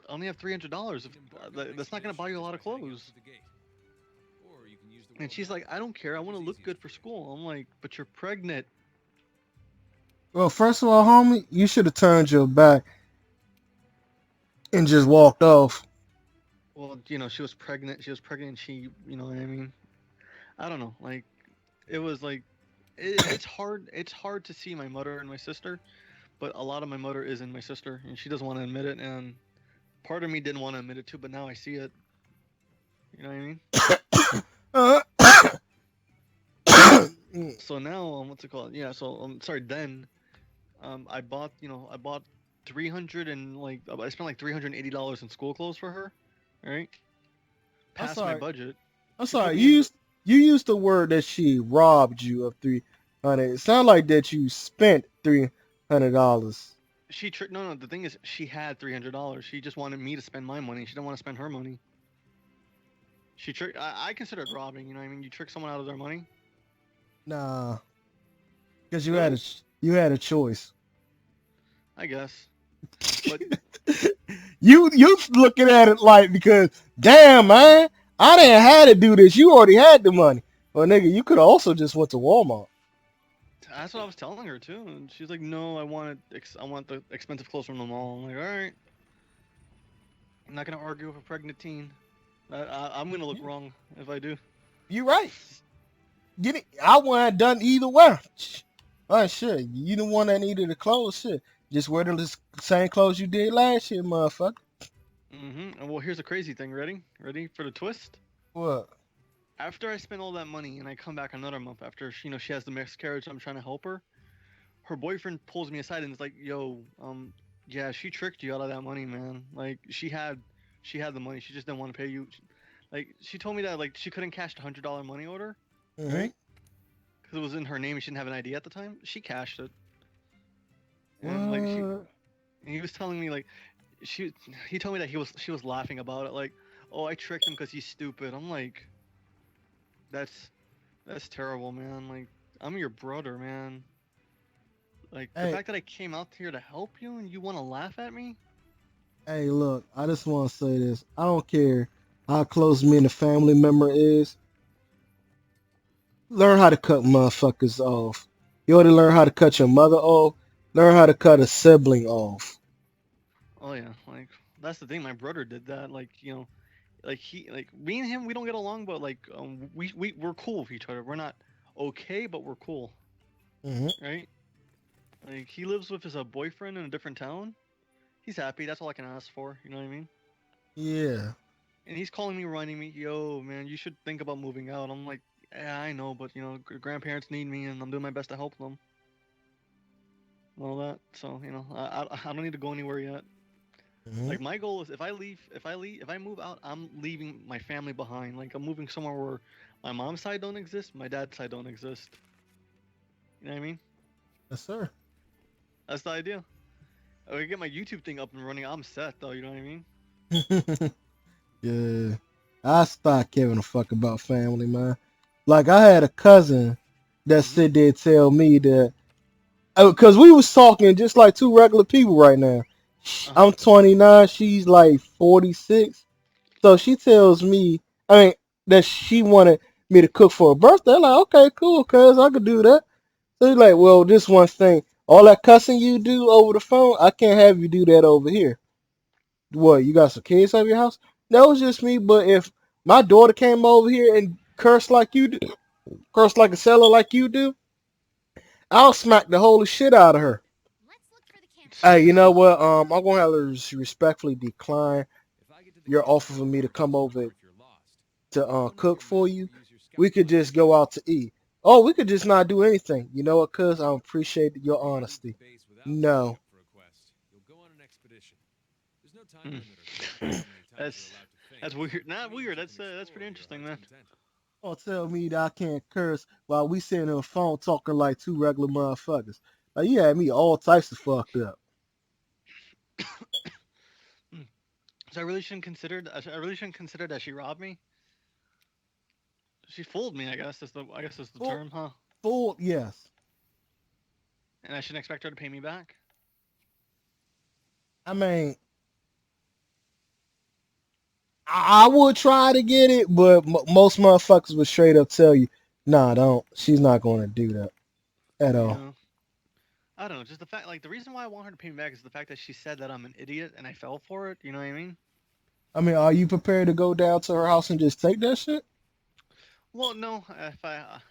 I only have $300. You can embark on an That's not gonna buy expedition you a lot just of by heading out clothes. through the gate. Or you can use the And world she's map. like, I don't care. I want to Whatever's look good easiest for you. school. I'm like, but you're pregnant. Well, first of all, homie, you should have turned your back and just walked off. Well, she was pregnant. She was pregnant. You know what I mean? I don't know. Like, it was like, it's hard. It's hard to see my mother and my sister, but a lot of my mother is in my sister, and she doesn't want to admit it. And part of me didn't want to admit it too, but now I see it. You know what I mean? Uh, So now, what's it called? Yeah. So sorry. Then, I bought 300 and like I spent like $380 in school clothes for her. Right? I'm Past my sorry. budget. I'm She put sorry. me in her. You used the word that she robbed you of 300. It sounded like that you spent $300. No, the thing is, she had $300. She just wanted me to spend my money. She didn't want to spend her money. She tricked. I consider it robbing. You know what I mean? You trick someone out of their money. Nah, because Really? you had a choice. I guess. But You looking at it like because damn man, I didn't have to do this. You already had the money. Well, nigga, you could also just went to Walmart. that's what I was telling her too, and she's like, "No, I want the expensive clothes from the mall." I'm like, "All right, I'm not gonna argue with a pregnant teen. I'm gonna look wrong if I do." You right. Get it? I wouldn't have done either way. Oh shit, you the one that needed the clothes. Shit, just wear the same clothes you did last year, motherfucker. And well, here's the crazy thing. Ready? Ready for the twist? What? After I spend all that money and I come back another month after she has the miscarriage, I'm trying to help her. Her boyfriend pulls me aside and is like, "Yo, yeah, she tricked you out of that money, man. Like she had the money. She just didn't want to pay you. Like she told me that like she couldn't cash the $100 money order, Mm-hmm. right? Because it was in her name. And she didn't have an ID at the time. She cashed it, and like What? and he was telling me like she he told me that she was laughing about it like, oh, I tricked him because he's stupid. I'm like, That's that's terrible, man. Like I'm your brother, man. Like the Hey, fact that I came out here to help you and you want to laugh at me? hey, look, I just want to say this. I don't care how close me and the family member is. Learn how to cut motherfuckers off. You ought to learn how to cut your mother off. Learn how to cut a sibling off. Oh yeah, like that's the thing. My brother did that. Like like like me and him, we don't get along, but like we're cool with each other. We're not okay, but we're cool, Hmm. right? Like he lives with his boyfriend in a different town. He's happy. That's all I can ask for. You know what I mean? Yeah. And he's calling me, reminding me, "Yo, man, you should think about moving out." I'm like, "Yeah, I know, but grandparents need me, and I'm doing my best to help them and all that." So I don't need to go anywhere yet. Hmm. Like my goal is if I move out, I'm leaving my family behind. Like I'm moving somewhere where my mom's side don't exist, my dad's side don't exist. You know what I mean? Yes, sir. That's the idea. I can get my YouTube thing up and running. I'm set though. You know what I mean? Yeah. I stopped giving a fuck about family, man. Like I had a cousin that Mhm. sit there and tell me that because we was talking just like two regular people right now. Uh huh. I'm 29, she's like 46. So she tells me, I mean, that she wanted me to cook for her birthday. I'm like, okay, cool, cuz I could do that. So he's like, well, this one thing, all that cussing you do over the phone, I can't have you do that over here. What, you got some kids out of your house? That was just me, but if my daughter came over here and cursed like you do, cursed like a seller like you do, I'll smack the holy shit out of her. Let's look for the Hey, you campfire. know what? I'm gonna have to respectfully decline If I get to the your offer campfire, for me to come or over if you're lost, to go into cook your for map you. or use your scout We could finder. just go out to eat. Oh, we could just not do anything. You know what, cuz? I appreciate your You leave the honesty. base without signing No. up for a quest. You'll go on an expedition. There's no time Mm. limit or cap on how many times you're That's allowed to faint, that's so weird. Not which means weird. you That's can that's explore pretty to your interesting, heart's man. content. Don't tell me that I can't curse while we sitting on the phone talking like two regular motherfuckers. Like, you had me all types of fucked up. Mm. So I really shouldn't consider. I really shouldn't consider that she robbed me. She fooled me. I guess that's the Full, term, huh? full, yes. And I shouldn't expect her to pay me back. I mean, I would try to get it, but most motherfuckers would straight up tell you, nah, don't. She's not going to do that at all. Yeah. I don't know. Just the fact, like, the reason why I want her to pay me back is the fact that she said that I'm an idiot and I fell for it. You know what I mean? I mean, are you prepared to go down to her house and just take that shit? Well, no.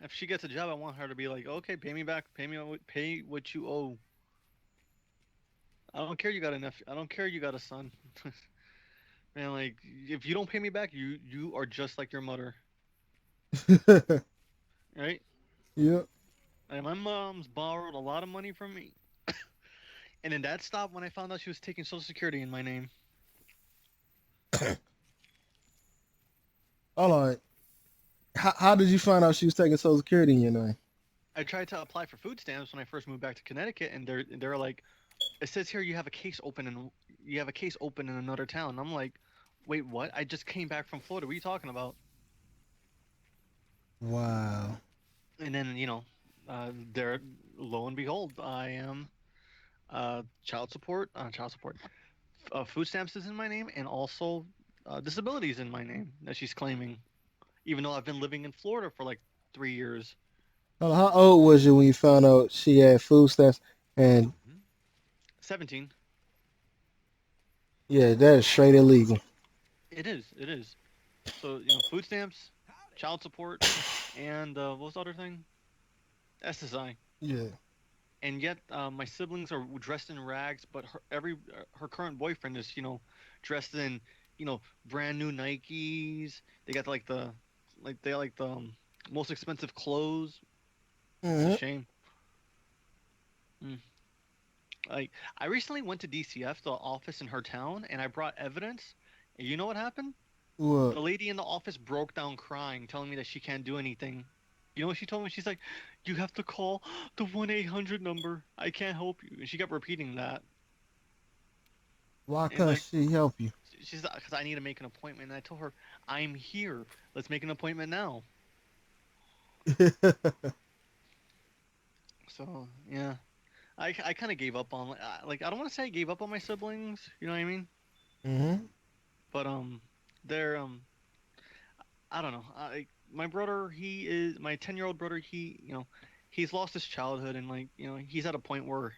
If she gets a job, I want her to be like, okay, pay me back. Pay what you owe. I don't care you got a nephew. I don't care you got a son. Man, like, if you don't pay me back, you are just like your mother, right? Yeah. And my mom's borrowed a lot of money from me, and then that stopped when I found out she was taking Social Security in my name. Hold on. How did you find out she was taking Social Security in your name? I tried to apply for food stamps when I first moved back to Connecticut, and they're like, it says here you have a case open in another town. I'm like, wait, what? I just came back from Florida. What are you talking about? Wow. And then there, lo and behold, I am child support. Food stamps is in my name, and also disabilities in my name that she's claiming, even though I've been living in Florida for like 3 years. How old was you when you found out she had food stamps? And 17. yeah, that is straight illegal. It is. It is. So food stamps, child support, and what was the other thing? SSI. Yeah. And yet my siblings are dressed in rags, but her current boyfriend is dressed in brand new Nikes. They got like the most expensive clothes. It's a Hmm. shame. Mm. Like I recently went to DCF, the office in her town, and I brought evidence. And you know what happened? What? The lady in the office broke down crying, telling me that she can't do anything. You know what she told me? She's like, "You have to call the 1-800 number. I can't help you." And she kept repeating that. Why And couldn't like, she help you? she's like, "Because I need to make an appointment." And I told her, "I'm here. Let's make an appointment now." So yeah, I kind of gave up on like I don't want to say I gave up on my siblings. You know what I mean? hmm But they're I don't know. My brother, he is my 10-year-old brother. He's lost his childhood and like he's at a point where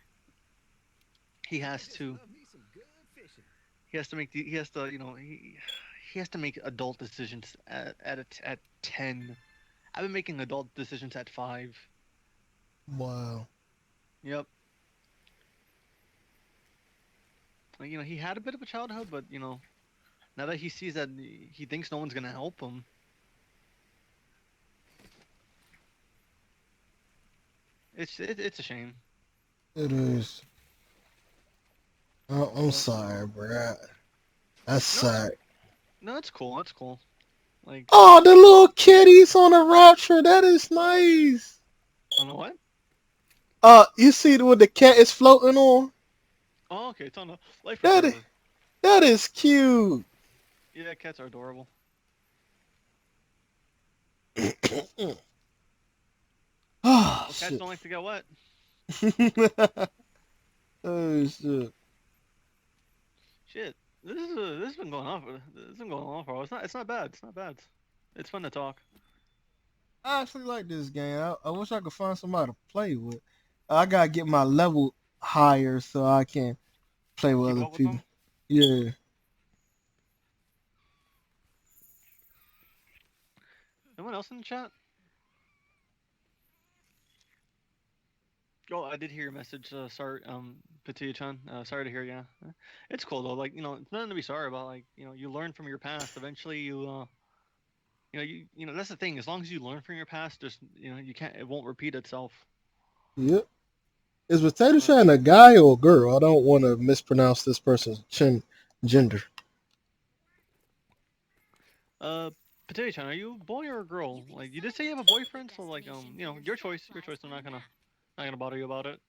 he has to he has to he has to make adult decisions at 10. I've been making adult decisions at 5. Wow. Yep. Like, he had a bit of a childhood, but now that he sees that he thinks no one's gonna help him, it's a shame. It is. I'm But sorry, bro. That's no, sad. no, it's cool. It's cool. Like, Oh, the little kitties on the rapture. That is nice. I don't know what. You see what the cat is floating on? Oh, okay, it's on the life That is, preserver. that is cute. Yeah, cats are adorable. Oh Well, cats shit. don't like to get wet. Oh shit. Shit, this has been going on for this has been going on for a while. It's not bad. It's not bad. It's fun to talk. I actually like this game. I wish I could find somebody to play with. I gotta get my level higher so I can play with Keep other up with people. them. Yeah. Anyone else in the chat? Oh, I did hear your message. Sorry, Patia-chan. Sorry to hear. Yeah, it's cool though. Like it's nothing to be sorry about. Like you learn from your past. Eventually, that's the thing. As long as you learn from your past, just you can't. It won't repeat itself. Yep. Is Potato Uh, Chan a guy or a girl? I don't want to mispronounce this person's gender. uh Patia-chan, are you a boy or a girl? Like you did say you have a boyfriend, so like your choice. Your choice. I'm not gonna bother you about it.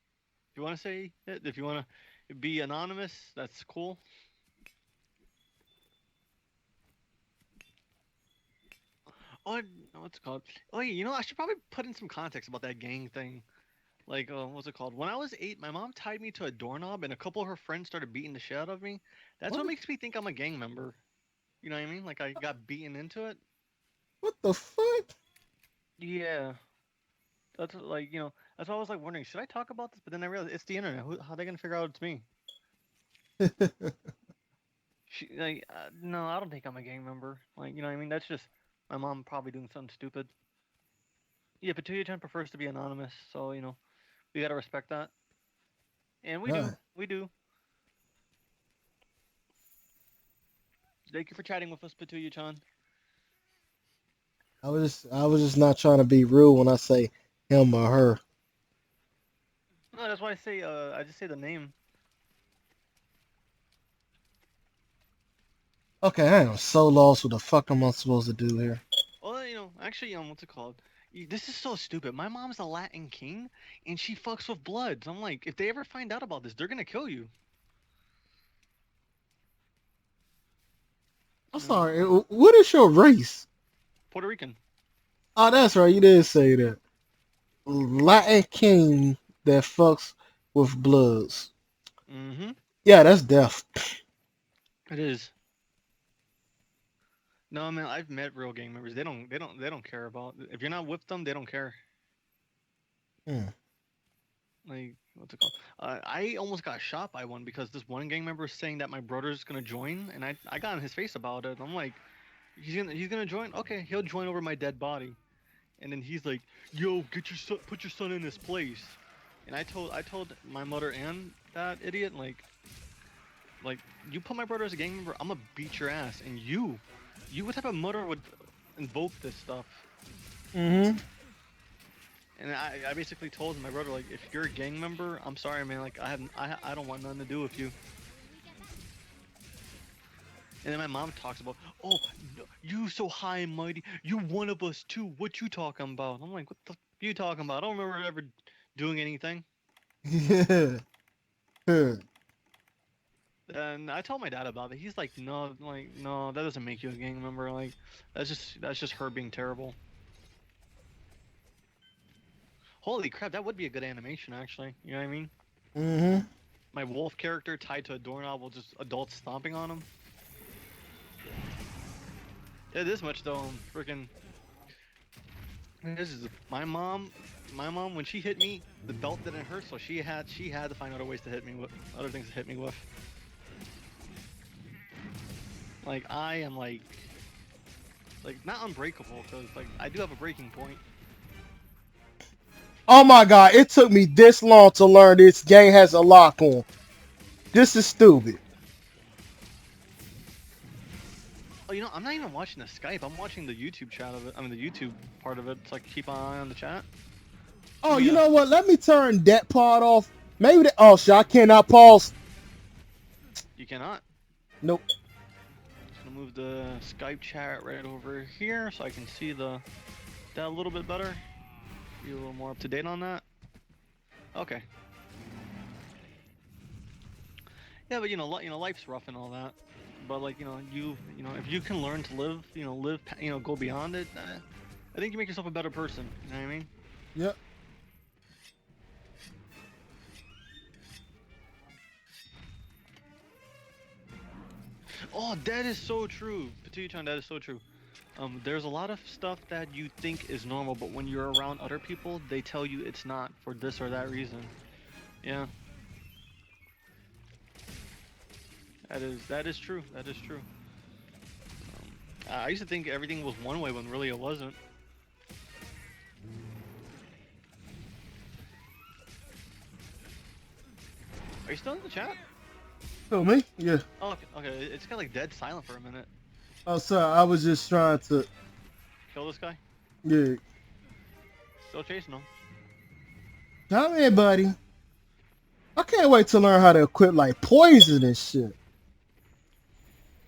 If you want to say it, if you want to be anonymous, that's cool. Oh, what's it called? Oh, yeah, I should probably put in some context about that gang thing. Like, what's it called? When I was 8, my mom tied me to a doorknob, and a couple of her friends started beating the shit out of me. That's what What? makes me think I'm a gang member. You know what I mean? Like, I got beaten into it. What the fuck? Yeah, that's why I was like wondering, should I talk about this? But then I realized it's the internet. How are they gonna figure out it's me? No, I don't think I'm a gang member. Like, you know what I mean? That's just my mom probably doing something stupid. Yeah, Patuya-chan prefers to be anonymous, so we gotta respect that, and we do. God. We do. Thank you for chatting with us, Patuya-chan. I was just not trying to be rude when I say him or her. No, that's why I just say the name. Okay, I am so lost. What the fuck am I supposed to do here? Well, actually, what's it called? This is so stupid. My mom's a Latin king, and she fucks with bloods. I'm like, if they ever find out about this, they're gonna kill you. I'm You know, sorry. What is your race? Puerto Rican. Oh, that's right. You did say that. Latin king that fucks with bloods. Mm-hmm. Yeah, that's death. It is. No, I mean I've met real gang members. They don't care about if you're not with them. They don't care. Hmm. Like what's it called? I almost got shot by one because this one gang member is saying that my brother's gonna join, and I got in his face about it. I'm like, he's gonna join. Okay, he'll join over my dead body, and then he's like, yo, get your son, put your son in his place. And I told my mother and that idiot like you put my brother as a gang member, I'm gonna beat your ass. And you what type of mother would invoke this stuff? Mm-hmm. And I basically told my brother like, if you're a gang member, I'm sorry, man. Like I don't want nothing to do with you. And then my mom talks about, oh, you so high and mighty, you one of us too. What you talking about? I'm like, what the you talking about? I don't remember ever doing anything. Yeah. Huh. And I told my dad about it. He's like, no, that doesn't make you a gang member. Like, that's just her being terrible. Holy crap, that would be a good animation, actually. You know what I mean? Mm-hmm. My wolf character tied to a doorknob with just adults stomping on him. Yeah, this much though. Freaking. This is my mom. My mom, when she hit me, the belt didn't hurt, so she had to find other ways to hit me with, other things to hit me with. Like I am like not unbreakable, because like I do have a breaking point. Oh my god, it took me this long to learn this game has a lock on. This is stupid. Oh, you know, I'm not even watching the Skype. I'm watching the YouTube chat of it. I mean, the YouTube part of it. So I can keep an eye on the chat. Oh, you know what? Let me turn that part off. Maybe that. Oh, shit, I cannot pause. You cannot. Nope. Just gonna move the Skype chat right over here so I can see that a little bit better. Be a little more up to date on that. Okay. Yeah, but you know, life's rough and all that. But like, you know, if you can learn to live, go beyond it. I think you make yourself a better person. You know what I mean? Yep. Oh, that is so true. Patuchan, that is so true. There's a lot of stuff that you think is normal, but when you're around other people, they tell you it's not for this or that reason. Yeah. That is true. That is true. I used to think everything was one way when really it wasn't. Are you still in the chat? Oh, me? Yeah. Oh, okay. It's got like dead silent for a minute. Oh, sorry. I was just trying to Kill this guy? Yeah. Still chasing him. Come here, buddy. I can't wait to learn how to equip like poison and shit.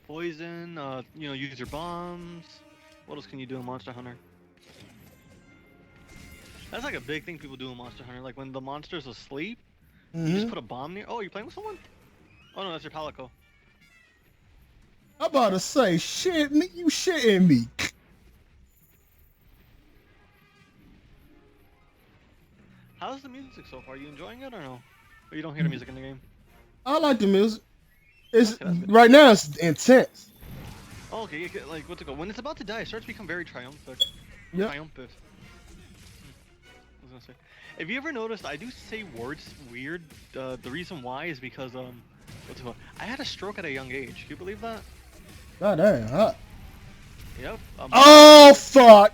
Poison, use your bombs. What else can you do in Monster Hunter? That's like a big thing people do in Monster Hunter. Like when the monster's asleep, you just put a bomb near. Oh, you playing with someone? Oh no, that's your Palico. I'm about to say, shit, me, you shitting me. How's the music so far? Are you enjoying it or no? Or you don't hear the music in the game? I like the music. It's Okay, right now. It's intense. Oh, okay, like what's it called? When it's about to die, it starts to become very triumphant. Yep. Triumphant. I was gonna say. Have you ever noticed I do say words weird? The reason why is because what's it called? I had a stroke at a young age. Can you believe that? God damn. Huh? Yep. Oh fuck.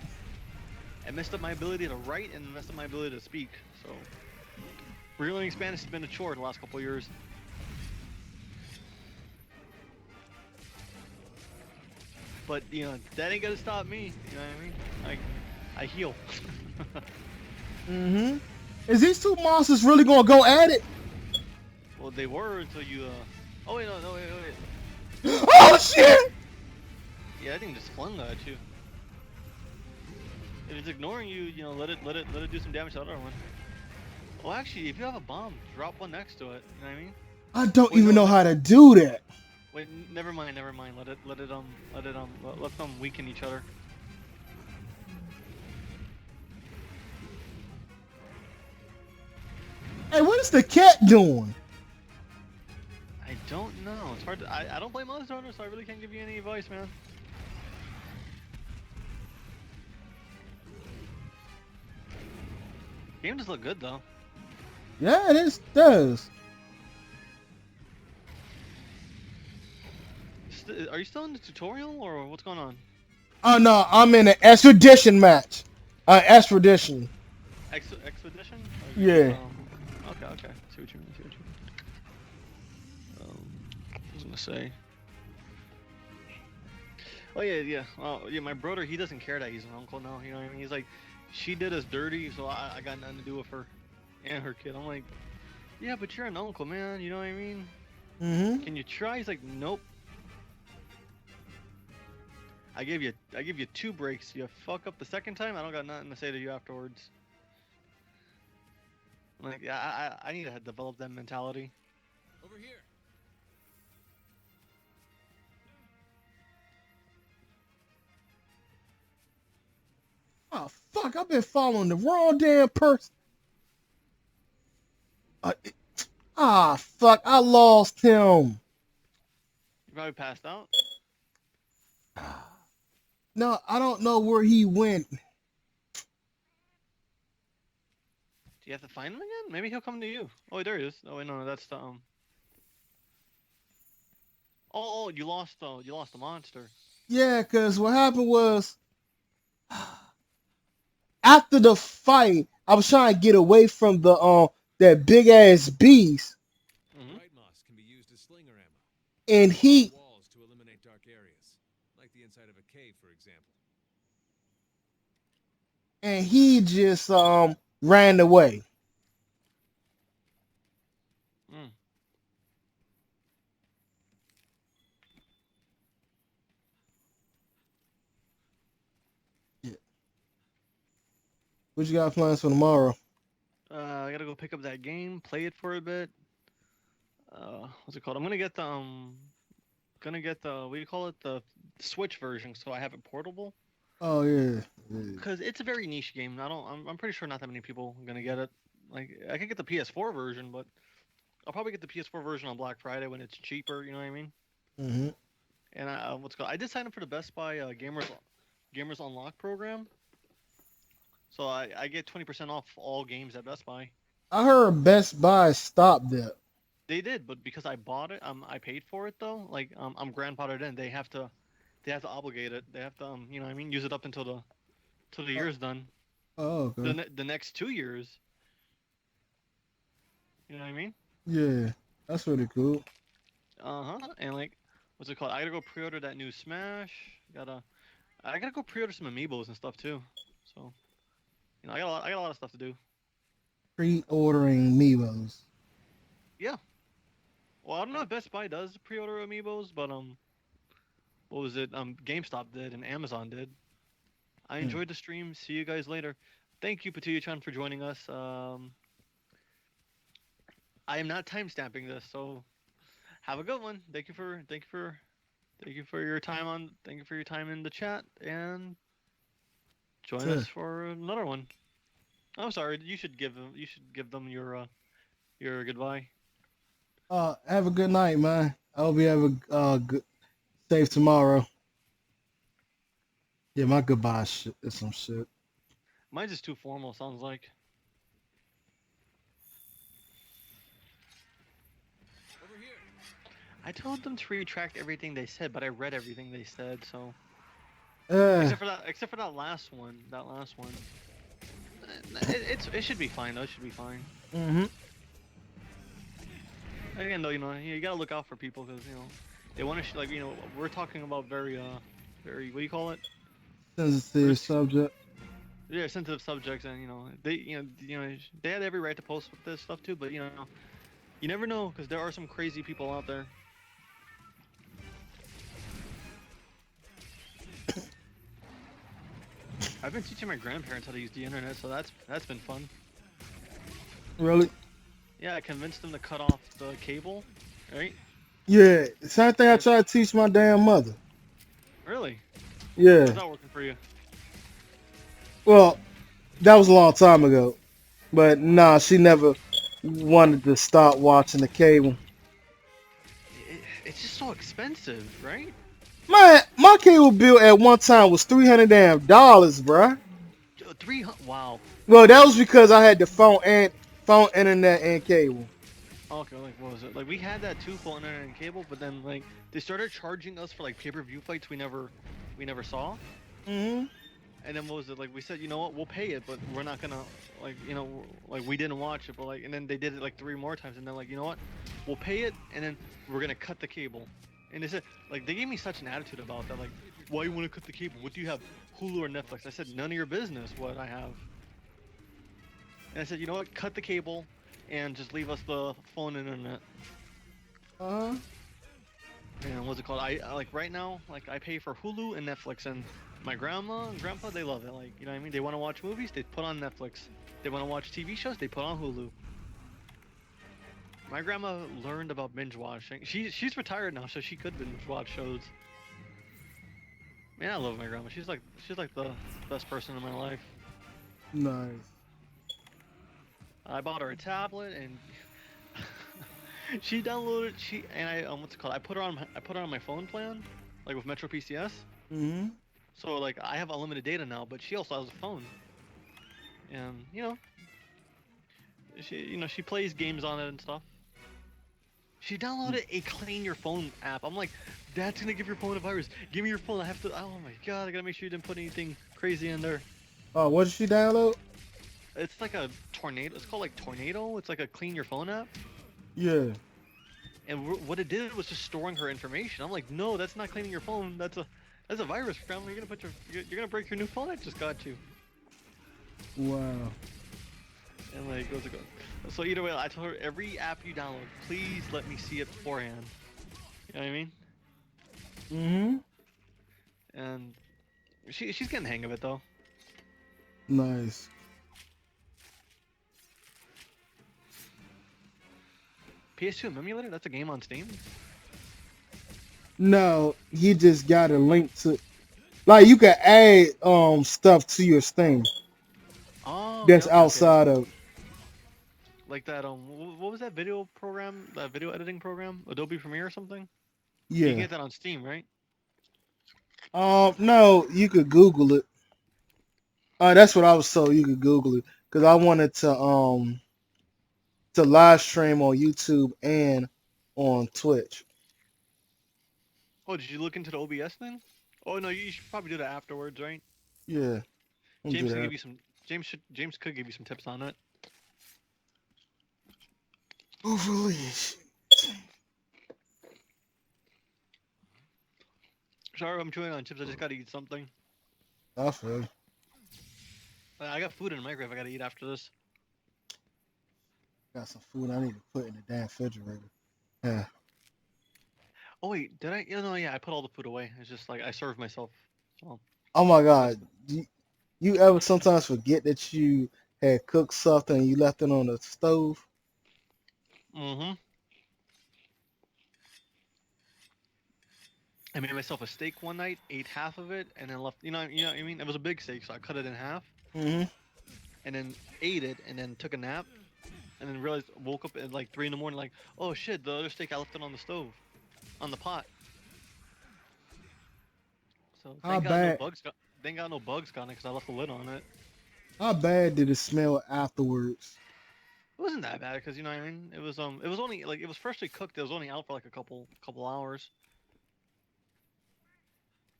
I messed up my ability to write and messed up my ability to speak. So, relearning Spanish has been a chore the last couple of years. But that ain't gonna stop me. You know what I mean? I heal. Mm-hmm. Is these two monsters really gonna go at it? Well, they were until you. Oh wait, no, wait. Oh shit! Yeah, I think just flung that at you. If it's ignoring you, let it do some damage to the other one. Oh, actually, if you have a bomb, drop one next to it. You know what I mean? I don't even know how to do that. Wait, never mind. Let them weaken each other. Hey, what is the cat doing? I don't know. It's hard to. I don't play Monster Hunter, so I really can't give you any advice, man. Game does look good though. Yeah, it does. Are you still in the tutorial or what's going on? Oh no, I'm in an expedition match. Expedition. Expedition? Yeah. Okay. See what you mean. I was gonna say. Oh yeah. Oh yeah, my brother, he doesn't care that he's an uncle now. You know what I mean? He's like, she did us dirty, so I got nothing to do with her and her kid. I'm like, yeah, but you're an uncle, man. You know what I mean? Mm-hmm. Can you try? He's like, nope. I give you 2 breaks. You fuck up the second time, I don't got nothing to say to you afterwards. I'm like, yeah, I need to develop that mentality. Over here. Oh fuck! I've been following the wrong damn person. Uh, fuck! I lost him. You probably passed out. No, I don't know where he went. Do you have to find him again? Maybe he'll come to you. Oh, wait, there he is. Oh wait, no, that's the Oh, you lost the monster. Yeah, cause what happened was after the fight, I was trying to get away from the that big ass beast, Mm-hmm. White moss can be used as slinger ammo. and he Walls to eliminate dark areas, like the inside of a cave, for example. just ran away. Mm. Yeah. What you got plans for tomorrow? I gotta go pick up that game, play it for a bit. What's it called? I'm gonna get the what do you call it? The Switch version, so I have it portable. Oh yeah. Cause it's a very niche game. I'm pretty sure not that many people are gonna get it. Like I could get the PS4 version, but I'll probably get the PS4 version on Black Friday when it's cheaper. You know what I mean? Mm-hmm. And what's it called? I did sign up for the Best Buy Gamers Unlock program, so I get 20% off all games at Best Buy. I heard Best Buy stopped that. They did, but because I bought it, I paid for it though. Like I'm grandfathered in. They have to obligate it. They have to you know what I mean, use it up until the year's done. Oh, okay. The next 2 years. You know what I mean? Yeah, that's really cool. And like, what's it called? I gotta go pre-order that new Smash. I gotta go pre-order some amiibos and stuff too. So, I got a lot of stuff to do. Pre-ordering Meebos. Yeah. Well, I don't know if Best Buy does pre-order amiibos, but what was it? GameStop did and Amazon did. I Hmm. enjoyed the stream. See you guys later. Thank you, Patuyachan, for joining us. I am not time stamping this, so have a good one. Thank you for your time in the chat, and join Yeah. us for another one. I'm sorry. You should give them your goodbye. Have a good night, man. I hope you have a good, safe tomorrow. Yeah, my goodbye shit is some shit. Mine's just too formal. Sounds like. Over here. I told them to retract everything they said, but I read everything they said. So except for that last one. That last one. It should be fine though. It should be fine. Mm-hmm. Again though, you gotta look out for people because they want to like we're talking about very what do you call it? Sensitive subject. Yeah, sensitive subjects, and they they had every right to post with this stuff too, but you never know because there are some crazy people out there. I've been teaching my grandparents how to use the internet, so that's been fun. Really? Yeah, I convinced them to cut off the cable, right? Yeah. Same thing I try to teach my damn mother. Really? Yeah. How's that working for you? Well, that was a long time ago. But nah, she never wanted to stop watching the cable. It's just so expensive, right? Man, my cable bill at one time was $300 bruh. 300. Wow. Well, that was because I had the phone, internet, and cable. Okay, like what was it? Like we had that too for internet and cable, but then like they started charging us for like pay-per-view fights we never saw. Mm-hmm. And then what was it? Like we said, you know what? We'll pay it, but we're not gonna like we didn't watch it, but like and then they did it like 3 more times, and then like you know what? We'll pay it, and then we're gonna cut the cable. And they said like they gave me such an attitude about that, like why you want to cut the cable? What do you have? Hulu or Netflix? I said none of your business what I have. And I said, you know what? Cut the cable, and just leave us the phone and internet. Uh-huh. And what's it called? Like right now, like I pay for Hulu and Netflix, and my grandma and grandpa they love it. Like you know what I mean? They want to watch movies, they put on Netflix. They want to watch TV shows, they put on Hulu. My grandma learned about binge watching. She's retired now, so she could binge watch shows. Man, I love my grandma. She's like the best person in my life. Nice. I bought her a tablet, and She downloaded she and I what's it called? I put her on my phone plan, like with Metro PCS. Mm-hmm. So like I have unlimited data now, but she also has a phone, and she plays games on it and stuff. She downloaded a clean your phone app. I'm like, that's gonna give your phone a virus. Give me your phone. I have to. Oh my god, I gotta make sure you didn't put anything crazy in there. Oh, what did she download? It's like a tornado. It's called like Tornado. It's like a clean your phone app. Yeah. And what it did was just storing her information. I'm like, no, that's not cleaning your phone. That's a virus, fam. You're gonna break your new phone I just got you. Wow. And like, goes. So either way, I told her every app you download, please let me see it beforehand. You know what I mean? Mm-hmm. And she's getting the hang of it though. Nice. PS2 emulator? That's a game on Steam. No, he just got a link to. Like you can add stuff to your Steam Oh, okay, that's okay, okay. outside of. Like that what was that video program? That video editing program? Adobe Premiere or something? You can Yeah. get that on Steam, right? No, you could Google it. That's what I was told. You could Google it because I wanted to live stream on YouTube and on Twitch. Oh, did you look into the OBS thing? Oh no, you should probably do that afterwards, right? Yeah, I'm do James can give that. you some. James could give you some tips on it. Hopefully. Sorry, I'm chewing on chips. I just gotta eat something. I feel you. I got food in the microwave. I gotta eat after this. Got some food I need to put in the damn refrigerator. Yeah. Oh wait, did I? Yeah, no, yeah. I put all the food away. It's just like I served myself. So. Oh my God. You ever sometimes forget that you had cooked something and you left it on the stove? Mm-hmm. I made myself a steak one night, ate half of it, and then left. You know what I mean? It was a big steak, so I cut it in half, Mm-hmm. and then ate it, and then took a nap, and then realized, woke up at like 3 in the morning, like, oh shit, the other steak I left it on the stove, on the pot. So How bad? thank God no bugs got it, cause I left the lid on it. How bad did it smell afterwards? It wasn't that bad, cause you know what I mean. It was only like it was freshly cooked. It was only out for like a couple hours.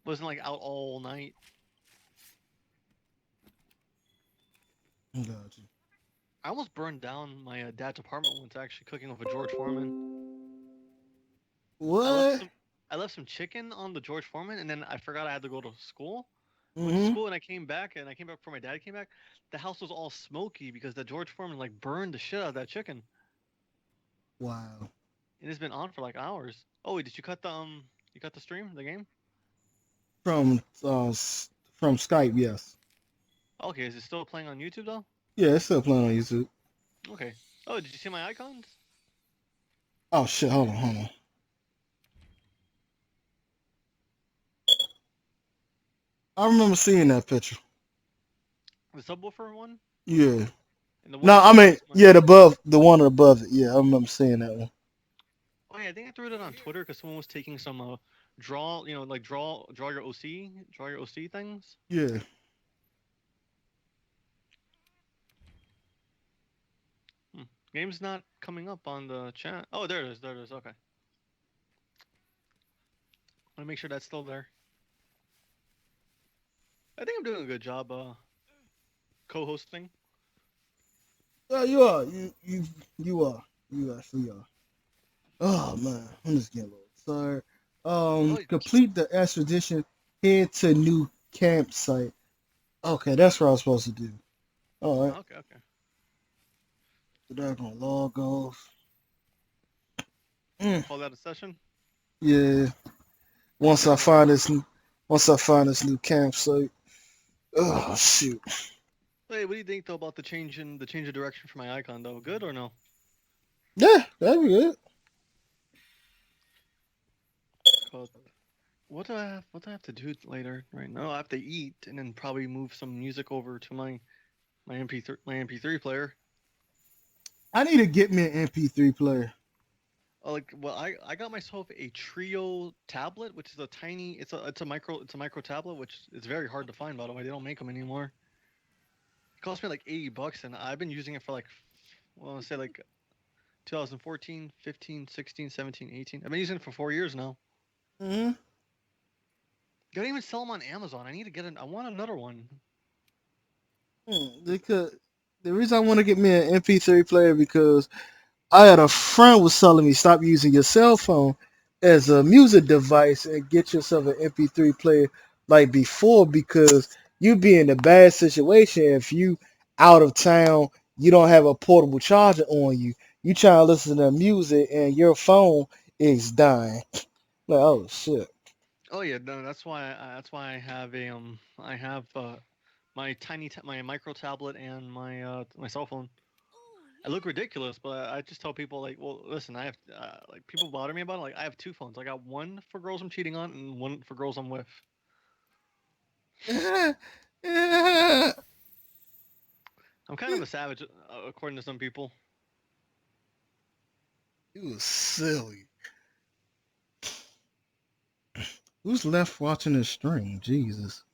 It wasn't like out all night. Gotcha. I almost burned down my dad's apartment once actually cooking with a George Foreman. I left What? some I left some chicken on the George Foreman, and then I forgot I had to go to school. Went to Mm-hmm. school and I came back before my dad came back. The house was all smoky because the George Foreman like burned the shit out of that chicken. Wow. And it's been on for like hours. Oh wait, did you cut the stream, the game? From from Skype, yes. Okay, is it still playing on YouTube though? Yeah, it's still playing on YouTube. Okay. Oh, did you see my icons? Oh shit! Hold on. I remember seeing that picture. The subwoofer one? Yeah. And the one No, in I front mean, is my. yeah, the one above it. Yeah, I remember seeing that one. Oh yeah, I think I threw it on Twitter because someone was taking some like draw your OC things. Yeah. Hmm. Game's not coming up on the chat. Oh, there it is. There it is. Okay. Want to make sure that's still there. I think I'm doing a good job co-hosting. Yeah, you are. You are. You actually are. Oh man, I'm just getting a little tired. Oh, Complete the expedition. Head to new campsite. Okay, that's what I was supposed to do. All right. okay, okay. So they're gonna log off. Mm, Call that a session. yeah. Once I find this new campsite. Oh shoot. Hey, what do you think though about the change of direction for my icon though? Good or no? Yeah, that'd be good. What do I have to do later? Right now, I have to eat and then probably move some music over to my MP3 player. I need to get me an MP3 player. Oh, like, well, I got myself a Trio tablet, which is a tiny. It's a micro tablet, which is very hard to find. By the way, they don't make them anymore. It cost me like $80, and I've been using it for like, well, I say like 2014, 15, 16, 17, 18. I've been using it for 4 years now. Mm-hmm. They don't even sell them on Amazon. I need to get it. I want another one. Because the reason I want to get me an MP3 player because I had a friend was telling me stop using your cell phone as a music device and get yourself an MP3 player like before because you be in a bad situation if you out of town, you don't have a portable charger on you. You try to listen to music and your phone is dying. Like, oh shit. Oh yeah, no, that's why I have I have my micro tablet and my cell phone. I look ridiculous, but I just tell people like, well, listen, I have like people bother me about it. Like I have two phones. I got one for girls I'm cheating on and one for girls I'm with. Yeah. I'm kind of a savage, according to some people. You was silly. Who's left watching this stream? Jesus.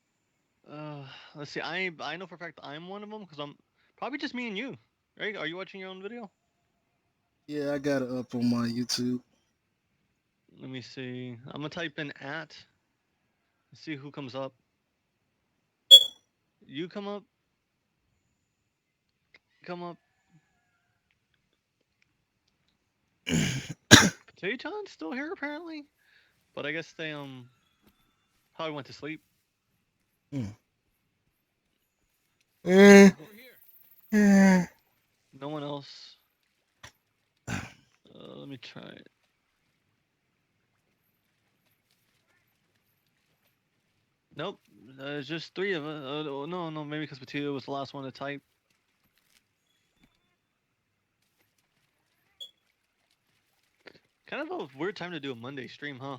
Let's see. I know for a fact I'm one of them because I'm probably just me and you, right? Are you watching your own video? Yeah, I got it up on my YouTube. Let me see. I'm gonna type in at. See who comes up. You come up. Come up. Potaton's still here apparently, but I guess they probably went to sleep. Eh, No, eh. no one else. Let me try it. Nope. It's just three of us. No, no, maybe because Potato was the last one to type. Kind of a weird time to do a Monday stream, huh?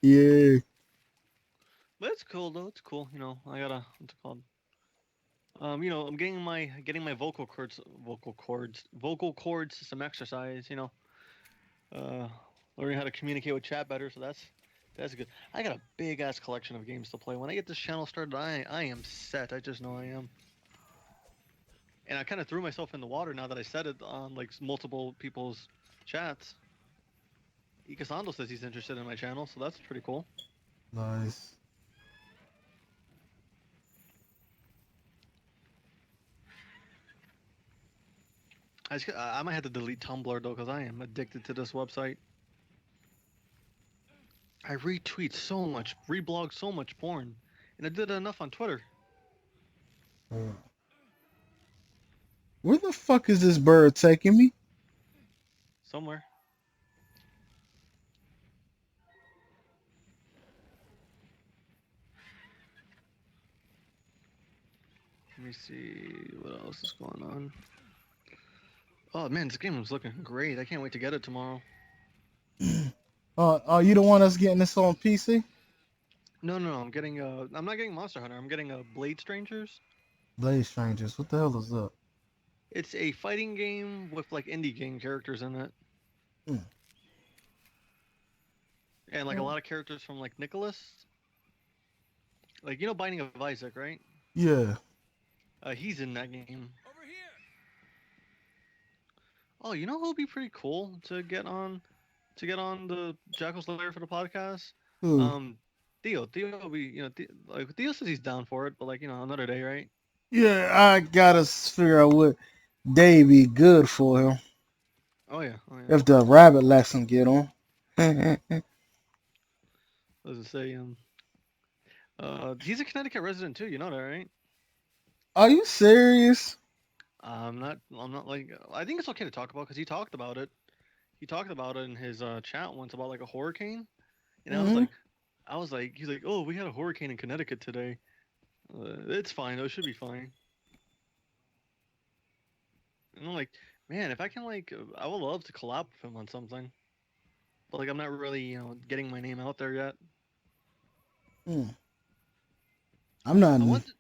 Yeah. But it's cool though. It's cool. I gotta what's it called? I'm getting my vocal cords some exercise. Uh, learning how to communicate with chat better. So that's good. I got a big ass collection of games to play. When I get this channel started, I am set. I just know I am. And I kind of threw myself in the water now that I said it on like multiple people's chats. Ikasando says he's interested in my channel, so that's pretty cool. Nice. I might have to delete Tumblr though, because I am addicted to this website. I retweet so much, reblog so much porn, and I did enough on Twitter. Where the fuck is this bird taking me? Somewhere. Let me see what else is going on. Oh man, this game is looking great. I can't wait to get it tomorrow. Are you the one that's getting this on PC? No, no, no. I'm not getting Monster Hunter. I'm getting Blade Strangers. Blade Strangers. What the hell is up? It's a fighting game with like indie game characters in it, Hmm. and like a lot of characters from like Nicholas. Like Binding of Isaac, right? Yeah. He's in that game. Over here. Oh, who'll be pretty cool to get on the Jackal's Lair for the podcast? Who? Um, Theo will be, like Theo says he's down for it, but like another day, right? Yeah, I gotta figure out what day be good for him. Oh yeah, oh yeah. If the rabbit lets him get on. As I say, he's a Connecticut resident too. You know that, right? Are you serious? I'm not like. I think it's okay to talk about because he talked about it. He talked about it in his chat once about like a hurricane, and Mm-hmm. he's like, oh, we had a hurricane in Connecticut today. It's fine though. It should be fine. And I'm like, man, if I can I would love to collab with him on something, but like I'm not really getting my name out there yet. Mm. I'm not. I want to.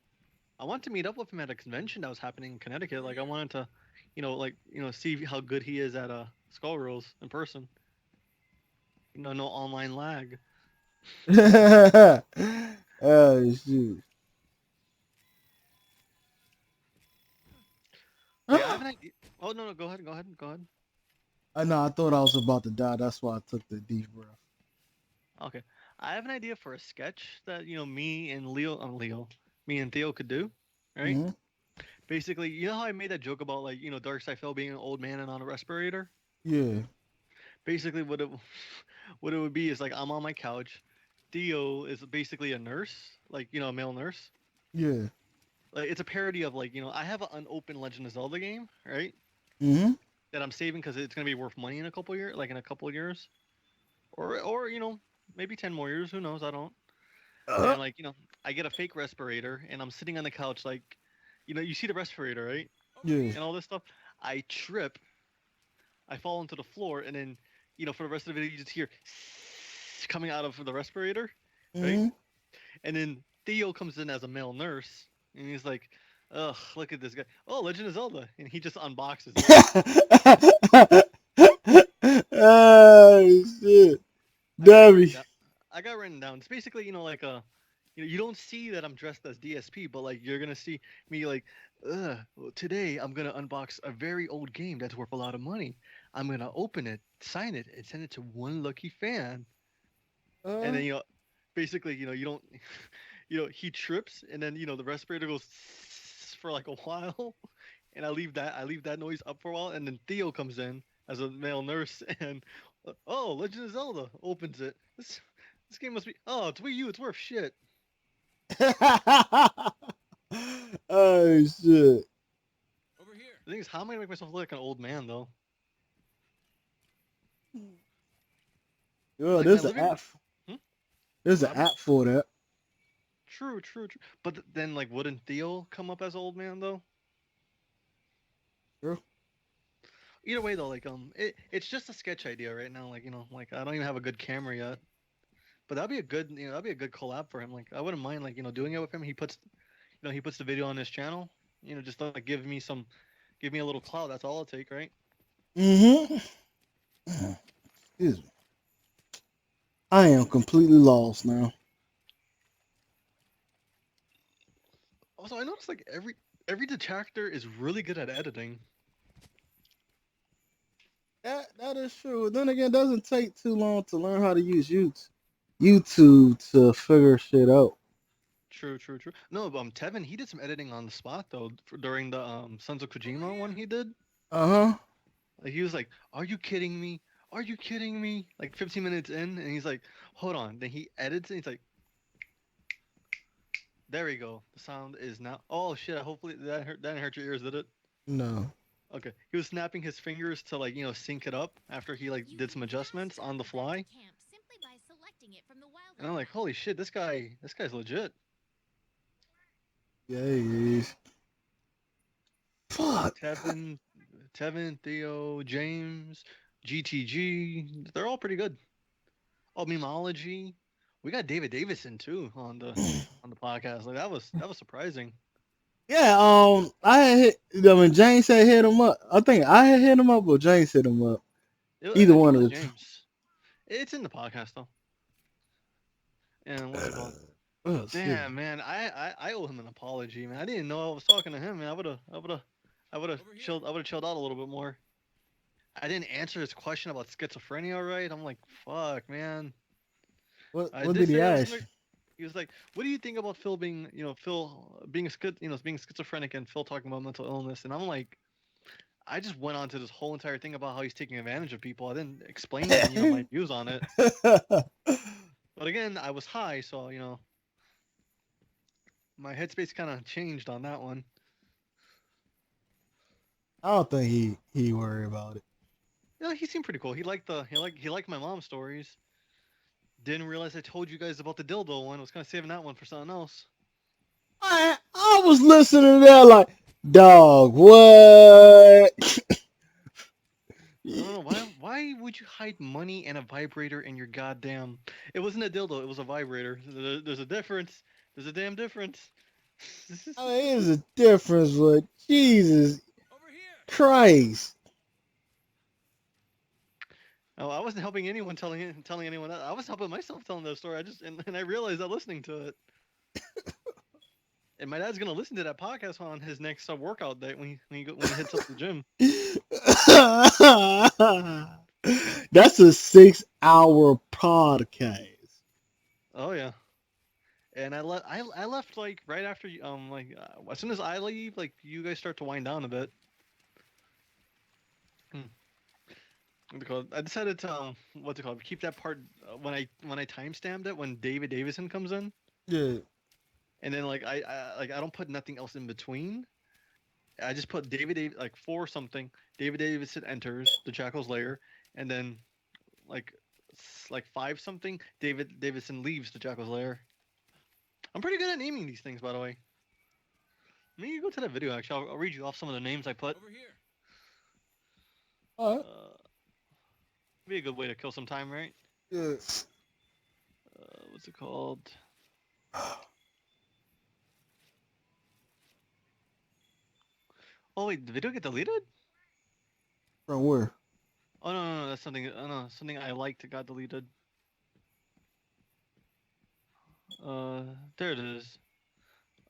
I want to meet up with him at a convention that was happening in Connecticut. Like I wanted to, see how good he is at Skull Rolls in person. No online lag. Oh shoot. So yeah, I have an idea. Oh no, go ahead, go ahead. I know. I thought I was about to die. That's why I took the deep breath. Okay, I have an idea for a sketch that me and me and Theo could do, right? Hmm. Basically, you know how I made that joke about like Dark Phil being an old man and on a respirator. Yeah. Basically, what it would be is like I'm on my couch. Theo is basically a nurse, like a male nurse. Yeah. Like it's a parody of like I have an unopened Legend of Zelda game, right? Hmm. That I'm saving because it's gonna be worth money in a couple years, like in a couple of years, or maybe 10 more years. Who knows? I don't. Uh, And like I get a fake respirator, and I'm sitting on the couch like, you see the respirator, right? yeah. And all this stuff. I trip, I fall into the floor, and then for the rest of the video you just hear coming out of the respirator, right? Hmm. And then Theo comes in as a male nurse, and he's like, "Ugh, look at this guy. Oh, Legend of Zelda," and he just unboxes it. Oh shit. I got it written Debbie. down. I got it written down. It's basically, like a, you don't see that I'm dressed as DSP, but like you're gonna see me like, well, today I'm gonna unbox a very old game that's worth a lot of money. I'm gonna open it, sign it, and send it to one lucky fan. And then basically, you don't, he trips, and then the respirator goes for like a while, and I leave that noise up for a while, and then Theo comes in as a male nurse, and oh, Legend of Zelda opens it. This game must be, oh, it's Wii U, it's worth shit. Oh shit. Over here. The thing is, how am I gonna make myself look like an old man though? Yo, Like my there's an living app. room. Hmm? There's What an happened? app for that. True, true, true. But then, like, wouldn't Theo come up as old man though? True. Either way though, like, it's just a sketch idea right now. Like, like I don't even have a good camera yet. But that'd be a good, that'd be a good collab for him. Like, I wouldn't mind, like, doing it with him. He puts the video on his channel. Just like give me a little clout. That's all it'll take, right? Mm-hmm. Excuse me. I am completely lost now. Also, I noticed like every detractor is really good at editing. That is true. Then again, it doesn't take too long to learn how to use YouTube to figure shit out. True, true, true. No, Tevin, he did some editing on the spot though during the Sons of Kojima one he did. Uh huh. Like he was like, "Are you kidding me? Are you kidding me?" Like 15 minutes in, and he's like, "Hold on." Then he edits it. He's like, "There we go. The sound is now." Oh shit! Hopefully that didn't hurt your ears, did it? No. Okay. He was snapping his fingers to like sync it up after he like did some adjustments on the fly. And I'm like, "Holy shit! This guy's legit." Yeah, he is. Fuck. Tevin, Theo, James, GTG, they're all pretty good. Oh, Memology. We got David Davison too on the podcast. Like that was surprising. Yeah. I had hit. I mean, James had hit him up. I think I had hit him up, or James hit him up. I Either think one it of was the two. James. It's in the podcast though. And what's it called? Oh, shit. Damn, man, I owe him an apology, man. I didn't know I was talking to him, man. I would have chilled out a little bit more. I didn't answer his question about schizophrenia right. I'm like, fuck, man. I What did did he say I was ask? gonna. He was like, "What do you think about Phil being, Phil being being schizophrenic and Phil talking about mental illness?" And I'm like, I just went on to this whole entire thing about how he's taking advantage of people. I didn't explain, my views on it. But again, I was high, so my headspace kind of changed on that one. I don't think he worried about it. Yeah, he seemed pretty cool. He liked my mom's stories. Didn't realize I told you guys about the dildo one. I was kind of saving that one for something else. I was listening to that like, dog, what? I don't know why would you hide money and a vibrator in your goddamn? It wasn't a dildo. It was a vibrator. There's a difference. There's a damn difference. I mean, there's a difference, but Jesus Over here. Christ. Oh, I wasn't helping anyone telling anyone that. I was helping myself telling that story. And I realized that listening to it. And my dad's gonna listen to that podcast on his next workout day when he hits up the gym. That's a 6-hour podcast. Oh yeah. And I left like right after as soon as I leave, like you guys start to wind down a bit. Because I decided to what's it called? Keep that part when I timestamped it when David Davison comes in, Yeah. and then I don't put nothing else in between. I just put like for something. David Davison enters the Jackal's lair, and then like like 5 something. David Davison leaves the Jackal's lair. I'm pretty good at naming these things, by the way. Let me go to that video. Actually, I'll read you off some of the names I put. Over here. All right. Be a good way to kill some time, right? Yeah. What's it called? Oh wait, the video get deleted? From where? Oh no, that's something. Oh no, something I liked got deleted. Uh, there it is.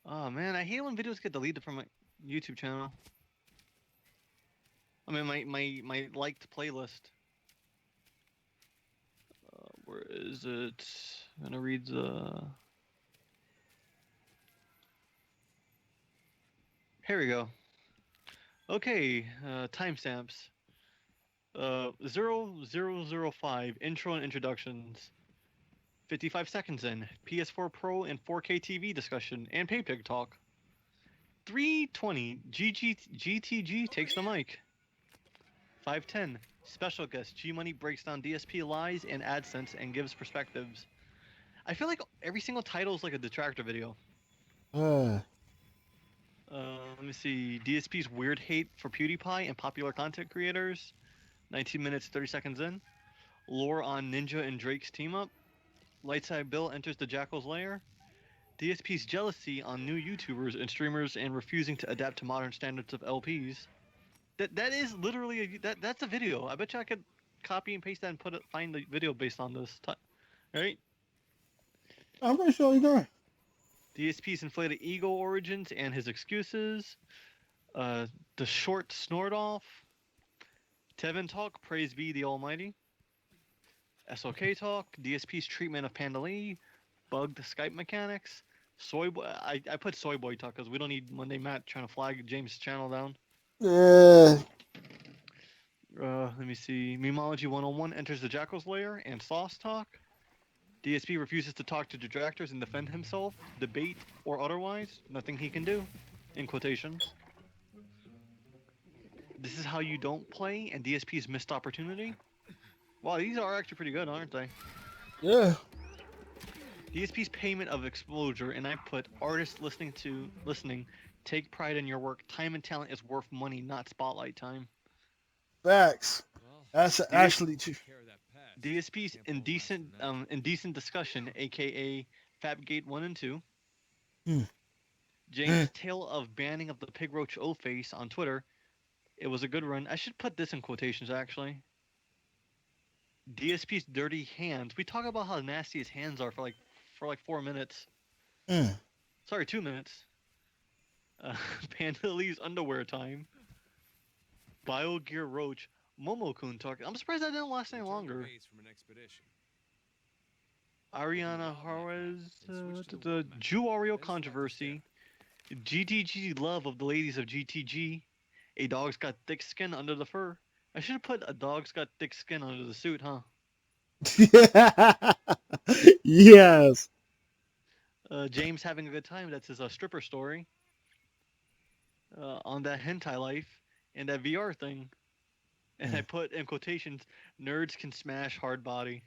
Oh man, I hate when videos get deleted from my YouTube channel. I mean, my liked playlist. Where is it? I'm gonna read the. Here we go. Okay, timestamps. 0005 intro and introductions. 55 seconds in, PS4 Pro and 4K TV discussion and PayPig talk. 3:20, GTG takes the mic. 5:10, special guest G Money breaks down DSP lies and AdSense and gives perspectives. I feel like every single title is like a detractor video. Let me see. DSP's weird hate for PewDiePie and popular content creators. 19 minutes 30 seconds in. Lore on Ninja and Drake's team up. Lightside Bill enters the Jackal's lair. DSP's jealousy on new YouTubers and streamers and refusing to adapt to modern standards of LPs. That is literally that's a video. I bet you I could copy and paste that and find the video based on this. Right? I'm pretty sure you're right. DSP's inflated ego origins and his excuses. The short snort off. Tevin talk. Praise be the Almighty. SOK talk. DSP's treatment of Panda Lee. Bugged Skype mechanics. Soy boy. I put soy boy talk because we don't need Monday Matt trying to flag James' channel down. Yeah. Let me see. Memology 101 enters the Jackal's lair and Sauce talk. DSP refuses to talk to detractors and defend himself, debate, or otherwise. Nothing he can do. In quotations. This is how you don't play, and DSP's missed opportunity. Wow, these are actually pretty good, aren't they? Yeah. DSP's payment of exposure, and I put artists listening, take pride in your work. Time and talent is worth money, not spotlight time. Facts. Well, That's actually true. care of that past. DSP's Can't fall less than that. indecent discussion, aka Fabgate 1 and 2. Hmm. James' tale of banning of the pig roach O-face on Twitter. It was a good run. I should put this in quotations actually. DSP's dirty hands. We talk about how nasty his hands are for like 4 minutes. Sorry, 2 minutes. Panda Lee's underwear time. BioGear Roach. Momo-kun talk. I'm surprised that didn't last any Returned longer. raids from an expedition. Ariana Juarez, the Jew Oreo controversy, GTG love of the ladies of GTG, a dog's got thick skin under the fur. I should have put a dog's got thick skin under the suit, huh? Yes. James having a good time. That's his stripper story. On that hentai life and that VR thing. And I put in quotations, nerds can smash hard body.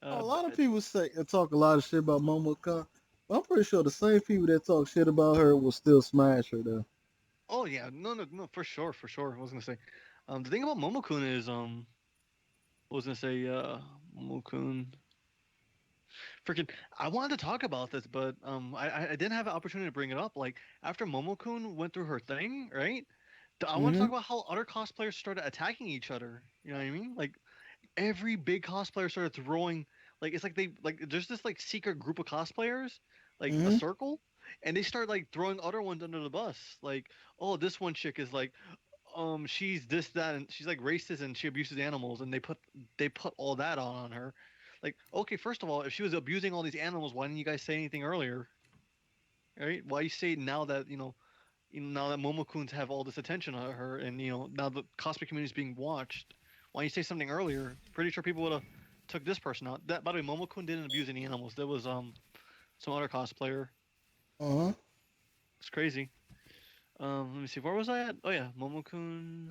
A lot of people talk a lot of shit about Momo Khan, but I'm pretty sure the same people that talk shit about her will still smash her though. Oh yeah, no, for sure. I was gonna say, the thing about Momo-kun is, I was gonna say, Momo-kun. Freaking, I wanted to talk about this, but I didn't have an opportunity to bring it up. Like after Momokun went through her thing, right? I want to Mm-hmm. talk about how other cosplayers started attacking each other. You know what I mean? Like every big cosplayer started throwing, like it's like they like there's this like secret group of cosplayers, like a Mm-hmm. circle, and they start like throwing other ones under the bus. Like, oh, this one chick is like, she's this that, and she's like racist and she abuses animals, and they put all that on her. Like, okay, first of all, if she was abusing all these animals, why didn't you guys say anything earlier? Right? Why you say now that now that Momokuns have all this attention on her, and now the cosplay community is being watched? Why don't you say something earlier? Pretty sure people would have took this person out. That, by the way, Momokun didn't abuse any animals. There was some other cosplayer. Uh-huh. It's crazy. Let me see. Where was I at? Oh yeah, Momokun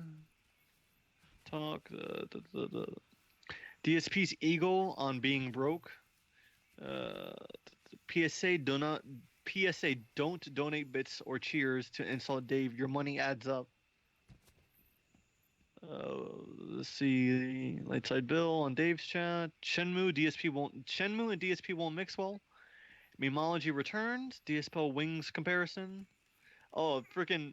talk. The DSP's ego on being broke. Uh, PSA do not. PSA don't donate bits or cheers to insult Dave. Your money adds up. Let's see. Lightside Bill on Dave's chat. Shenmue and DSP won't mix well. Memology returns. DSP wings comparison. Oh, freaking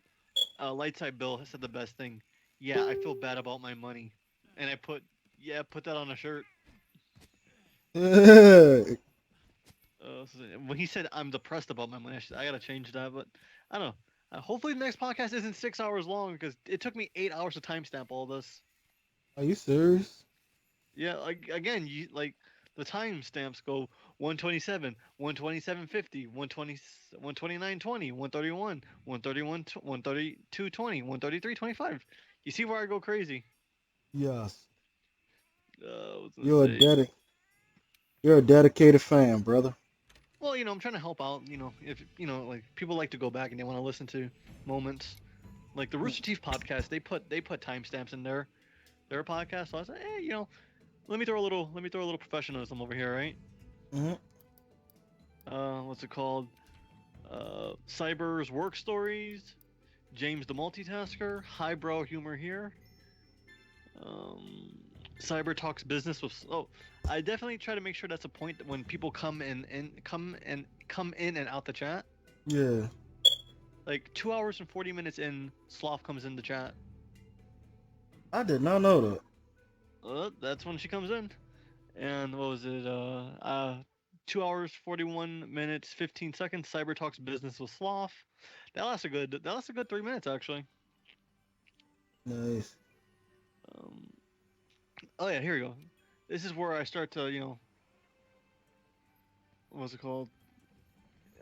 Lightside Bill said the best thing. Yeah, I feel bad about my money, and I put put that on a shirt. When he said I'm depressed about my money, I gotta change that. But I don't know. Hopefully the next podcast isn't 6 hours long because it took me 8 hours to timestamp all this. Are you serious? Yeah, like again, you like the timestamps go 127, 127.50, 120, 129.20, 131, 131, 132.20, 133.25. You see where I go crazy? Yes. I was gonna You're a say. dedi- You're a dedicated fan, brother. Well, I'm trying to help out. If like people like to go back and they want to listen to moments like the Rooster Teeth podcast. They put timestamps in their podcast. So I said, hey, let me throw a little professionalism over here, right? Mm-hmm. What's it called? Cyber's work stories. James the multitasker. Highbrow humor here. Um, Cyber talks business with. Oh, I definitely try to make sure that's a point that when people come in and out the chat. Yeah. Like 2 hours and 40 minutes in, Sloth comes in the chat. I did not know that. That's when she comes in. And what was it? 2 hours 41 minutes 15 seconds. Cyber talks business with Sloth. That lasts a good 3 minutes actually. Nice. Um, oh yeah, here we go. This is where I start to what's it called?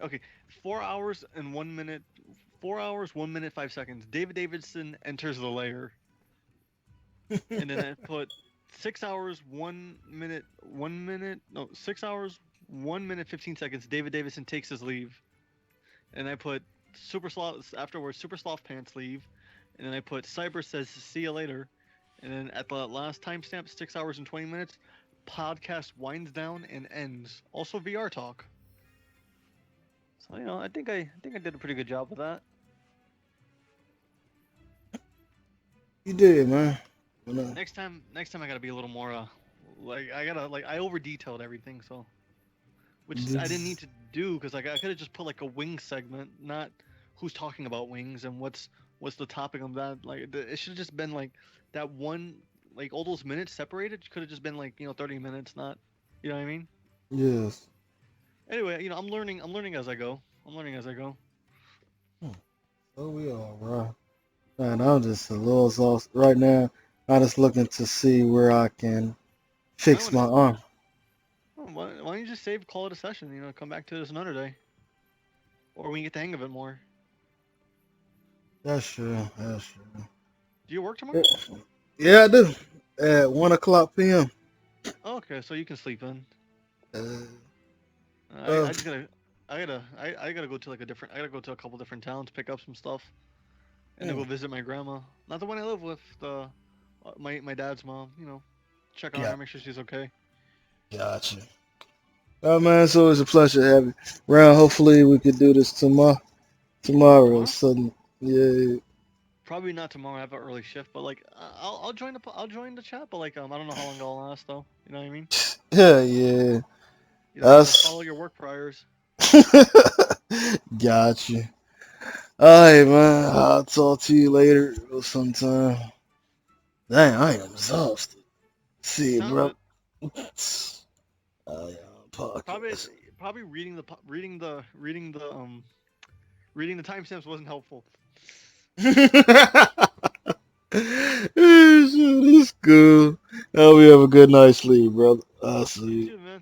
Okay, 4 hours and 1 minute. 4 hours 1 minute 5 seconds. David Davidson enters the lair, and then I put 6 hours 1 minute 1 minute no 6 hours 1 minute 15 seconds. David Davidson takes his leave, and I put super sloth afterwards. Super sloth pants leave, and then I put Cyber says see you later, and then at the last timestamp 6 hours and 20 minutes, podcast winds down and ends. Also VR talk. So I think I did a pretty good job with that. You did, man. You know. Next time I gotta be a little more like I over detailed everything, so which I didn't need This- to do because like I could have just put like a wing segment, not who's talking about wings and what's the topic of that. Like it should have just been like that one, like all those minutes separated could have just been like 30 minutes, not you know what I mean. Yes. Anyway, I'm learning as I go. I'm learning as I go. So we all right. Man, I'm just a little exhausted right now. I'm just looking to see where I can I fix want to. my arm. Why don't you just save, call it a session? Come back to this another day, or when you get the hang of it more. That's true. That's true. Do you work tomorrow? Yeah, yeah, I do. At 1 o'clock p.m. Oh, okay, so you can sleep in. Uh, I just gotta, I gotta go to like a different. I gotta go to a couple different towns, pick up some stuff, and then go visit my grandma. Not the one I live with, the my dad's mom. Check on yeah, her, make sure she's okay. gotcha. Oh man, it's always a pleasure having you. Round. Hopefully we could do this tomorrow. Tomorrow, Tomorrow? sudden. Yeah. Probably not tomorrow. I have an early shift, but like I'll join the chat. But like I don't know how long it'll last though. You know what I mean? Yeah, yeah. You know, you gotta That's follow your work priors. gotcha. All right, man. I'll talk to you later or sometime. Dang, I am exhausted. See you, Sounds bro. it. Yeah, Probably podcast. probably reading the timestamps wasn't helpful. It's cool. I hope you have a good night's sleep, brother. I'll see You you. too, man.